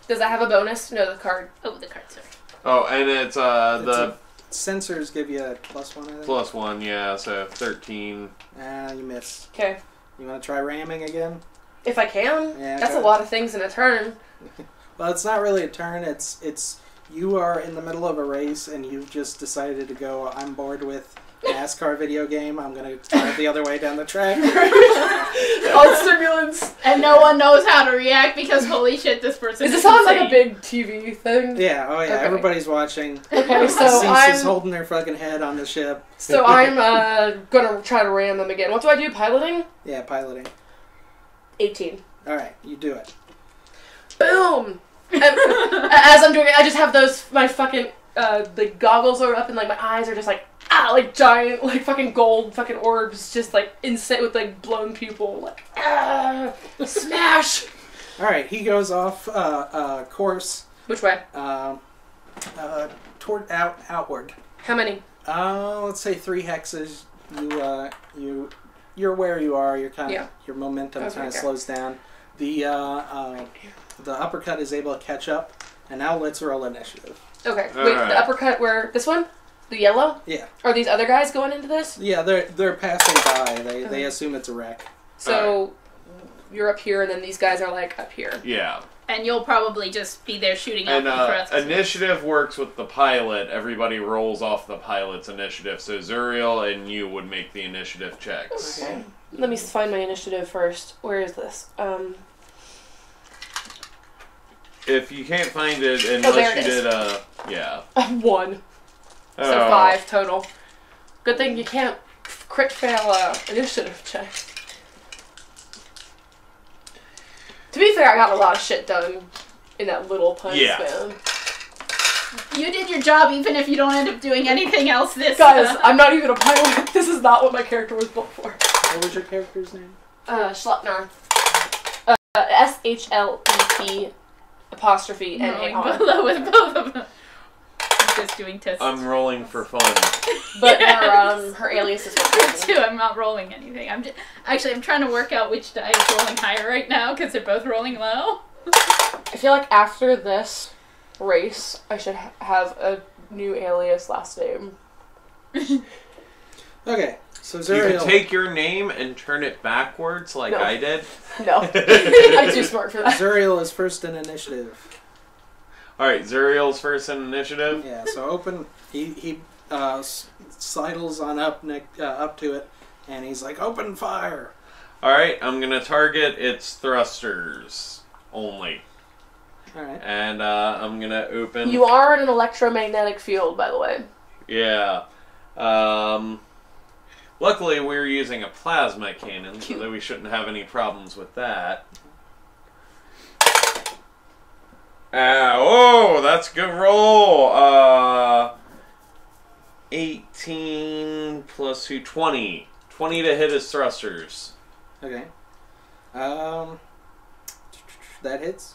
Speaker 5: Does that have a bonus? No, the card.
Speaker 4: Oh, the card, sorry.
Speaker 6: Oh, and it's the
Speaker 1: sensors give you a +1, I think?
Speaker 6: +1, yeah, so 13.
Speaker 1: You miss.
Speaker 5: Okay.
Speaker 1: You want to try ramming again?
Speaker 5: If I can.
Speaker 1: Yeah,
Speaker 5: That's
Speaker 1: go
Speaker 5: a lot of things in a turn.
Speaker 1: Well, it's not really a turn. It's you are in the middle of a race and you've just decided to go, I'm bored with NASCAR video game. I'm going to drive the other way down the track.
Speaker 5: On stimulants.
Speaker 4: And no one knows how to react because holy shit, this person
Speaker 5: Is this on like a big TV thing?
Speaker 1: Yeah, oh yeah,
Speaker 5: Okay.
Speaker 1: everybody's watching.
Speaker 5: Okay, so
Speaker 1: Cease is
Speaker 5: I'm
Speaker 1: holding their fucking head on the ship.
Speaker 5: gonna try to ram them again. What do I do? Piloting?
Speaker 1: Yeah, piloting.
Speaker 5: 18.
Speaker 1: Alright, you do it.
Speaker 5: Boom! And as I'm doing it, I just have my fucking, the goggles are up and like my eyes are just like, like giant, like fucking gold fucking orbs, just like insane with like blown pupil, like, smash!
Speaker 1: Alright, he goes off course
Speaker 5: Which way?
Speaker 1: toward outward.
Speaker 5: How many?
Speaker 1: Let's say 3 hexes. You you're where you are. You're kind of
Speaker 5: Yeah.
Speaker 1: your momentum
Speaker 5: Okay,
Speaker 1: kind of
Speaker 5: yeah.
Speaker 1: slows down. The uppercut is able to catch up, and now let's roll initiative.
Speaker 5: Okay.
Speaker 6: All
Speaker 5: Wait,
Speaker 6: right.
Speaker 5: the uppercut where this one? The yellow?
Speaker 1: Yeah.
Speaker 5: Are these other guys going into this?
Speaker 1: Yeah, they're passing by. They assume it's a wreck.
Speaker 5: So you're up here and then these guys are like up here.
Speaker 6: Yeah.
Speaker 4: And you'll probably just be there shooting up
Speaker 6: And
Speaker 4: the thrusters.
Speaker 6: initiative works with the pilot. Everybody rolls off the pilot's initiative. So Zuriel and you would make the initiative checks.
Speaker 5: Okay. Let me find my initiative first. Where is this?
Speaker 6: If you can't find it,
Speaker 5: there
Speaker 6: unless
Speaker 5: it
Speaker 6: you
Speaker 5: is.
Speaker 6: did yeah.
Speaker 5: 1. So
Speaker 6: Oh.
Speaker 5: 5 total. Good thing you can't crit fail initiative check. To be fair, I got a lot of shit done in that little time span.
Speaker 4: You did your job even if you don't end up doing anything else this
Speaker 5: Guys, I'm not even a pilot. This is not what my character was built for.
Speaker 1: What was your character's name?
Speaker 5: Schleppner. SHLEP apostrophe
Speaker 4: Rolling
Speaker 5: NAR.
Speaker 4: below with both of them. I'm just doing tests.
Speaker 6: I'm rolling for fun.
Speaker 5: But
Speaker 4: Yes.
Speaker 5: her alias is
Speaker 4: Me
Speaker 5: what
Speaker 4: too. I'm not rolling anything. I'm trying to work out which die is rolling higher right now because they're both rolling low.
Speaker 5: I feel like after this race, I should have a new alias last name.
Speaker 1: Okay, so
Speaker 6: You
Speaker 1: Zuriel.
Speaker 6: can take your name and turn it backwards like
Speaker 5: No.
Speaker 6: I did.
Speaker 5: No. I'm too smart for that.
Speaker 1: Zuriel is first in initiative.
Speaker 6: Alright, Zuriel's first in initiative.
Speaker 1: Yeah, so open. He sidles on up to it, and he's like, "Open fire!"
Speaker 6: Alright, I'm gonna target its thrusters only.
Speaker 1: All right.
Speaker 6: And I'm gonna open.
Speaker 5: You are in an electromagnetic field, by the way.
Speaker 6: Yeah. Luckily, we're using a plasma cannon, so that we shouldn't have any problems with that. Oh, that's a good roll. 18 plus 2, 20. 20 to hit his thrusters.
Speaker 1: Okay. That hits.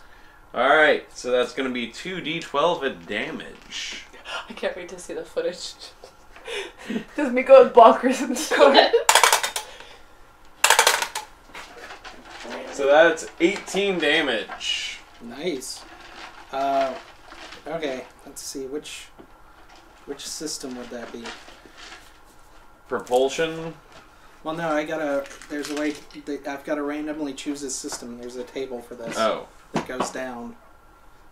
Speaker 6: Alright, so that's going to be 2d12 of damage.
Speaker 5: I can't wait to see the footage. Just me going bonkers in the store.
Speaker 6: So that's 18 damage.
Speaker 1: Nice. Okay. Let's see which system would that be?
Speaker 6: Propulsion.
Speaker 1: Well, no, there's a way. I've got to randomly choose a system. There's a table for this.
Speaker 6: Oh.
Speaker 1: That goes down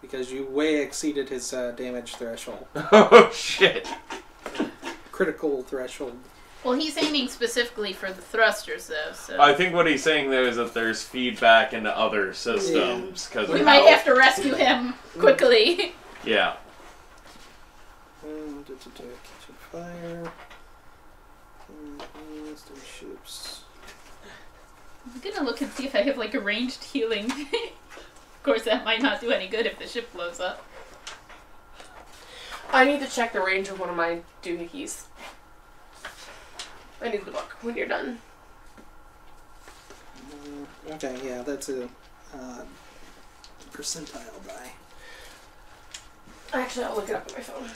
Speaker 1: because you way exceeded his damage threshold,
Speaker 6: Oh, shit.
Speaker 1: critical threshold.
Speaker 4: Well, he's aiming specifically for the thrusters, though. So
Speaker 6: I think what he's saying there is that there's feedback into other systems. Cause
Speaker 4: we
Speaker 6: of
Speaker 4: might
Speaker 6: how-
Speaker 4: have to rescue him quickly.
Speaker 6: Yeah.
Speaker 1: Kitchen fire. Ships.
Speaker 4: I'm gonna look and see if I have like a ranged healing. Of course, that might not do any good if the ship blows up.
Speaker 5: I need to check the range of one of my doohickeys. I need the book when you're done.
Speaker 1: Okay, yeah, that's a percentile die.
Speaker 5: Actually, I'll look it up on my phone.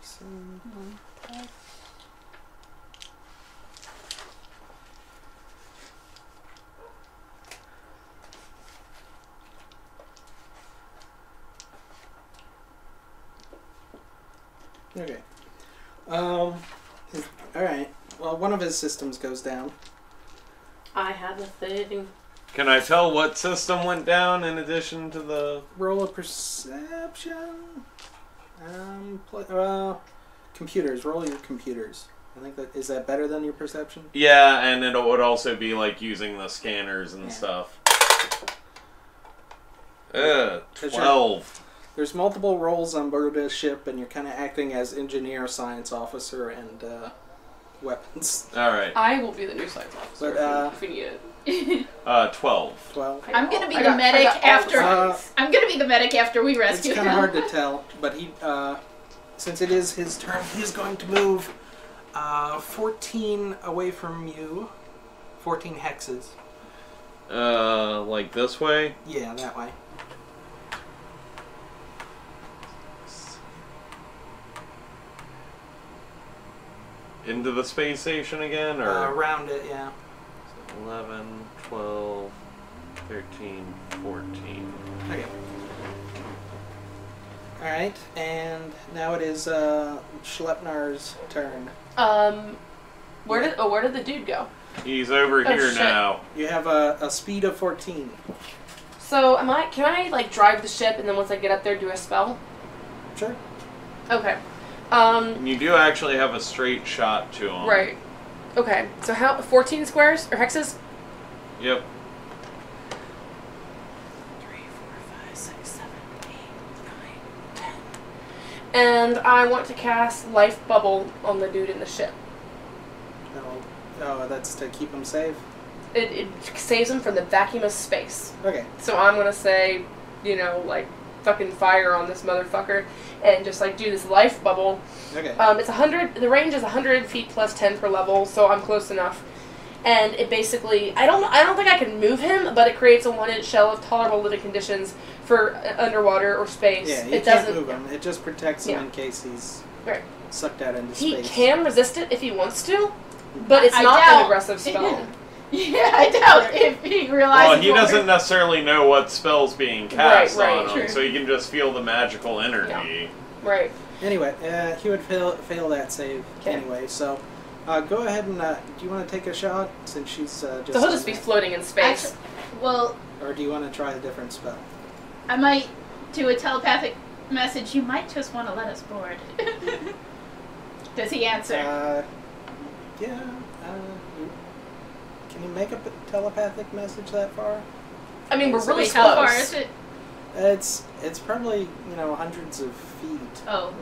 Speaker 1: So, okay. All right. Well, one of his systems goes down.
Speaker 5: I have a thing.
Speaker 6: Can I tell what system went down in addition to the...
Speaker 1: Roll a perception. Computers. Roll your computers. I think is that better than your perception?
Speaker 6: Yeah, and it would also be like using the scanners and stuff. 12.
Speaker 1: There's multiple roles on board a ship, and you're kind of acting as engineer, science officer, and weapons.
Speaker 6: Alright.
Speaker 5: I will be the new science officer
Speaker 1: But,
Speaker 5: if we need it.
Speaker 6: 12.
Speaker 1: 12.
Speaker 4: I'm gonna be
Speaker 5: I
Speaker 4: the
Speaker 5: got
Speaker 4: medic
Speaker 5: all the
Speaker 4: after.
Speaker 5: science.
Speaker 4: I'm gonna be the medic after we
Speaker 1: It's
Speaker 4: rescue
Speaker 1: kind of
Speaker 4: him.
Speaker 1: hard to tell, but he, since it is his turn, he's going to move 14 away from you. 14 hexes.
Speaker 6: Like this way?
Speaker 1: Yeah, that way.
Speaker 6: into the space station again, or
Speaker 1: around it, yeah.
Speaker 6: 11, 12, 13, 14.
Speaker 1: Okay. Alright, and now it is Schleppnar's turn.
Speaker 5: Where did the dude go?
Speaker 6: He's over here
Speaker 5: shit.
Speaker 6: now.
Speaker 1: You have a speed of 14.
Speaker 5: So can I like drive the ship and then once I get up there do a spell?
Speaker 1: Sure.
Speaker 5: Okay.
Speaker 6: And you do actually have a straight shot to him.
Speaker 5: Right. Okay. So 14 squares or hexes?
Speaker 6: Yep.
Speaker 5: 3, 4, 5, 6, 7, 8, 9, 10. And I want to cast Life Bubble on the dude in the ship.
Speaker 1: Oh, that's to keep him safe?
Speaker 5: It saves him from the vacuum of space.
Speaker 1: Okay.
Speaker 5: So I'm gonna say, like fucking fire on this motherfucker, and just like do this life bubble.
Speaker 1: Okay.
Speaker 5: It's 100. The range is 100 feet plus 10 per level, so I'm close enough. And it basically, I don't think I can move him, but it creates a 1-inch shell of tolerable living conditions for underwater or space.
Speaker 1: Yeah, you
Speaker 5: it
Speaker 1: can't
Speaker 5: doesn't
Speaker 1: move him. It just protects him
Speaker 5: Yeah.
Speaker 1: in case he's
Speaker 5: Right.
Speaker 1: sucked out into
Speaker 5: He
Speaker 1: space.
Speaker 5: can resist it if he wants to, but it's
Speaker 4: I
Speaker 5: not
Speaker 4: doubt.
Speaker 5: an aggressive spell.
Speaker 4: Yeah, I doubt if he realizes.
Speaker 6: Well, he doesn't necessarily know what spell's being cast
Speaker 5: Right,
Speaker 6: on him,
Speaker 4: true.
Speaker 6: so he can just feel the magical energy.
Speaker 5: Right.
Speaker 1: Anyway, he would fail that save
Speaker 5: Okay.
Speaker 1: anyway, so go ahead and do you want to take a shot since she's just
Speaker 5: So he'll just be floating in space.
Speaker 4: Actually, well,
Speaker 1: or do you want to try a different spell?
Speaker 4: I might do a telepathic message. You might just want to let us board. Does he answer?
Speaker 1: Yeah. Can you make a telepathic message that far?
Speaker 5: I mean, we're
Speaker 1: So
Speaker 5: really
Speaker 4: Wait, how far
Speaker 5: close.
Speaker 4: is it?
Speaker 1: It's probably hundreds of feet,
Speaker 4: Oh,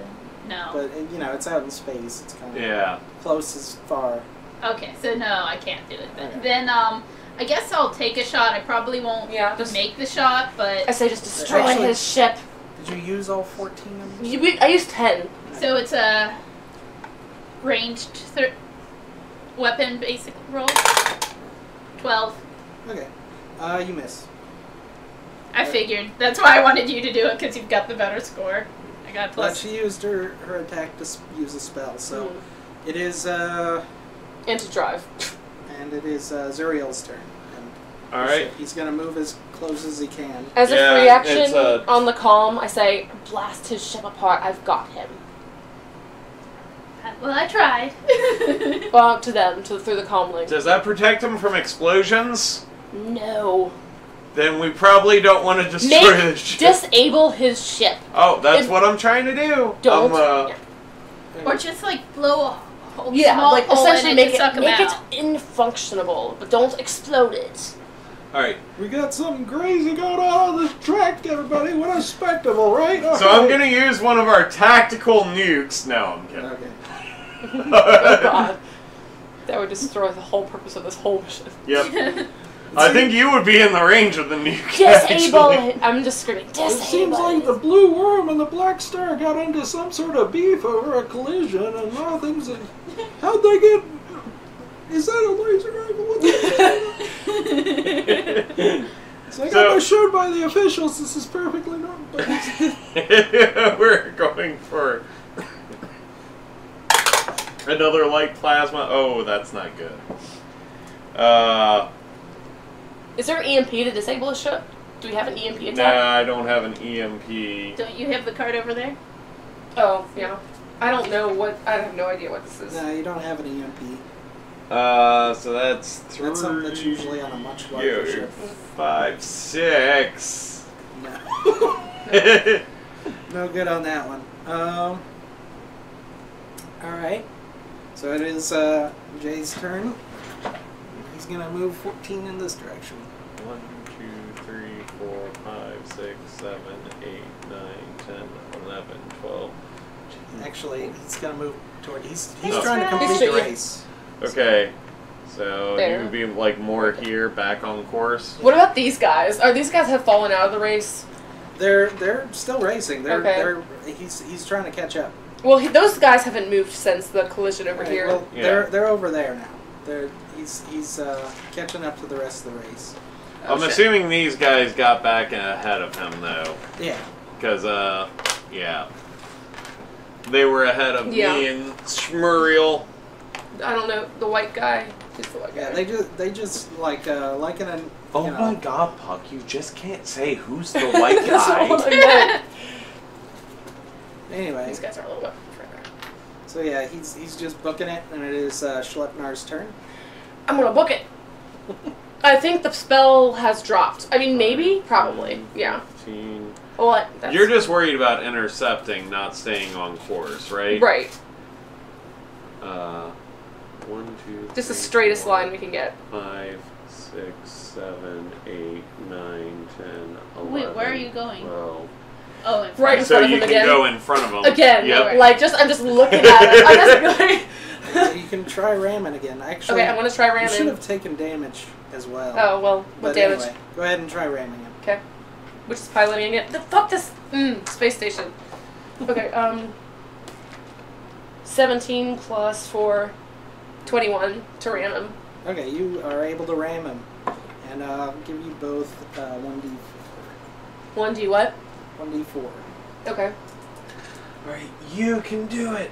Speaker 4: no.
Speaker 1: but it's out in space. It's kind of
Speaker 6: Yeah.
Speaker 1: close as far.
Speaker 4: Okay, so no, I can't do it then.
Speaker 1: Okay.
Speaker 4: Then, I guess I'll take a shot. I probably won't
Speaker 5: Just
Speaker 4: make the shot, but...
Speaker 5: I say just destroy
Speaker 1: Actually-
Speaker 5: his ship.
Speaker 1: Did you use all 14 of them?
Speaker 5: I used 10.
Speaker 4: So it's a ranged weapon basic roll. 12.
Speaker 1: Okay. You miss.
Speaker 4: I figured. That's why I wanted you to do it, because you've got the better score. I got
Speaker 1: But
Speaker 4: plus.
Speaker 1: she used her attack to use a spell, so it is
Speaker 5: And to drive.
Speaker 1: and it is Zuriel's turn. And
Speaker 6: All right.
Speaker 1: he's gonna move as close as he can.
Speaker 5: As
Speaker 6: Yeah,
Speaker 5: a free action
Speaker 6: it's a-
Speaker 5: on the calm, I say, blast his ship apart. I've got him.
Speaker 4: Well, I tried.
Speaker 5: Well, to them, through the calm link.
Speaker 6: Does that protect him from explosions?
Speaker 5: No.
Speaker 6: Then we probably don't want to destroy the ship.
Speaker 5: Disable his ship.
Speaker 6: Oh, that's
Speaker 5: It-
Speaker 6: what I'm trying to do.
Speaker 5: Don't.
Speaker 6: I'm,
Speaker 4: Or just, like, blow a whole
Speaker 5: Yeah,
Speaker 4: small
Speaker 5: like
Speaker 4: hole
Speaker 5: essentially
Speaker 4: in it
Speaker 5: make
Speaker 4: to suck him
Speaker 5: it
Speaker 4: out.
Speaker 5: infunctionable, but don't explode it.
Speaker 6: Alright,
Speaker 1: We got something crazy going on this track, everybody. What a spectacle, right?
Speaker 6: so I'm gonna use one of our tactical nukes. No, I'm kidding.
Speaker 1: Okay.
Speaker 5: Oh god. That would destroy the whole purpose of this whole mission.
Speaker 6: Yep. I think you would be in the range of the nuke.
Speaker 5: Disable
Speaker 6: actually.
Speaker 5: it. I'm just screaming,
Speaker 1: It
Speaker 5: disable
Speaker 1: seems like
Speaker 5: it.
Speaker 1: the Blue Worm and the Black Star got into some sort of beef over a collision, and now things. How'd they get? Is that a laser rifle? What the It's like,
Speaker 6: So-
Speaker 1: I'm assured by the officials this is perfectly normal.
Speaker 6: We're going for another light plasma. Oh, that's not good.
Speaker 5: Is there an EMP to disable a ship? Do we have an EMP attack?
Speaker 6: Nah, I don't have an EMP.
Speaker 4: Don't you have the card over there?
Speaker 5: Oh, yeah. I don't know what. I have no idea what this is.
Speaker 1: No, you don't have an EMP.
Speaker 6: So that's 3.
Speaker 1: That's something that's usually on a much larger
Speaker 6: Yeah,
Speaker 1: ship.
Speaker 6: 5, 6.
Speaker 1: No. No good on that one. Alright. So it is Jay's turn. He's gonna move 14 in this direction.
Speaker 6: 1, 2, 3, 4, 5, 6, 7, 8, 9, 10, 11, 12.
Speaker 1: Actually, he's gonna move toward. He's
Speaker 6: Oh.
Speaker 1: trying to complete the race.
Speaker 6: Okay. So
Speaker 5: There.
Speaker 6: he would be like more here, back on course.
Speaker 5: What about these guys? Are these guys have fallen out of the race?
Speaker 1: They're still racing.
Speaker 5: Okay.
Speaker 1: He's trying to catch up.
Speaker 5: Well, those guys haven't moved since the collision over
Speaker 1: Right,
Speaker 5: here.
Speaker 1: well,
Speaker 6: Yeah.
Speaker 1: they're over there now. He's catching up to the rest of the race.
Speaker 5: Oh,
Speaker 6: I'm
Speaker 5: shit.
Speaker 6: assuming these guys got back ahead of him though,
Speaker 1: Yeah.
Speaker 6: because yeah, they were ahead of
Speaker 5: Yeah.
Speaker 6: me and Schmuriel.
Speaker 5: I don't know, the white guy. Who's the white guy?
Speaker 1: Yeah, they just like in an.
Speaker 6: Oh
Speaker 1: you know,
Speaker 6: my God, Puck! You just can't say who's the white
Speaker 5: That's what
Speaker 6: guy.
Speaker 5: I meant.
Speaker 1: Anyway,
Speaker 5: These guys are a little bit further.
Speaker 1: so yeah, he's just booking it, and it is Schleppnar's turn.
Speaker 5: I'm gonna book it. I think the spell has dropped. I mean, maybe, probably, yeah.
Speaker 6: 15.
Speaker 5: Well,
Speaker 6: You're just worried about intercepting, not staying on course, right?
Speaker 5: right.
Speaker 6: 1, 2,
Speaker 5: Just the
Speaker 6: 3,
Speaker 5: straightest
Speaker 6: 4,
Speaker 5: line we can get.
Speaker 6: 5, 6, 7, 8, 9, 10, 11.
Speaker 4: Wait, where are you going?
Speaker 6: 12.
Speaker 4: Oh, in front.
Speaker 5: Right in
Speaker 6: So
Speaker 5: front of
Speaker 6: you
Speaker 5: him
Speaker 6: can
Speaker 5: again.
Speaker 6: go in front of him.
Speaker 5: Again,
Speaker 6: Yep.
Speaker 5: like I'm just looking at it. I'm just going.
Speaker 1: You can try ramming again. Actually,
Speaker 5: Okay, I'm gonna try
Speaker 1: you should
Speaker 5: ramming.
Speaker 1: have taken damage as well.
Speaker 5: Oh well, what
Speaker 1: But
Speaker 5: damage?
Speaker 1: anyway, go ahead and try ramming him.
Speaker 5: Okay. Which is piloting it. The fuck this space station. Okay, 17 plus 4, 21 to ram him.
Speaker 1: Okay, you are able to ram him, and I'll give you both 1d4.
Speaker 5: 1d what?
Speaker 1: 1d4.
Speaker 5: Okay.
Speaker 6: Alright, you can do it.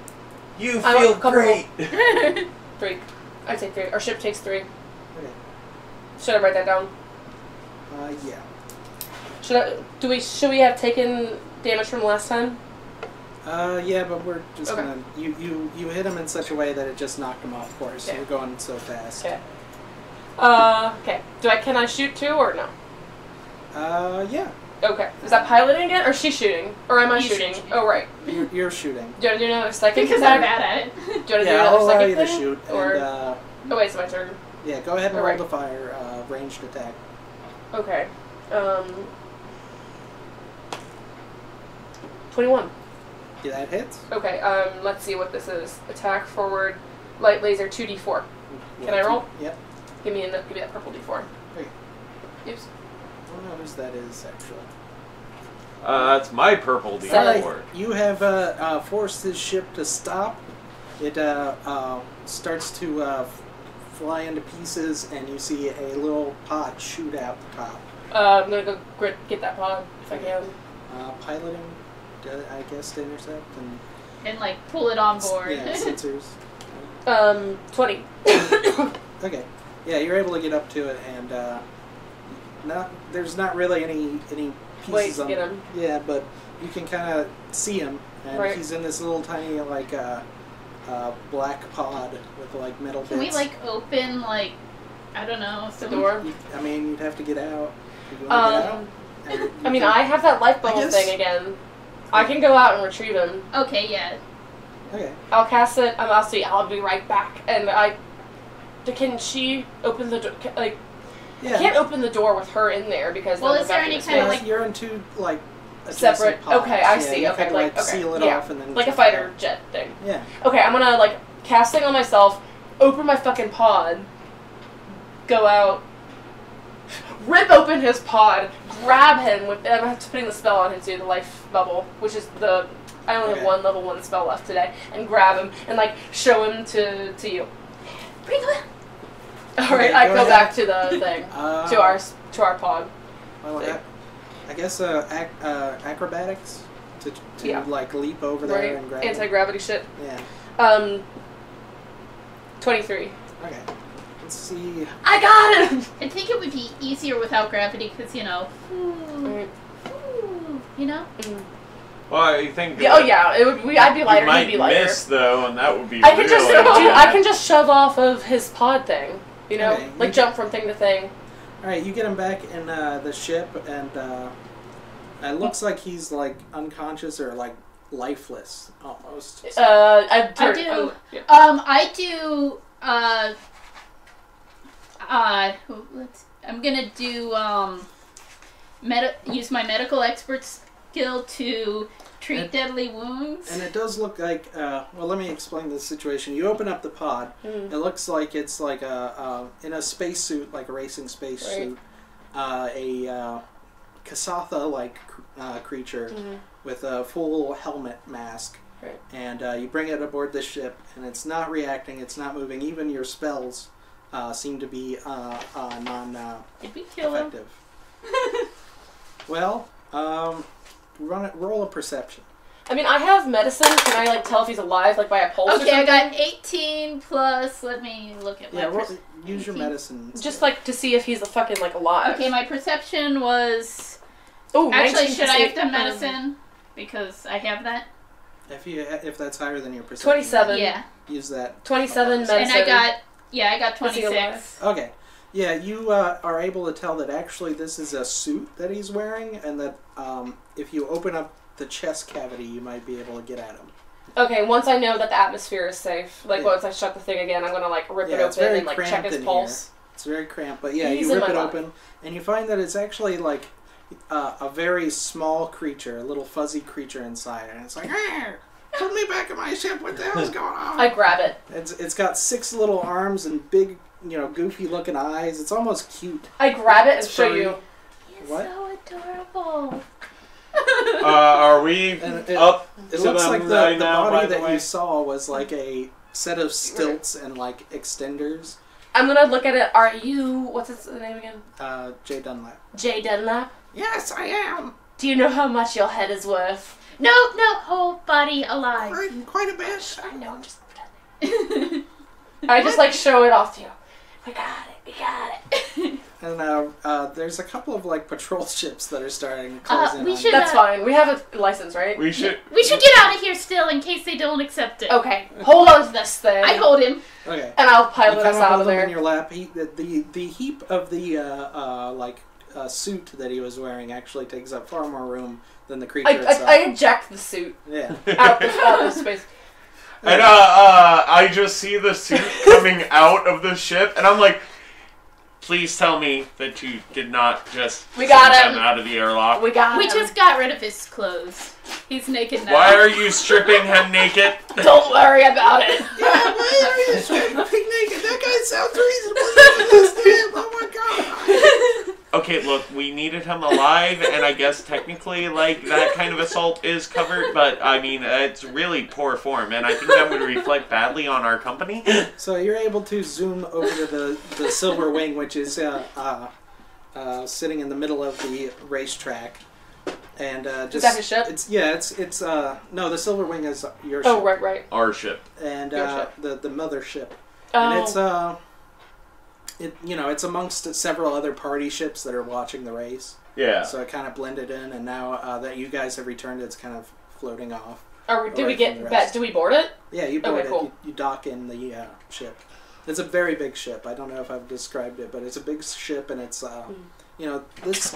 Speaker 6: You
Speaker 5: I'm
Speaker 6: feel
Speaker 5: comfortable.
Speaker 6: great.
Speaker 5: 3. I take 3. Our ship takes 3.
Speaker 1: Okay.
Speaker 5: Should I write that down?
Speaker 1: Yeah.
Speaker 5: Should we have taken damage from last time?
Speaker 1: Yeah, but we're just
Speaker 5: Okay.
Speaker 1: gonna you hit him in such a way that it just knocked him off course.
Speaker 5: Okay.
Speaker 1: You're going so fast.
Speaker 5: Okay. Okay. Can I shoot too or no?
Speaker 1: Yeah.
Speaker 5: Okay. Is that piloting again, or is she shooting, or am I
Speaker 4: You
Speaker 5: shooting?
Speaker 4: shooting.
Speaker 5: Oh right.
Speaker 1: You're shooting.
Speaker 5: Do you want to do another second?
Speaker 4: Because I'm
Speaker 5: attack?
Speaker 4: bad at it.
Speaker 5: Do you want to do
Speaker 1: Yeah,
Speaker 5: another
Speaker 1: I'll allow
Speaker 5: second
Speaker 1: you to
Speaker 5: thing?
Speaker 1: shoot.
Speaker 5: Or
Speaker 1: And,
Speaker 5: oh wait, it's my turn.
Speaker 1: yeah, go ahead and roll
Speaker 5: Alright.
Speaker 1: the fire ranged attack.
Speaker 5: Okay. 21.
Speaker 1: Yeah, that hits.
Speaker 5: Okay. Let's see what this is. Attack forward, light laser 2d4. Can I roll?
Speaker 1: Yep.
Speaker 5: Give me that purple d4.
Speaker 1: Okay.
Speaker 5: Oops.
Speaker 1: I don't know whose that is actually.
Speaker 6: That's my purple
Speaker 5: Seven.
Speaker 6: D4.
Speaker 1: You have forced his ship to stop. It starts to fly into pieces, and you see a little pod shoot out the top.
Speaker 5: I'm gonna go get that pod if I can.
Speaker 1: Piloting, I guess, to intercept and
Speaker 4: And like pull it on board.
Speaker 1: yeah, sensors.
Speaker 5: 20.
Speaker 1: Okay, yeah, you're able to get up to it, and there's not really any pieces
Speaker 5: Wait to
Speaker 1: on
Speaker 5: get him.
Speaker 1: Yeah, but you can kind of see him, and
Speaker 5: Right.
Speaker 1: he's in this little tiny like black pod with like metal bits.
Speaker 4: Can we like open like I don't know
Speaker 5: The
Speaker 4: some
Speaker 5: door.
Speaker 1: I mean, you'd have to get out. You wanna get out? Or you
Speaker 5: I mean,
Speaker 1: can-
Speaker 5: I have that life bubble
Speaker 1: guess-
Speaker 5: thing again. I can go out and retrieve him.
Speaker 4: Okay, yeah.
Speaker 1: Okay.
Speaker 5: I'll cast it. I'll see. I'll be right back. And can she open the door? Like,
Speaker 1: Yeah.
Speaker 5: I can't open the door with her in there because.
Speaker 4: Well,
Speaker 5: then
Speaker 4: is
Speaker 5: the
Speaker 4: there
Speaker 5: vacuum
Speaker 4: any
Speaker 5: is
Speaker 4: kind of,
Speaker 5: closed.
Speaker 4: like-
Speaker 1: You're in two like
Speaker 5: Separate.
Speaker 1: adjacent pods.
Speaker 5: Okay, I
Speaker 1: Yeah,
Speaker 5: see.
Speaker 1: you
Speaker 5: Okay,
Speaker 1: could,
Speaker 5: like okay,
Speaker 1: seal it
Speaker 5: yeah,
Speaker 1: off and then
Speaker 5: like a
Speaker 1: jump
Speaker 5: fighter
Speaker 1: out.
Speaker 5: jet thing.
Speaker 1: Yeah.
Speaker 5: Okay, I'm gonna like casting on myself, open my fucking pod, go out, rip open his pod, grab him with. I'm putting the spell on him too, the life bubble, which is the. I only
Speaker 1: Okay.
Speaker 5: have one level 1 spell left today, and grab him and like show him to you. Pretty good. All right,
Speaker 1: Okay,
Speaker 5: I
Speaker 1: go
Speaker 5: go
Speaker 1: ahead.
Speaker 5: back to the thing to our pod.
Speaker 1: Well,
Speaker 5: thing.
Speaker 1: I guess acrobatics to
Speaker 5: Yeah.
Speaker 1: like leap over there
Speaker 5: Right,
Speaker 1: and grab. him.
Speaker 5: anti-gravity shit.
Speaker 1: Yeah.
Speaker 5: 23.
Speaker 1: Okay. Let's see.
Speaker 5: I got him.
Speaker 4: I think it would be easier without gravity because you know, you know.
Speaker 6: Well, I think.
Speaker 5: Yeah, oh yeah, it would. I'd be lighter.
Speaker 6: You might
Speaker 5: He'd be lighter.
Speaker 6: miss though, and that would be.
Speaker 5: I can just
Speaker 6: really
Speaker 5: I can just shove off of his pod thing. You know,
Speaker 1: Okay,
Speaker 5: like
Speaker 1: you
Speaker 5: jump from thing to thing.
Speaker 1: All right, you get him back in the ship, and it looks like he's like unconscious or like lifeless almost.
Speaker 5: I
Speaker 4: do.
Speaker 5: Oh, yeah.
Speaker 4: I do. I'm gonna do use my medical expert skill to treat
Speaker 1: And-
Speaker 4: deadly wounds.
Speaker 1: And it does look like, well, let me explain the situation. You open up the pod.
Speaker 5: Mm.
Speaker 1: It looks like it's like in a spacesuit, like a racing spacesuit, a Kasatha-like creature with a full helmet mask.
Speaker 5: Right.
Speaker 1: And you bring it aboard the ship, and it's not reacting, it's not moving. Even your spells seem to be
Speaker 4: Did we kill him?
Speaker 1: non-effective. Well, roll a perception.
Speaker 5: I mean, I have medicine. Can I, like, tell if he's alive, like, by a pulse or
Speaker 4: Okay, I
Speaker 5: something?
Speaker 4: got 18 plus. Let me look at my.
Speaker 1: Use your medicine.
Speaker 5: Just, like, to see if he's fucking, like, alive.
Speaker 4: Okay, my perception was.
Speaker 5: Oh,
Speaker 4: Actually,
Speaker 5: 19
Speaker 4: should I have
Speaker 5: to
Speaker 4: done medicine? Because I have that.
Speaker 1: If that's higher than your perception.
Speaker 5: 27.
Speaker 4: Yeah.
Speaker 1: Use that.
Speaker 5: 27 medicine.
Speaker 4: And I got
Speaker 5: Is he
Speaker 4: 26.
Speaker 1: Okay. Yeah, you are able to tell that actually this is a suit that he's wearing, and that if you open up the chest cavity, you might be able to get at him.
Speaker 5: Okay, once I know that the atmosphere is safe, like, once I shut the thing again, I'm gonna, like, rip it open and, like, check his pulse.
Speaker 1: It's very cramped, but yeah,
Speaker 5: He's
Speaker 1: you
Speaker 5: in
Speaker 1: rip it
Speaker 5: my
Speaker 1: open, and you find that it's actually, like, a very small creature, a little fuzzy creature inside, and it's like, put me back in my ship, what the hell's going on?
Speaker 5: I grab it.
Speaker 1: It's got 6 little arms and big, goofy looking eyes. It's almost cute.
Speaker 5: I grab it and
Speaker 1: It's
Speaker 5: show
Speaker 1: furry.
Speaker 5: you.
Speaker 4: He's
Speaker 1: What?
Speaker 4: so adorable.
Speaker 6: Are we
Speaker 1: And
Speaker 6: up
Speaker 1: It
Speaker 6: to
Speaker 1: looks
Speaker 6: them
Speaker 1: like the
Speaker 6: right now, by
Speaker 1: body
Speaker 6: the
Speaker 1: that
Speaker 6: way?
Speaker 1: you saw was like a set of stilts and like extenders.
Speaker 5: I'm gonna look at it. Are you... What's his name again?
Speaker 1: Jay Dunlap.
Speaker 5: Jay Dunlap?
Speaker 1: Yes, I am.
Speaker 5: Do you know how much your head is worth?
Speaker 4: No, whole body alive.
Speaker 1: Quite a bit.
Speaker 5: I know, I'm just pretending. I just, like, show it off to you. We got it.
Speaker 1: And there's a couple of like patrol ships that are starting to close in
Speaker 4: we
Speaker 1: on
Speaker 4: should-
Speaker 1: you.
Speaker 5: That's fine. We have a license, right?
Speaker 6: We should.
Speaker 4: We should get out of here still in case they don't accept it.
Speaker 5: Okay. Hold on to this thing.
Speaker 4: I hold him.
Speaker 1: Okay.
Speaker 5: And I'll
Speaker 1: You
Speaker 5: pilot
Speaker 1: kind
Speaker 5: us
Speaker 1: of
Speaker 5: out
Speaker 1: hold
Speaker 5: of
Speaker 1: him in
Speaker 5: there.
Speaker 1: your lap. The heap of the suit that he was wearing actually takes up far more room than the creature itself.
Speaker 5: I eject the suit
Speaker 1: Yeah.
Speaker 5: out of space.
Speaker 6: And I just see the suit coming out of the ship, and I'm like, please tell me that you did not just
Speaker 5: We got
Speaker 6: send
Speaker 5: him.
Speaker 6: them out of the airlock.
Speaker 5: We got
Speaker 4: We
Speaker 5: him.
Speaker 4: just got rid of his clothes. He's naked now.
Speaker 6: Why are you stripping him naked?
Speaker 5: Don't worry about it.
Speaker 1: Yeah, why are you stripping naked? That guy sounds reasonable. Oh my god.
Speaker 6: Okay, look, we needed him alive, and I guess technically, like, that kind of assault is covered, but, I mean, it's really poor form, and I think that would reflect badly on our company.
Speaker 1: So you're able to zoom over to the Silver Wing, which is sitting in the middle of the racetrack, and just
Speaker 5: Is that his ship?
Speaker 1: It's no, the Silver Wing is your
Speaker 5: Oh,
Speaker 1: ship.
Speaker 5: right.
Speaker 6: Our ship.
Speaker 1: And
Speaker 5: Your ship.
Speaker 1: the mothership,
Speaker 5: Oh.
Speaker 1: and it's amongst several other party ships that are watching the race.
Speaker 6: Yeah.
Speaker 1: So it kind of blended in, and now that you guys have returned, it's kind of floating off.
Speaker 5: Did we
Speaker 1: away from the
Speaker 5: get
Speaker 1: rest.
Speaker 5: back? Did we board it?
Speaker 1: Yeah, you board
Speaker 5: Okay,
Speaker 1: it.
Speaker 5: cool.
Speaker 1: You dock in the ship. It's a very big ship. I don't know if I've described it, but it's a big ship, and it's this.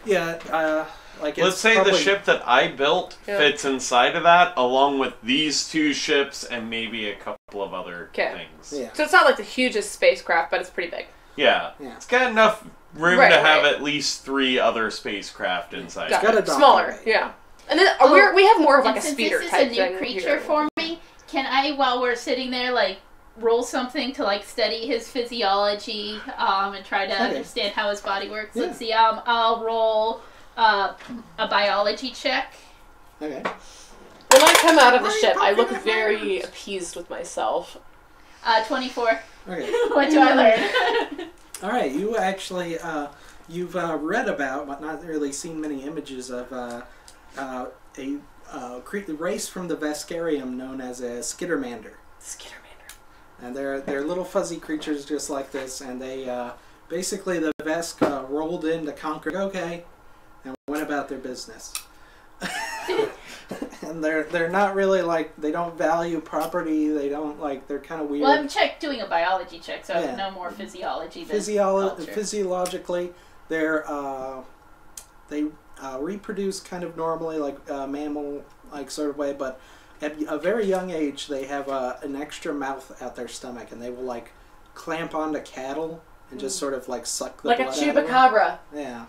Speaker 1: Yeah, like
Speaker 6: Let's
Speaker 1: it's
Speaker 6: say
Speaker 1: probably,
Speaker 6: the ship that I built
Speaker 5: Yeah.
Speaker 6: fits inside of that, along with these 2 ships and maybe a couple of other
Speaker 5: 'Kay.
Speaker 6: things.
Speaker 1: Yeah.
Speaker 5: So it's not like the hugest spacecraft, but it's pretty big.
Speaker 6: Yeah.
Speaker 1: Yeah.
Speaker 6: It's got enough room
Speaker 5: Right,
Speaker 6: to have
Speaker 5: right.
Speaker 6: at least 3 other spacecraft inside.
Speaker 5: Got
Speaker 1: got
Speaker 5: it.
Speaker 1: a dock
Speaker 5: Smaller,
Speaker 1: array.
Speaker 5: yeah. And then we have more of like
Speaker 4: And
Speaker 5: a
Speaker 4: since
Speaker 5: speeder
Speaker 4: this is
Speaker 5: type
Speaker 4: a new
Speaker 5: thing
Speaker 4: creature
Speaker 5: here.
Speaker 4: for me, can I, while we're sitting there, like, roll something to, like, study his physiology and try to
Speaker 1: Okay.
Speaker 4: understand how his body works?
Speaker 1: Yeah.
Speaker 4: Let's see, I'll roll a biology check.
Speaker 1: Okay.
Speaker 5: When I come out of the
Speaker 1: Why are you
Speaker 5: ship, I look
Speaker 1: poking at
Speaker 5: very
Speaker 1: my
Speaker 5: appeased with myself.
Speaker 4: 24.
Speaker 1: Okay.
Speaker 4: What do I learn?
Speaker 1: All right. You actually you've read about, but not really seen many images of a race from the Vescarium known as a Skittermander.
Speaker 5: Skittermander.
Speaker 1: And they're little fuzzy creatures just like this, and they basically the Vesk rolled in to conquer, okay, and went about their business. And they're not really like, they don't value property. They don't like, they're kind of weird.
Speaker 4: Well, I'm doing a biology check, so I
Speaker 1: Yeah.
Speaker 4: would know more physiology than culture.
Speaker 1: Physiologically, they reproduce kind of normally, like mammal like sort of way, but at a very young age they have an extra mouth at their stomach, and they will like clamp onto cattle and just sort of like suck the
Speaker 5: Like a
Speaker 1: blood out of them.
Speaker 5: chupacabra.
Speaker 1: Yeah.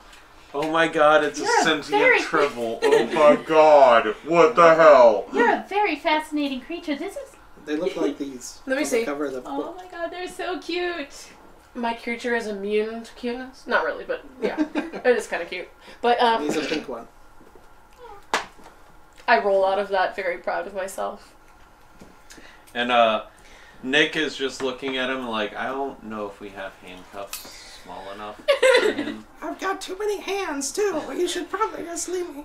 Speaker 6: Oh my god, it's
Speaker 4: You're
Speaker 6: a
Speaker 4: a
Speaker 6: sentient
Speaker 4: very-
Speaker 6: tribble. Oh my god, what the hell?
Speaker 4: You're a very fascinating creature. This is...
Speaker 1: They look like these.
Speaker 5: Let me
Speaker 1: on
Speaker 5: see.
Speaker 1: The cover of the
Speaker 4: Oh
Speaker 1: book.
Speaker 4: my god, they're so cute.
Speaker 5: My creature is immune to cuteness. Not really, but yeah, it is kind of cute. But
Speaker 1: He's a pink one.
Speaker 5: I roll out of that very proud of myself.
Speaker 6: And Nick is just looking at him like, I don't know if we have handcuffs small enough for him.
Speaker 1: I've got too many hands, too. You should probably just leave me.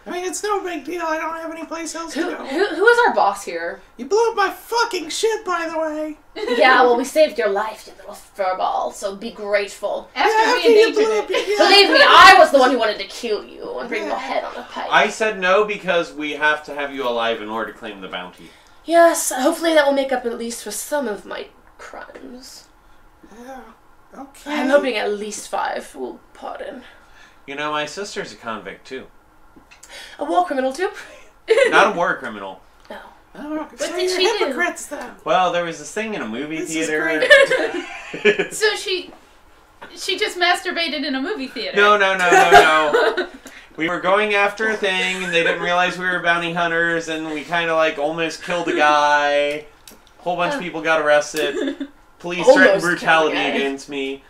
Speaker 1: I mean, it's no big deal. I don't have any place else to go.
Speaker 5: Who is our boss here?
Speaker 1: You blew up my fucking ship, by the way.
Speaker 5: Yeah, well, we saved your life, you little furball, so be grateful.
Speaker 4: After we endangered it.
Speaker 5: Believe me, I was the one who wanted to kill you and bring your head on a pike.
Speaker 6: I said no because we have to have you alive in order to claim the bounty.
Speaker 5: Yes, hopefully that will make up at least for some of my crimes.
Speaker 1: Yeah, okay.
Speaker 5: I'm hoping at least 5 will pardon.
Speaker 6: You know, my sister's a convict, too.
Speaker 5: A war criminal, too?
Speaker 6: Not a war criminal.
Speaker 5: No.
Speaker 1: Oh,
Speaker 4: What
Speaker 1: so
Speaker 4: did
Speaker 1: you're
Speaker 4: she do?
Speaker 1: hypocrites, then.
Speaker 6: Well, there was this thing in a movie
Speaker 1: This is
Speaker 6: theater.
Speaker 4: So she just masturbated in a movie theater.
Speaker 6: No. We were going after a thing, and they didn't realize we were bounty hunters, and we kind of like almost killed a guy. A whole bunch of people got arrested. Police threatened
Speaker 5: Almost
Speaker 6: brutality
Speaker 5: killed a guy.
Speaker 6: against me.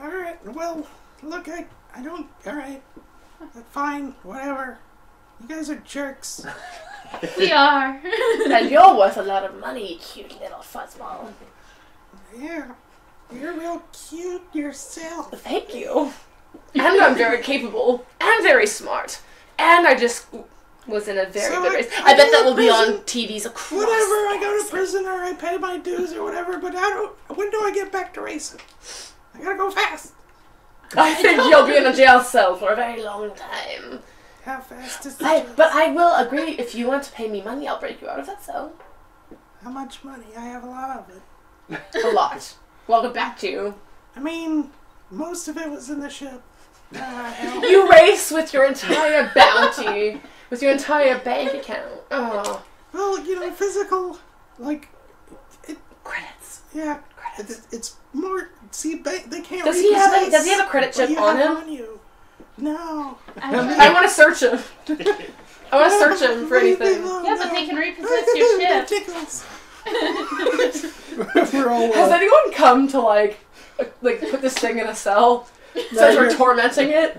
Speaker 1: Alright, well, look, I don't... Alright. Fine, whatever. You guys are jerks.
Speaker 4: We are.
Speaker 5: And you're worth a lot of money, cute little fuzzball.
Speaker 1: Yeah. You're real cute yourself.
Speaker 5: Thank you. And I'm very capable. And very smart. And I just was in a very
Speaker 1: So
Speaker 5: good race.
Speaker 1: I
Speaker 5: I bet
Speaker 1: go
Speaker 5: that
Speaker 1: to
Speaker 5: will be on
Speaker 1: prison.
Speaker 5: TVs across.
Speaker 1: Whatever, I go to
Speaker 5: galaxy.
Speaker 1: prison or I pay my dues or whatever, but when do I get back to racing? I gotta go fast.
Speaker 5: I think you'll be in a jail cell for a very long time.
Speaker 1: How fast is the
Speaker 5: But I will agree, if you want to pay me money, I'll break you out of that cell.
Speaker 1: How much money? I have a lot of it.
Speaker 5: A lot. Welcome back to you.
Speaker 1: I mean, most of it was in the ship. Hell.
Speaker 5: You race with your entire bounty. With your entire bank account. Oh.
Speaker 1: Well, you know, physical, like,
Speaker 5: Credits.
Speaker 1: yeah,
Speaker 5: Credits.
Speaker 1: it's more. See, they can't.
Speaker 5: Does he have
Speaker 1: repossess
Speaker 5: a credit
Speaker 1: what
Speaker 5: chip
Speaker 1: you
Speaker 5: on
Speaker 1: have
Speaker 5: him?
Speaker 1: on you. No.
Speaker 5: I want to search him. I want to search him for
Speaker 1: Leave me
Speaker 5: anything.
Speaker 1: alone,
Speaker 4: Yeah, but
Speaker 1: no.
Speaker 4: they can repossess your ship.
Speaker 1: Ridiculous. We're all.
Speaker 5: Has anyone come to like put this thing in a cell since we're tormenting it?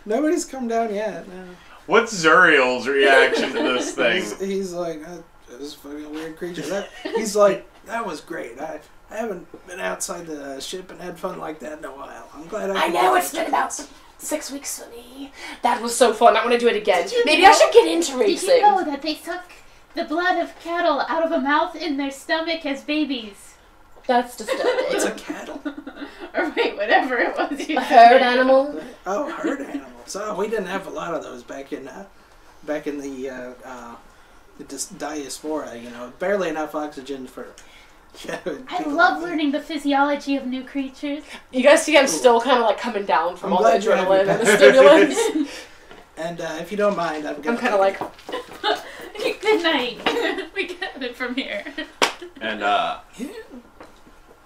Speaker 1: Nobody's come down yet. No.
Speaker 6: What's Zuriel's reaction to this thing?
Speaker 1: He's like, this is fucking weird creature. He's like, that was great. I haven't been outside the ship and had fun like that in a while. I'm glad
Speaker 5: I
Speaker 1: could
Speaker 5: know,
Speaker 1: do
Speaker 5: it's
Speaker 1: it."
Speaker 5: been about 6 weeks for me. That was so fun. I want to do it again.
Speaker 4: Did you
Speaker 5: Maybe
Speaker 4: know-
Speaker 5: I should get into
Speaker 4: Did
Speaker 5: racing.
Speaker 4: you know that they suck the blood of cattle out of a mouth in their stomach as babies?
Speaker 5: That's disturbing.
Speaker 1: It's a cattle.
Speaker 4: Or wait, whatever it was you
Speaker 5: A
Speaker 4: said.
Speaker 5: herd animal?
Speaker 1: Oh, herd animals. Oh, we didn't have a lot of those back in the diaspora. You know, barely enough oxygen for.
Speaker 4: I love learning the physiology of new creatures.
Speaker 5: You guys see I'm still kind of like coming down from
Speaker 1: I'm
Speaker 5: all the
Speaker 1: glad you have
Speaker 5: adrenaline
Speaker 1: your
Speaker 5: and the
Speaker 1: back.
Speaker 5: stimulants.
Speaker 1: And if you don't mind, I'm
Speaker 5: I'm kind of like,
Speaker 4: Good night. We got it from here.
Speaker 6: And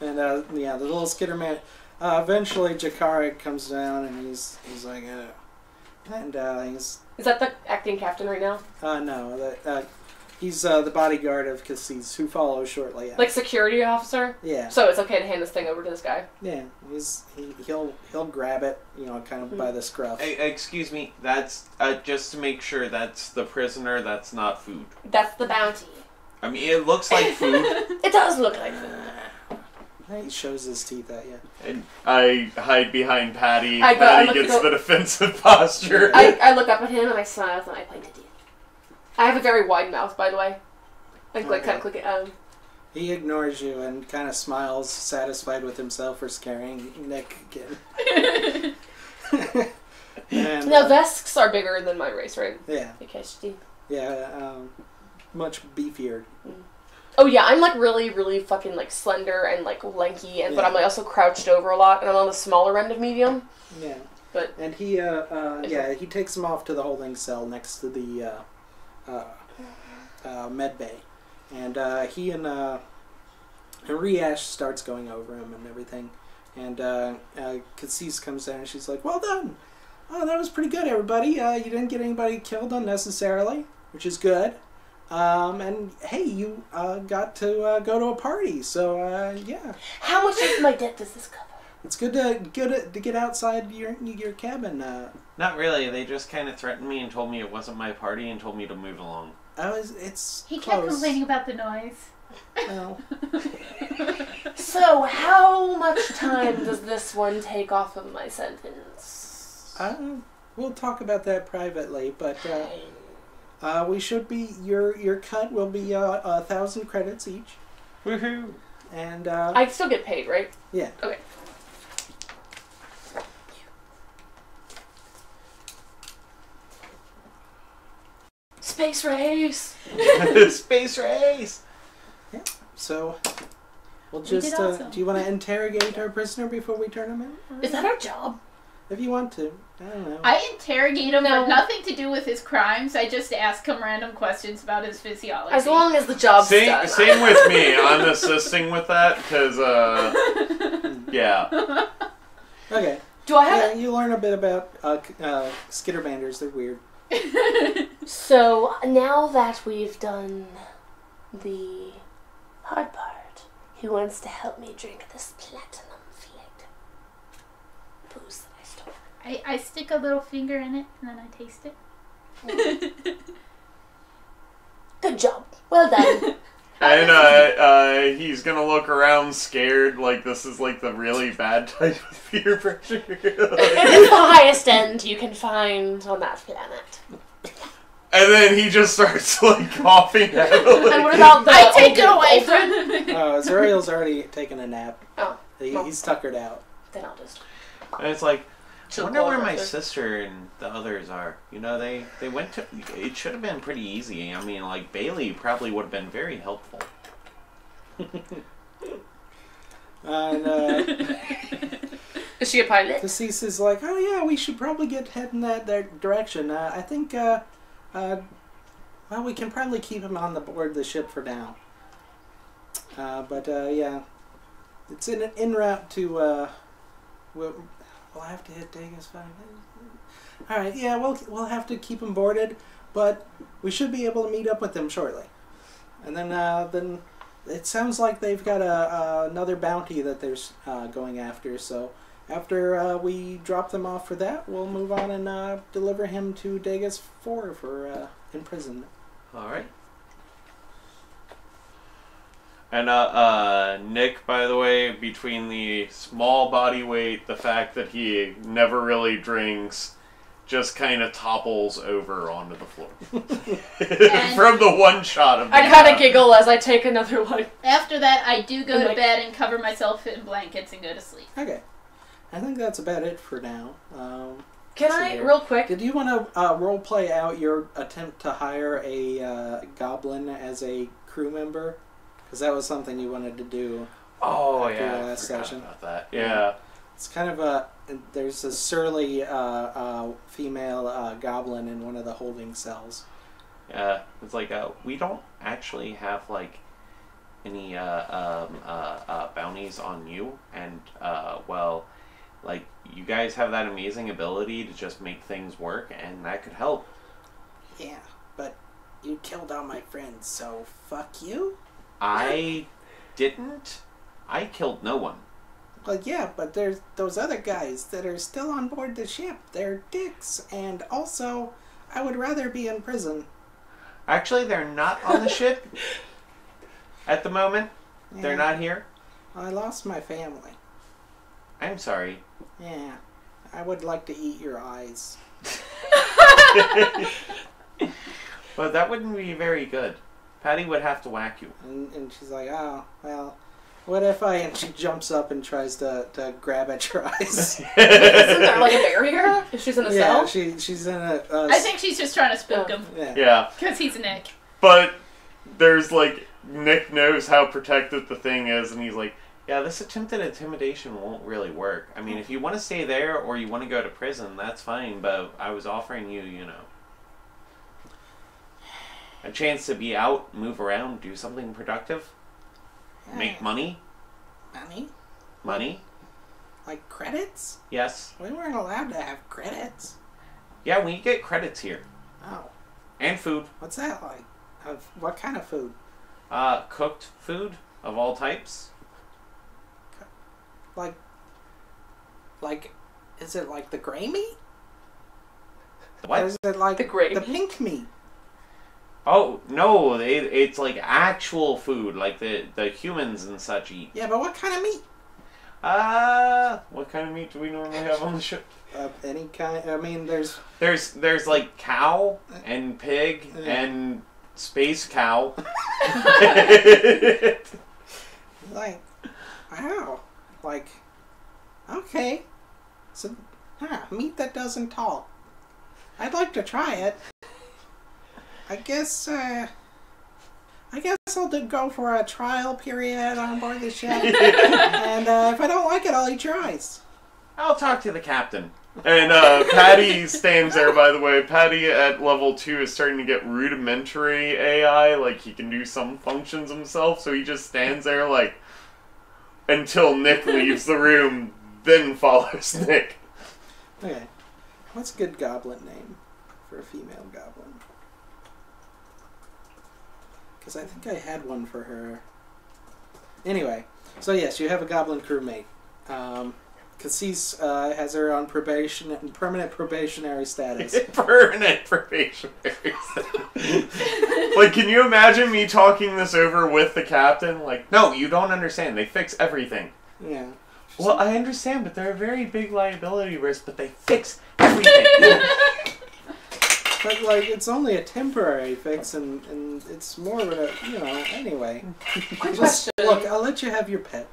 Speaker 1: And yeah, the little skitter man. Eventually, Jakari comes down and he's like, he's
Speaker 5: is that the acting captain right now?
Speaker 1: no, he's the bodyguard of Cassis, who follows shortly after.
Speaker 5: Like security officer?
Speaker 1: Yeah,
Speaker 5: So it's okay to hand this thing over to this guy?
Speaker 1: yeah, he'll grab it, you know, kind of by the scruff.
Speaker 6: excuse me, that's just to make sure that's the prisoner. That's not food.
Speaker 5: That's the bounty.
Speaker 6: I mean, it looks like food.
Speaker 5: It does look like food.
Speaker 1: He shows his teeth at you.
Speaker 6: And I hide behind Patty.
Speaker 5: I
Speaker 6: Patty
Speaker 5: look
Speaker 6: gets
Speaker 5: at
Speaker 6: the defensive posture.
Speaker 5: I look up at him and I smile and I point to teeth. I have a very wide mouth, by the way. I like kind of click it.
Speaker 1: He ignores you and kind of smiles, satisfied with himself for scaring Nick again. And,
Speaker 5: Now Vesks are bigger than my race, right?
Speaker 1: yeah,
Speaker 5: Yeah.
Speaker 1: much beefier.
Speaker 5: Oh yeah, I'm like really, really fucking like slender and like lanky, and but
Speaker 1: Yeah.
Speaker 5: I'm like, also crouched over a lot, and I'm on the smaller end of medium.
Speaker 1: Yeah.
Speaker 5: But
Speaker 1: And he he takes him off to the holding cell next to the med bay, and he and Riash starts going over him and everything, and Cassis comes down and she's like, "Well done! Oh, that was pretty good, everybody. You didn't get anybody killed unnecessarily, which is good. And hey, you got to go to a party, so yeah,
Speaker 5: how much of my debt does this cover?
Speaker 1: it's good to get outside your cabin."
Speaker 6: Not really. They just kind of threatened me and told me it wasn't my party and told me to move along.
Speaker 1: It's
Speaker 4: He
Speaker 1: close.
Speaker 4: kept complaining about the noise.
Speaker 1: Well,
Speaker 5: So, how much time does this one take off of my sentence?
Speaker 1: We'll talk about that privately, but we should be your cut will be 1,000 credits each.
Speaker 6: Woohoo!
Speaker 1: And
Speaker 5: I still get paid, right?
Speaker 1: yeah.
Speaker 5: Okay. Space race!
Speaker 6: Space race!
Speaker 1: So we'll
Speaker 4: We
Speaker 1: just.
Speaker 4: did awesome.
Speaker 1: Do you want to interrogate our prisoner before we turn him in?
Speaker 5: Is that our job?
Speaker 1: If you want to, I don't know.
Speaker 4: I interrogate him
Speaker 5: No.
Speaker 4: for nothing to do with his crimes. I just ask him random questions about his physiology.
Speaker 5: As long as the job's done.
Speaker 6: Same with me. I'm assisting with that because, yeah.
Speaker 1: Okay.
Speaker 5: Do I
Speaker 1: Yeah,
Speaker 5: have
Speaker 1: you learn a bit about skitterbanders. They're weird.
Speaker 5: So, now that we've done the hard part, who wants to help me drink this platinum flagged booze that I stole?
Speaker 4: I stick a little finger in it and then I taste it.
Speaker 5: Good job. Well done.
Speaker 6: And he's gonna look around scared, like this is like the really bad type of peer pressure.
Speaker 5: It's the highest end you can find on that planet.
Speaker 6: And then he just starts like coughing heavily.
Speaker 5: And what about the
Speaker 4: I take it
Speaker 5: older-
Speaker 4: away
Speaker 5: older?
Speaker 4: from him.
Speaker 1: Zuriel's already taken a nap.
Speaker 5: Oh,
Speaker 1: He's tuckered out.
Speaker 5: then I'll just...
Speaker 6: And it's like, I
Speaker 5: chill
Speaker 6: wonder where
Speaker 5: closer.
Speaker 6: my sister and the others are. You know, they went to. It should have been pretty easy. I mean, like Bailey probably would have been very helpful.
Speaker 1: And
Speaker 5: Is she a pilot?
Speaker 1: Cassis is like, oh yeah, we should probably get heading that direction. I think, well, we can probably keep him on the board of the ship for now. But yeah, it's en route to. We'll have to hit Degas 5. All right, yeah, we'll have to keep him boarded, but we should be able to meet up with them shortly. And then it sounds like they've got another bounty that they're going after. So after we drop them off for that, we'll move on and deliver him to Degas 4 for imprisonment.
Speaker 6: All right. And Nick, by the way, between the small body weight, the fact that he never really drinks, just kind of topples over onto the floor. From the one shot of the
Speaker 5: I kind of giggle as I take another one.
Speaker 4: After that, I do go
Speaker 5: I'm
Speaker 4: to
Speaker 5: like-
Speaker 4: bed and cover myself in blankets and go to sleep.
Speaker 1: Okay, I think that's about it for now.
Speaker 5: Can
Speaker 1: see
Speaker 5: I,
Speaker 1: here.
Speaker 5: real quick?
Speaker 1: Did you want to role play out your attempt to hire a goblin as a crew member? Because that was something you wanted to do.
Speaker 6: Oh
Speaker 1: After
Speaker 6: yeah,
Speaker 1: the
Speaker 6: I
Speaker 1: last
Speaker 6: forgot
Speaker 1: session.
Speaker 6: about that. Yeah.
Speaker 1: It's kind of there's a surly female goblin in one of the holding cells.
Speaker 6: Yeah, it's like we don't actually have like any bounties on you, and well, like you guys have that amazing ability to just make things work, and that could help.
Speaker 1: Yeah, but you killed all my friends, so fuck you?
Speaker 6: I didn't. I killed no one.
Speaker 1: Well, yeah, but there's those other guys that are still on board the ship. They're dicks, and also, I would rather be in prison.
Speaker 6: Actually, they're not on the ship at the moment.
Speaker 1: Yeah.
Speaker 6: They're not here.
Speaker 1: I lost my family.
Speaker 6: I'm sorry.
Speaker 1: Yeah, I would like to eat your eyes.
Speaker 6: But that wouldn't be very good. Patty would have to whack you.
Speaker 1: And she's like, oh, well, what if I... And she jumps up and tries to grab at your eyes.
Speaker 5: Isn't there like a barrier? If she's in a
Speaker 1: Yeah,
Speaker 5: cell?
Speaker 1: she's in a...
Speaker 4: I think she's just trying to spook him.
Speaker 1: Yeah.
Speaker 6: Yeah.
Speaker 4: Because he's Nick.
Speaker 6: But there's like, Nick knows how protective the thing is, and he's like, yeah, this attempted intimidation won't really work. I mean, if you want to stay there or you want to go to prison, that's fine, but I was offering you, you know, a chance to be out, move around, do something productive, make money. Money?
Speaker 1: Like credits?
Speaker 6: Yes.
Speaker 1: We weren't allowed to have credits.
Speaker 6: Yeah, we get credits here.
Speaker 1: Oh,
Speaker 6: And food.
Speaker 1: what's that like? What kind of food?
Speaker 6: Cooked food of all types.
Speaker 1: Like, is it like the gray meat? Or
Speaker 6: What?
Speaker 1: is it like
Speaker 5: The gray
Speaker 1: the
Speaker 5: meat?
Speaker 1: pink meat?
Speaker 6: Oh, no, it's like actual food, like the humans and such eat.
Speaker 1: Yeah, but what kind of meat?
Speaker 6: What kind of meat do we normally have on the ship?
Speaker 1: Any kind. I mean, there's
Speaker 6: like cow and pig and space cow.
Speaker 1: like, wow, like, okay, so meat that doesn't talk. I'd like to try it. I guess I'll go for a trial period on board the ship, and if I don't like it, I'll eat your eyes.
Speaker 6: I'll talk to the captain. And Patty stands there, by the way. Patty at level 2 is starting to get rudimentary AI, like he can do some functions himself, so he just stands there like until Nick leaves the room, then follows Nick.
Speaker 1: Okay, what's a good goblin name for a female goblin? Because I think I had one for her. Anyway, so yes, you have a goblin crewmate. Cassis has her on probation and permanent probationary status.
Speaker 6: Permanent probationary status. Like, can you imagine me talking this over with the captain? Like, no, you don't understand. They fix everything.
Speaker 1: Yeah.
Speaker 6: Well, I understand, but they're a very big liability risk, but they fix everything.
Speaker 1: But, like, it's only a temporary fix, and it's more of a, anyway.
Speaker 5: Quick
Speaker 1: Just,
Speaker 5: question.
Speaker 1: look, I'll let you have your pet.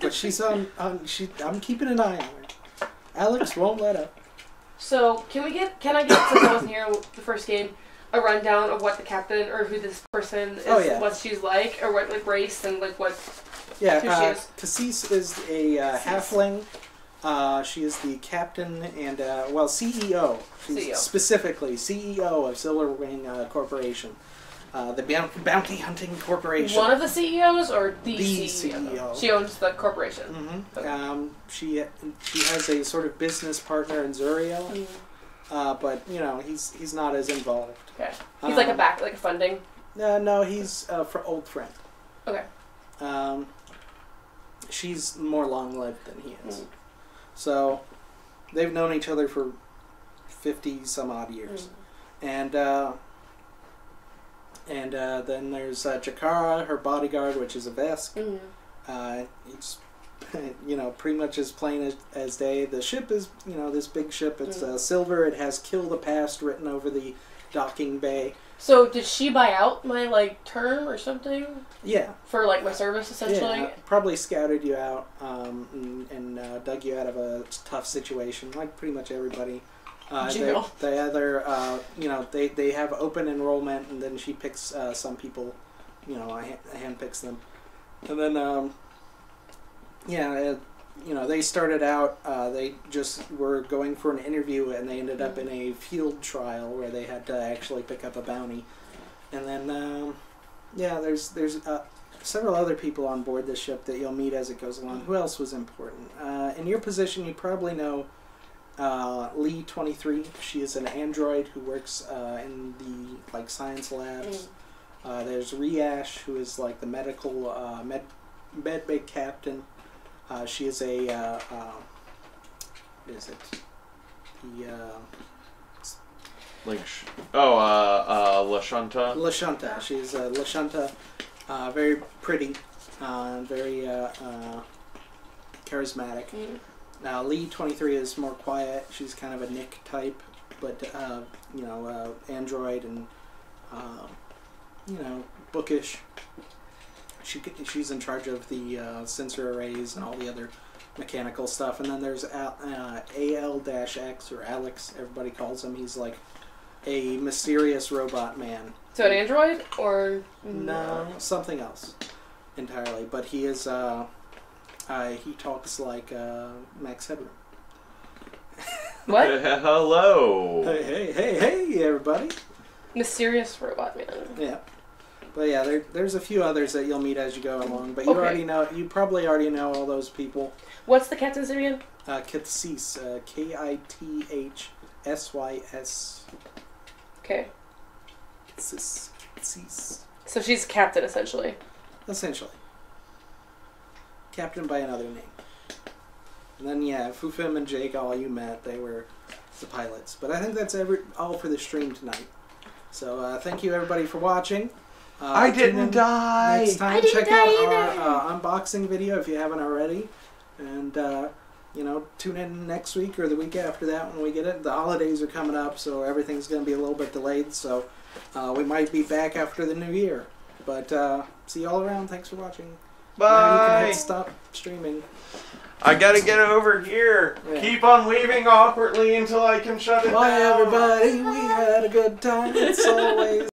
Speaker 1: But she's I'm keeping an eye on her. Alex won't let up.
Speaker 5: So, can I get, since I wasn't here the first game, a rundown of what the captain, or who this person is, what she's like, or what, like, race, and, like, what...
Speaker 1: Yeah,
Speaker 5: who she is?
Speaker 1: Cassis is a halfling. She is the captain and, CEO. She's
Speaker 5: CEO.
Speaker 1: Specifically, CEO of Silverwing Corporation. The Bounty Hunting Corporation.
Speaker 5: One of the CEOs, or the
Speaker 1: CEO?
Speaker 5: She owns the corporation.
Speaker 1: Mm-hmm.
Speaker 5: Okay.
Speaker 1: She has a sort of business partner in Zuriel, but, he's not as involved.
Speaker 5: Okay. He's like a funding?
Speaker 1: No, he's for old friend.
Speaker 5: Okay.
Speaker 1: She's more long-lived than he is. So, they've known each other for 50-some-odd years. And then there's Jakara, her bodyguard, which is a Vesk. It's, pretty much as plain as day. The ship is, this big ship. It's silver. It has "Kill the Past" written over the docking bay.
Speaker 5: So, did she buy out my, term or something?
Speaker 1: Yeah.
Speaker 5: For, my service, essentially?
Speaker 1: Yeah, probably scouted you out and dug you out of a tough situation, like pretty much everybody. They either, they have open enrollment, and then she picks some people, handpicks them. And then, they started out, they just were going for an interview, and they ended up in a field trial where they had to actually pick up a bounty. And then, there's several other people on board the ship that you'll meet as it goes along. Who else was important? In your position, you probably know Lee 23. She is an android who works in the science labs. There's Riash, who is the medical med bay captain. She is a what is it?
Speaker 6: Lashunta.
Speaker 1: Lashunta. She's Lashunta. Very pretty, very charismatic. Now, Lee 23 is more quiet. She's kind of a Nick type, but android and bookish. She's in charge of the sensor arrays and all the other mechanical stuff. And then there's AL-X, or Alex, everybody calls him. He's like a mysterious robot man.
Speaker 5: So an android, or
Speaker 1: no, something else entirely. But he is he talks like Max Headroom.
Speaker 5: What?
Speaker 6: Hello.
Speaker 1: Hey, everybody.
Speaker 5: Mysterious robot man.
Speaker 1: Yeah. But yeah, there's a few others that you'll meet as you go along. But you probably already know all those people.
Speaker 5: What's the captain's name again?
Speaker 1: Kithsys, Kithsys.
Speaker 5: Okay.
Speaker 1: Kithsys.
Speaker 5: So she's captain, essentially.
Speaker 1: Essentially. Captain by another name. And then, Fufim and Jake, all you met, they were the pilots. But I think that's all for the stream tonight. So thank you everybody for watching.
Speaker 6: I didn't die.
Speaker 1: Next time,
Speaker 4: I didn't
Speaker 1: check
Speaker 4: die
Speaker 1: out
Speaker 4: either.
Speaker 1: our unboxing video if you haven't already, and tune in next week or the week after that when we get it. The holidays are coming up, so everything's going to be a little bit delayed. So we might be back after the new year. But see you all around. Thanks for watching. Now you can
Speaker 6: Bye.
Speaker 1: hit stop streaming.
Speaker 6: I gotta get over here.
Speaker 1: Yeah.
Speaker 6: Keep on leaving awkwardly until I can shut it
Speaker 1: Bye
Speaker 6: down.
Speaker 1: everybody. We had a good time. It's always